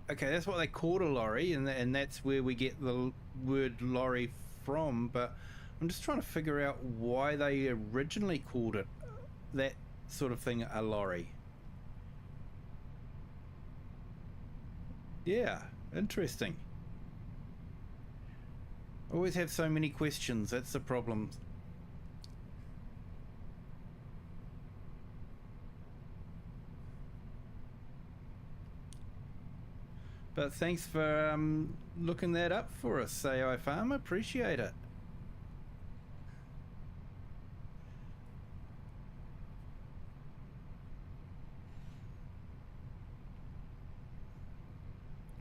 okay, that's what they called a lorry, and that's where we get the word lorry from, but I'm just trying to figure out why they originally called it that sort of thing, a lorry. Yeah, interesting. Always have so many questions, that's the problem. But thanks for looking that up for us, AI Farmer. Appreciate it.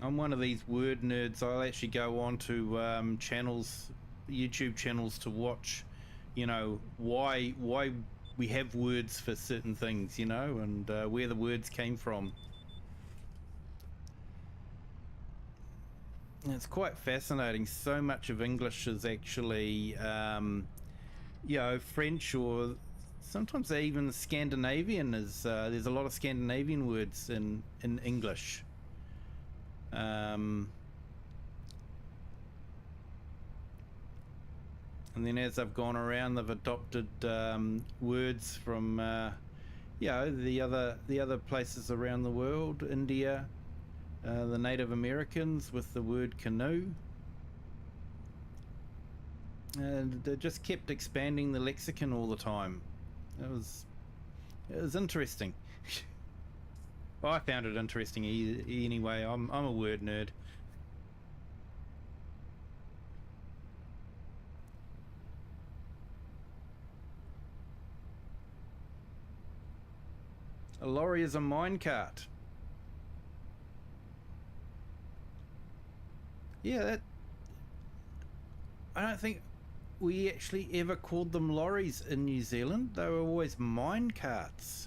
I'm one of these word nerds. I'll actually go on to channels, YouTube channels, to watch, you know, why we have words for certain things, you know, and where the words came from. It's quite fascinating. So much of English is actually, you know, French, or sometimes even Scandinavian. Is there's a lot of Scandinavian words in English. And then as I've gone around, they've adopted words from, you know, the other places around the world, India. The Native Americans with the word canoe, and they just kept expanding the lexicon all the time. It was interesting. I found it interesting anyway. I'm a word nerd. A lorry is a minecart. Yeah, that, I don't think we actually ever called them lorries in New Zealand. They were always mine carts.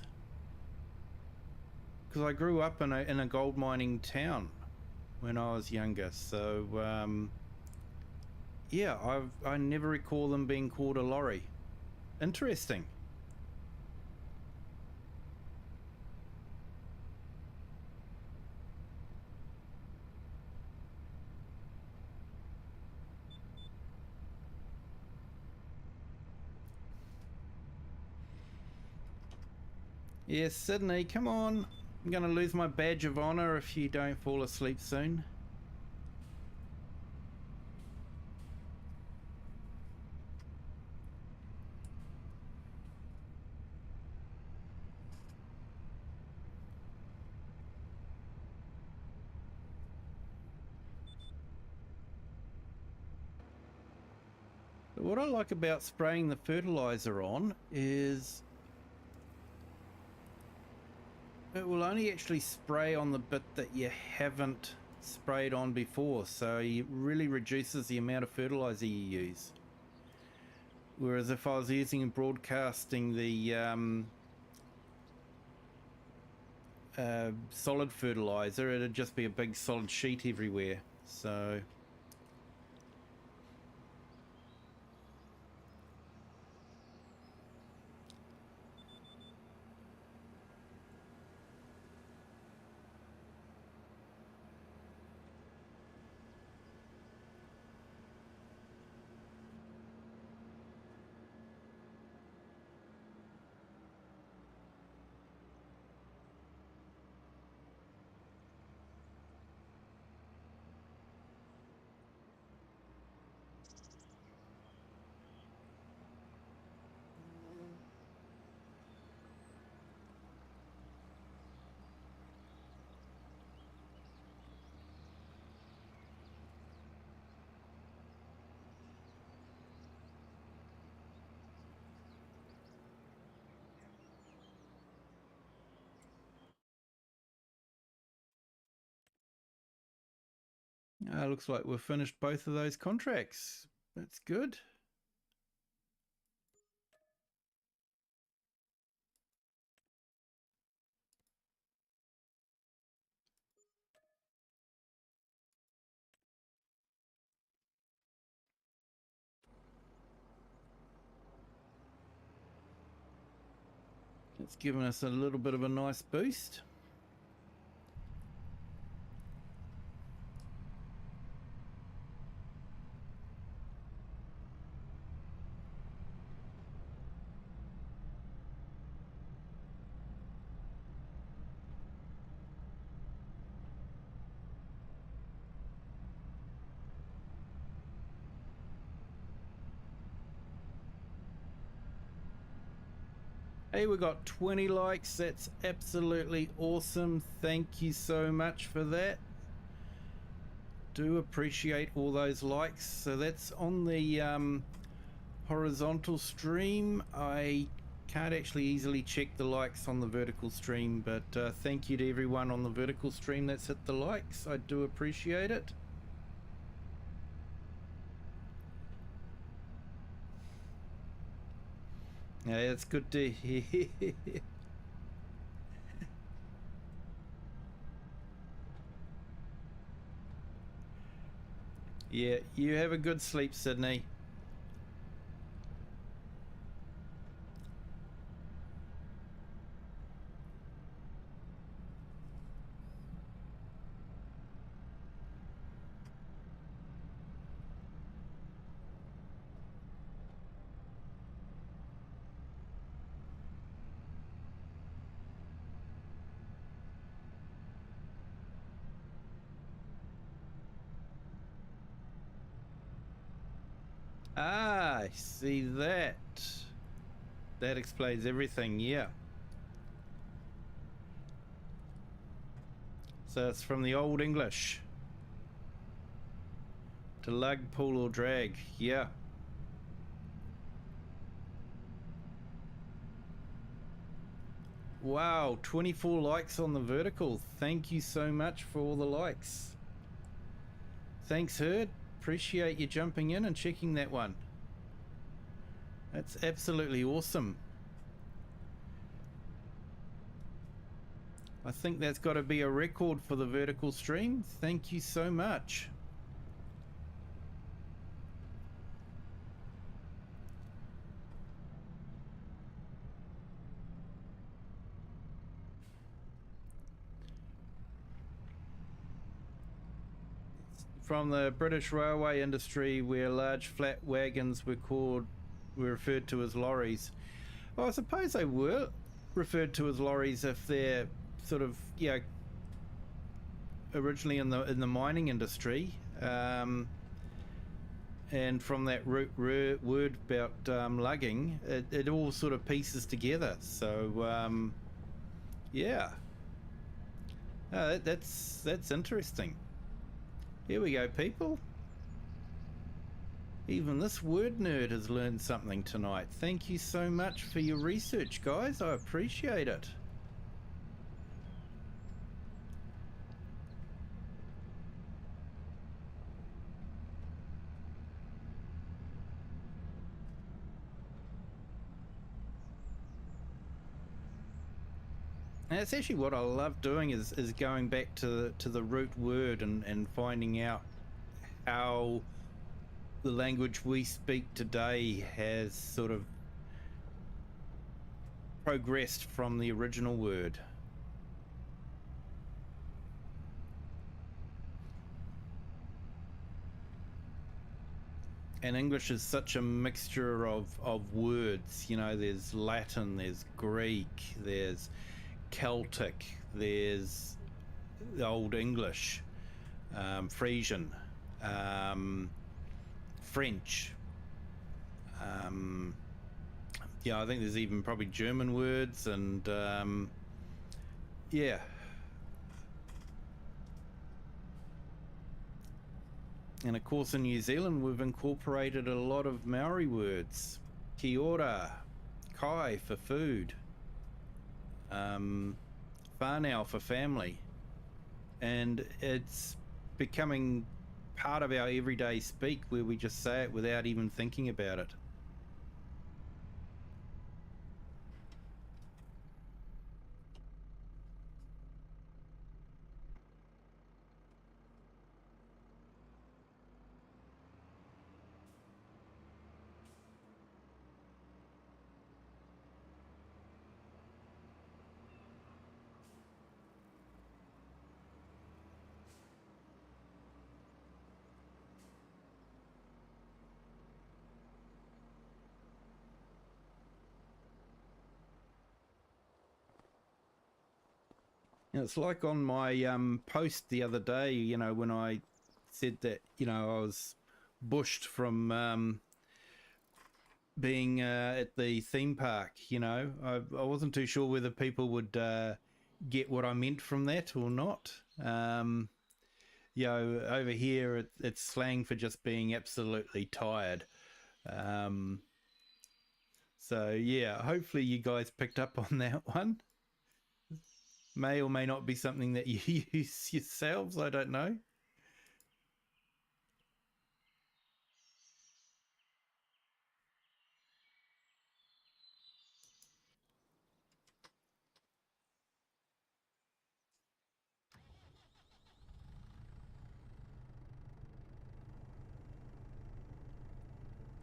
Because I grew up in a gold mining town when I was younger, so yeah, I never recall them being called a lorry. Interesting. Yes, Sydney, come on. I'm going to lose my badge of honor if you don't fall asleep soon. But what I like about spraying the fertilizer on is it will only actually spray on the bit that you haven't sprayed on before, so it really reduces the amount of fertilizer you use. Whereas if I was using and broadcasting the solid fertilizer, it'd just be a big solid sheet everywhere. So Looks like we've finished both of those contracts. That's good. It's given us a little bit of a nice boost. Hey, we got 20 likes. That's absolutely awesome. Thank you so much for that. Do appreciate all those likes. So that's on the horizontal stream. I can't actually easily check the likes on the vertical stream, but thank you to everyone on the vertical stream that's hit the likes. I do appreciate it. Yeah, it's good to hear. Yeah, you have a good sleep, Sydney. Ah, I see that. That explains everything, yeah. So it's from the Old English. To lug, pull or drag, yeah. Wow, 24 likes on the vertical. Thank you so much for all the likes. Thanks, Herd. Appreciate you jumping in and checking that one. That's absolutely awesome. I think that's got to be a record for the vertical stream. Thank you so much. From the British railway industry, where large flat wagons were referred to as lorries. Well, I suppose they were referred to as lorries if they're sort of, yeah, originally in the mining industry, and from that word about lugging, it all sort of pieces together. So yeah, that's interesting. Here we go, people. Even this word nerd has learned something tonight. Thank you so much for your research, guys. I appreciate it. And that's actually what I love doing is going back to the root word and finding out how the language we speak today has sort of progressed from the original word. And English is such a mixture of words. You know, there's Latin, there's Greek, there's Celtic, there's the Old English, Frisian, French. Yeah, I think there's even probably German words, and yeah. And of course, in New Zealand, we've incorporated a lot of Maori words. Kia ora, kai for food, whānau for family, and it's becoming part of our everyday speak where we just say it without even thinking about it. It's like on my post the other day, you know, when I said that, you know, I was bushed from being at the theme park, you know. I wasn't too sure whether people would get what I meant from that or not. You know, over here it's slang for just being absolutely tired. So yeah, hopefully you guys picked up on that one. May or may not be something that you use yourselves, I don't know.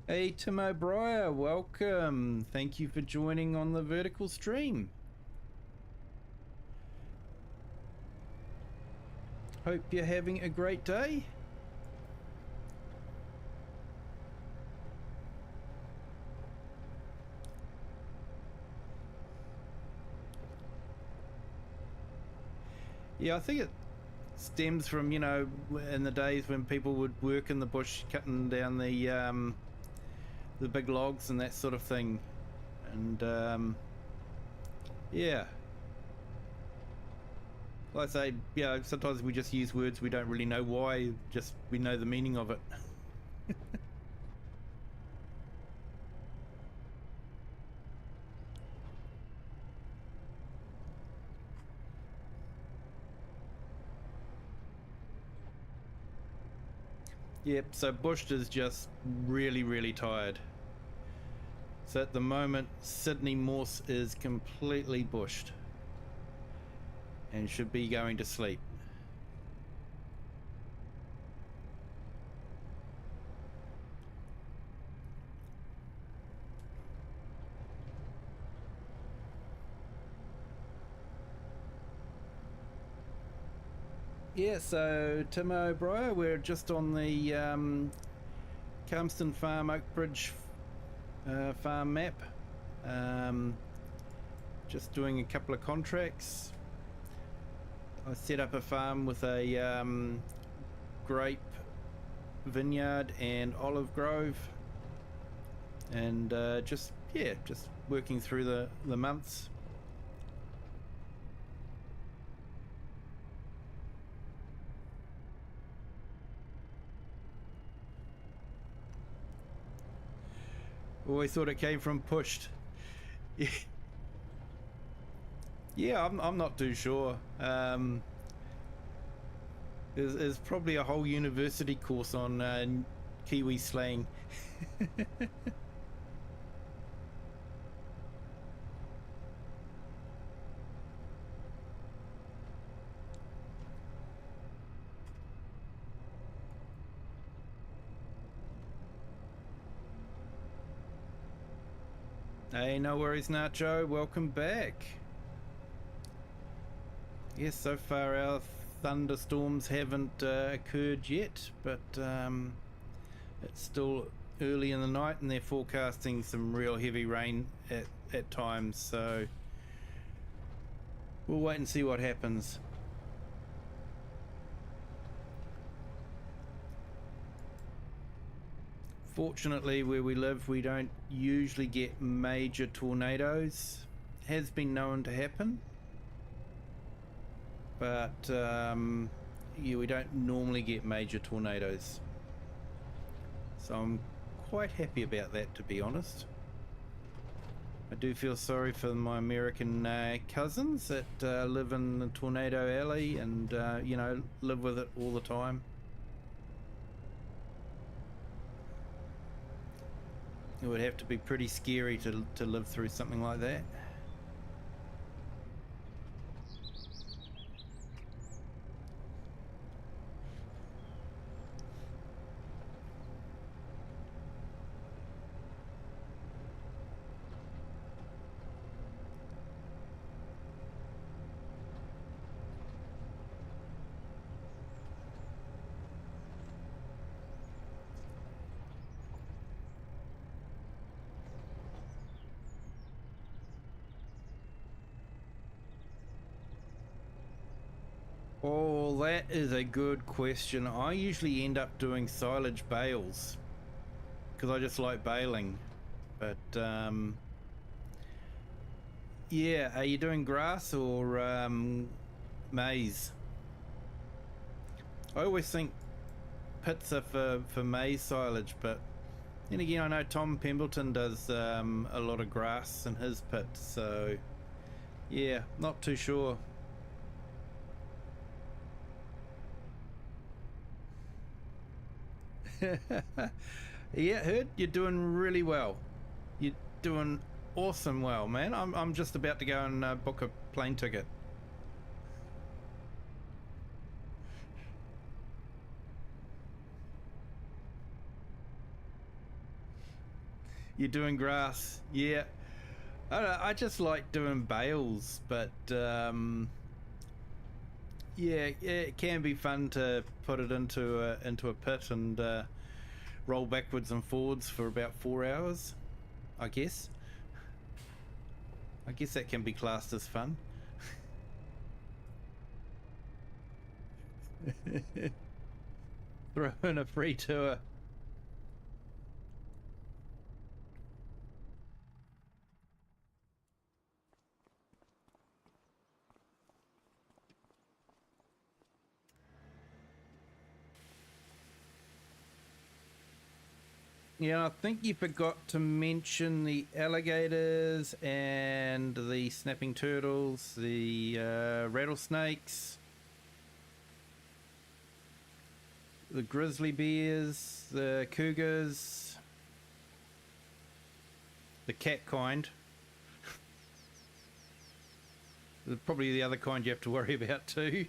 Hey Tim O'Brien, welcome. Thank you for joining on the vertical stream. Hope you're having a great day. Yeah, I think it stems from, you know, in the days when people would work in the bush cutting down the big logs and that sort of thing. And yeah, like I say, you know, sometimes we just use words we don't really know why, just we know the meaning of it. Yep, so bushed is just really, really tired. So at the moment, Sydney Morse is completely bushed and should be going to sleep. Yeah, so Tim O'Brien, we're just on the Calmston Farm Oakbridge farm map. Just doing a couple of contracts. I set up a farm with a grape vineyard and olive grove, and just working through the months. Always thought it came from pushed. Yeah, I'm not too sure. There's probably a whole university course on Kiwi slang. Hey, no worries, Nacho. Welcome back. Yes, so far our thunderstorms haven't occurred yet, but it's still early in the night and they're forecasting some real heavy rain at times, so we'll wait and see what happens. Fortunately, where we live, we don't usually get major tornadoes. Has been known to happen, but yeah, we don't normally get major tornadoes. So I'm quite happy about that, to be honest. I do feel sorry for my American cousins that live in the tornado alley and, you know, live with it all the time. It would have to be pretty scary to live through something like that. Oh, that is a good question. I usually end up doing silage bales because I just like baling. But yeah, are you doing grass or maize? I always think pits are for maize silage, but then again, I know Tom Pemberton does a lot of grass in his pit, so yeah, not too sure. Yeah, heard you're doing really well. You're doing awesome well, man. I'm just about to go and book a plane ticket. You're doing grass, yeah. I don't know, I just like doing bales, but yeah, it can be fun to put it into a pit and roll backwards and forwards for about 4 hours. I guess. I guess that can be classed as fun. Throw in a free tour. Yeah, I think you forgot to mention the alligators and the snapping turtles, the rattlesnakes, the grizzly bears, the cougars, the cat kind. Probably the other kind you have to worry about too.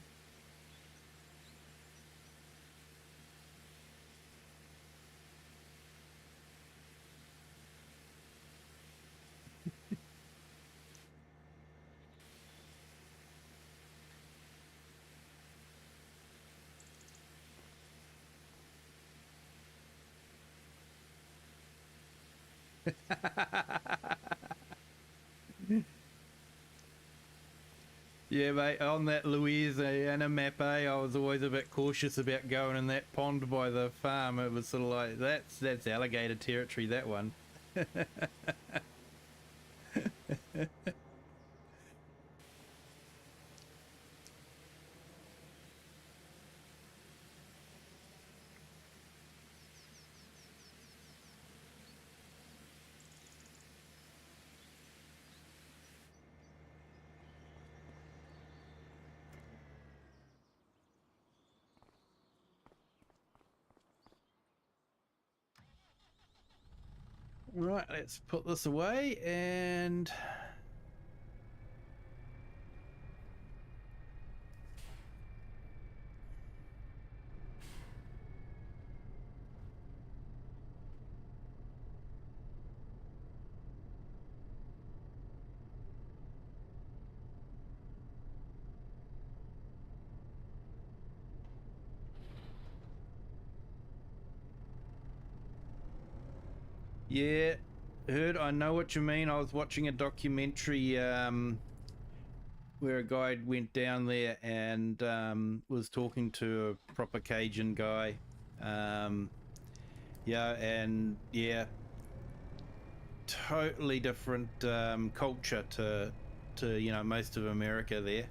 Yeah, mate, on that Louisiana map, I was always a bit cautious about going in that pond by the farm. It was sort of like, that's alligator territory, that one. Right, let's put this away and... Yeah, heard, I know what you mean. I was watching a documentary where a guy went down there and was talking to a proper Cajun guy. Yeah, and yeah, totally different culture to you know, most of America there.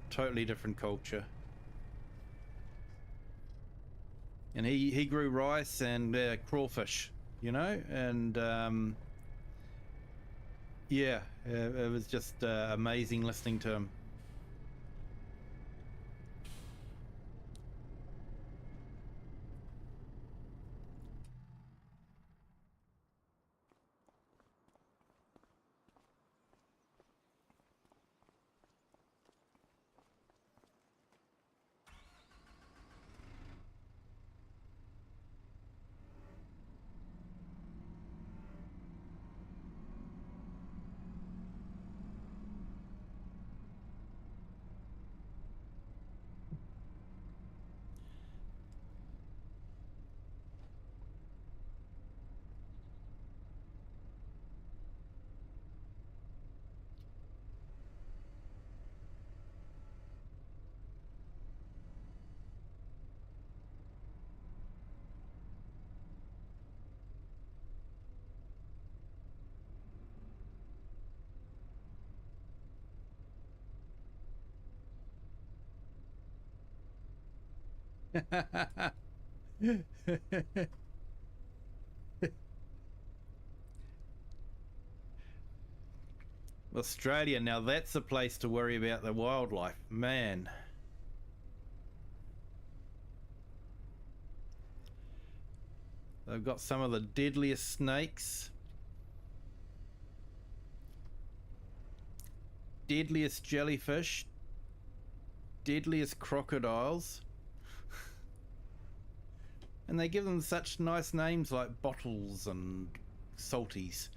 Totally different culture. And he grew rice and crawfish, you know, and yeah, it was just amazing listening to him. Australia, now that's a place to worry about the wildlife, man. They've got some of the deadliest snakes, deadliest jellyfish, deadliest crocodiles, and they give them such nice names like bottles and salties.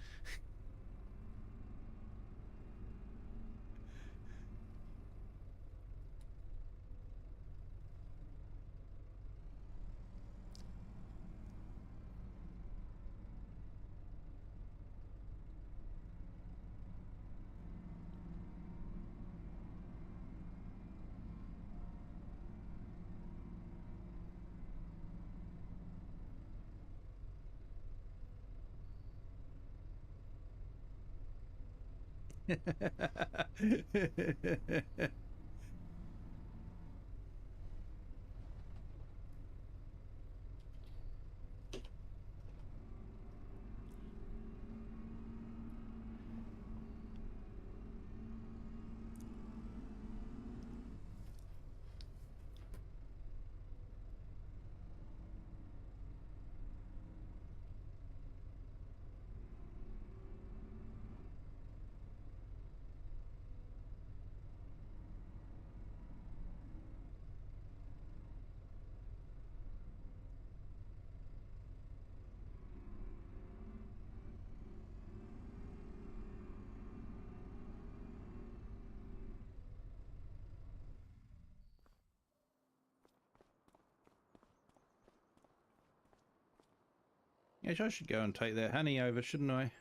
Yes, I should go and take that honey over, shouldn't I?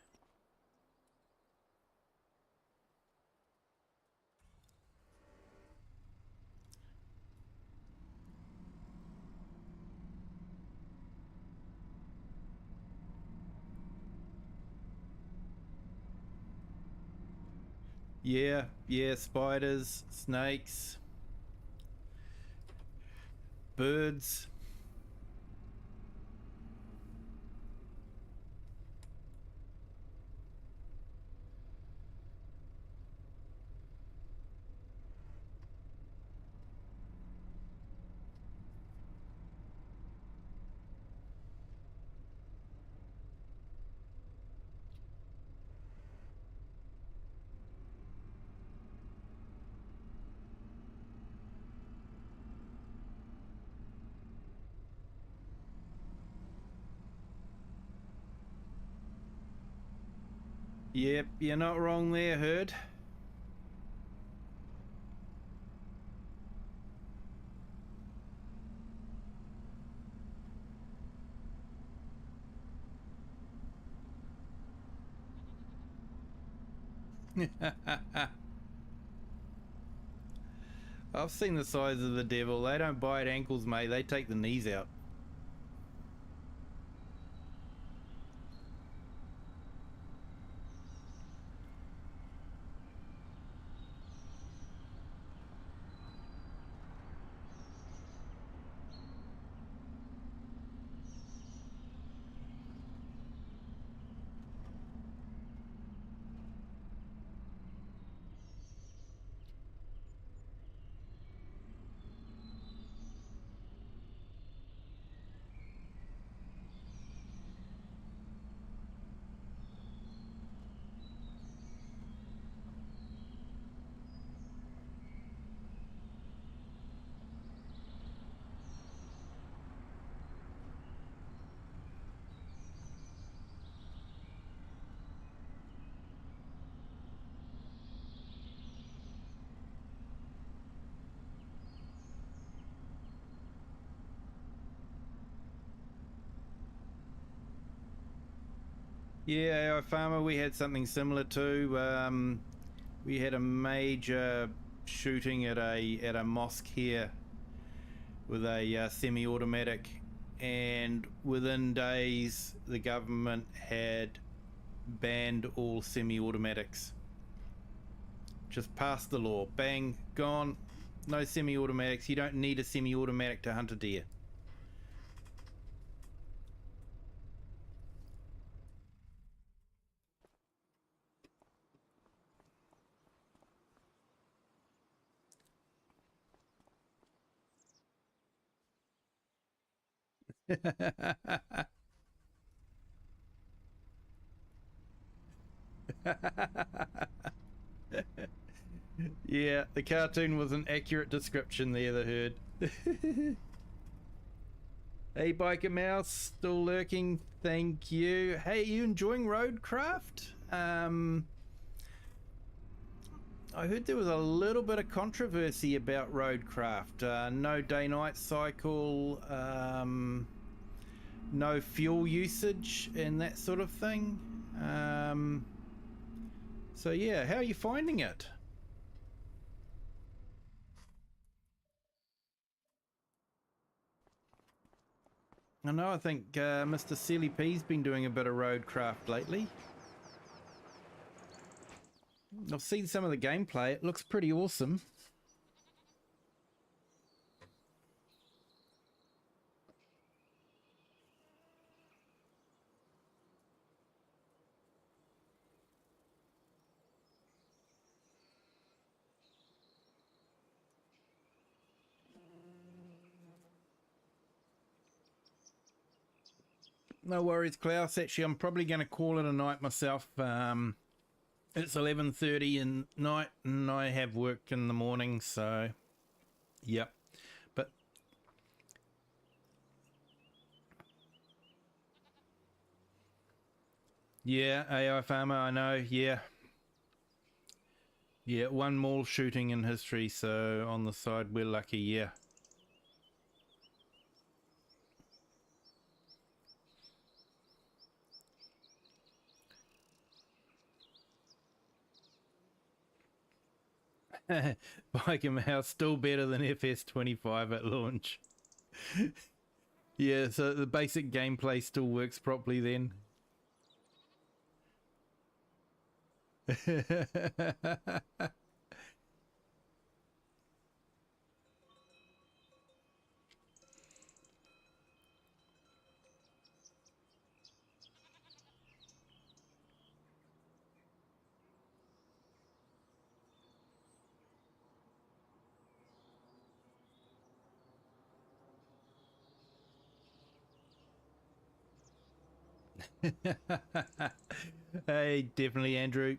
Yeah, spiders, snakes, birds. Yep, you're not wrong there, Herd. I've seen the size of the devil. They don't bite ankles, mate. They take the knees out. Yeah, our farmer, we had something similar too. We had a major shooting at a mosque here with a semi-automatic, and within days the government had banned all semi-automatics. Just passed the law, bang, gone. No semi-automatics. You don't need a semi-automatic to hunt a deer. Yeah, the cartoon was an accurate description there, the herd. Hey, Biker Mouse, still lurking. Thank you. Hey, you enjoying Roadcraft? I heard there was a little bit of controversy about Roadcraft. No day-night cycle, no fuel usage, and that sort of thing. So yeah, how are you finding it? I know, I think Mr. Silly P's been doing a bit of Roadcraft lately. I've seen some of the gameplay. It looks pretty awesome. No worries, Klaus. Actually, I'm probably going to call it a night myself. It's 11:30 at night, and I have work in the morning, so yep. But yeah, AI Farmer, I know. Yeah, yeah. One more shooting in history, so on the side, we're lucky. Yeah. Biker Mouse still better than FS25 at launch. Yeah, so the basic gameplay still works properly then. Hey, definitely, Andrew.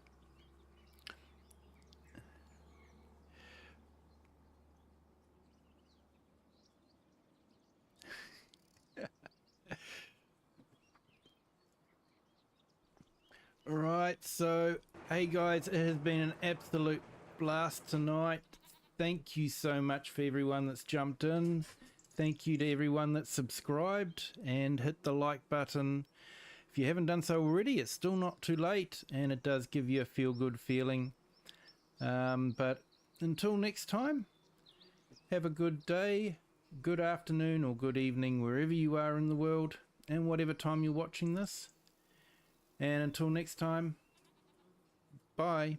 Right, so hey guys, it has been an absolute blast tonight. Thank you so much for everyone that's jumped in. Thank you to everyone that's subscribed and hit the like button. If you haven't done so already, it's still not too late, and it does give you a feel-good feeling. But until next time, have a good day, good afternoon, or good evening, wherever you are in the world, and whatever time you're watching this. And until next time, bye.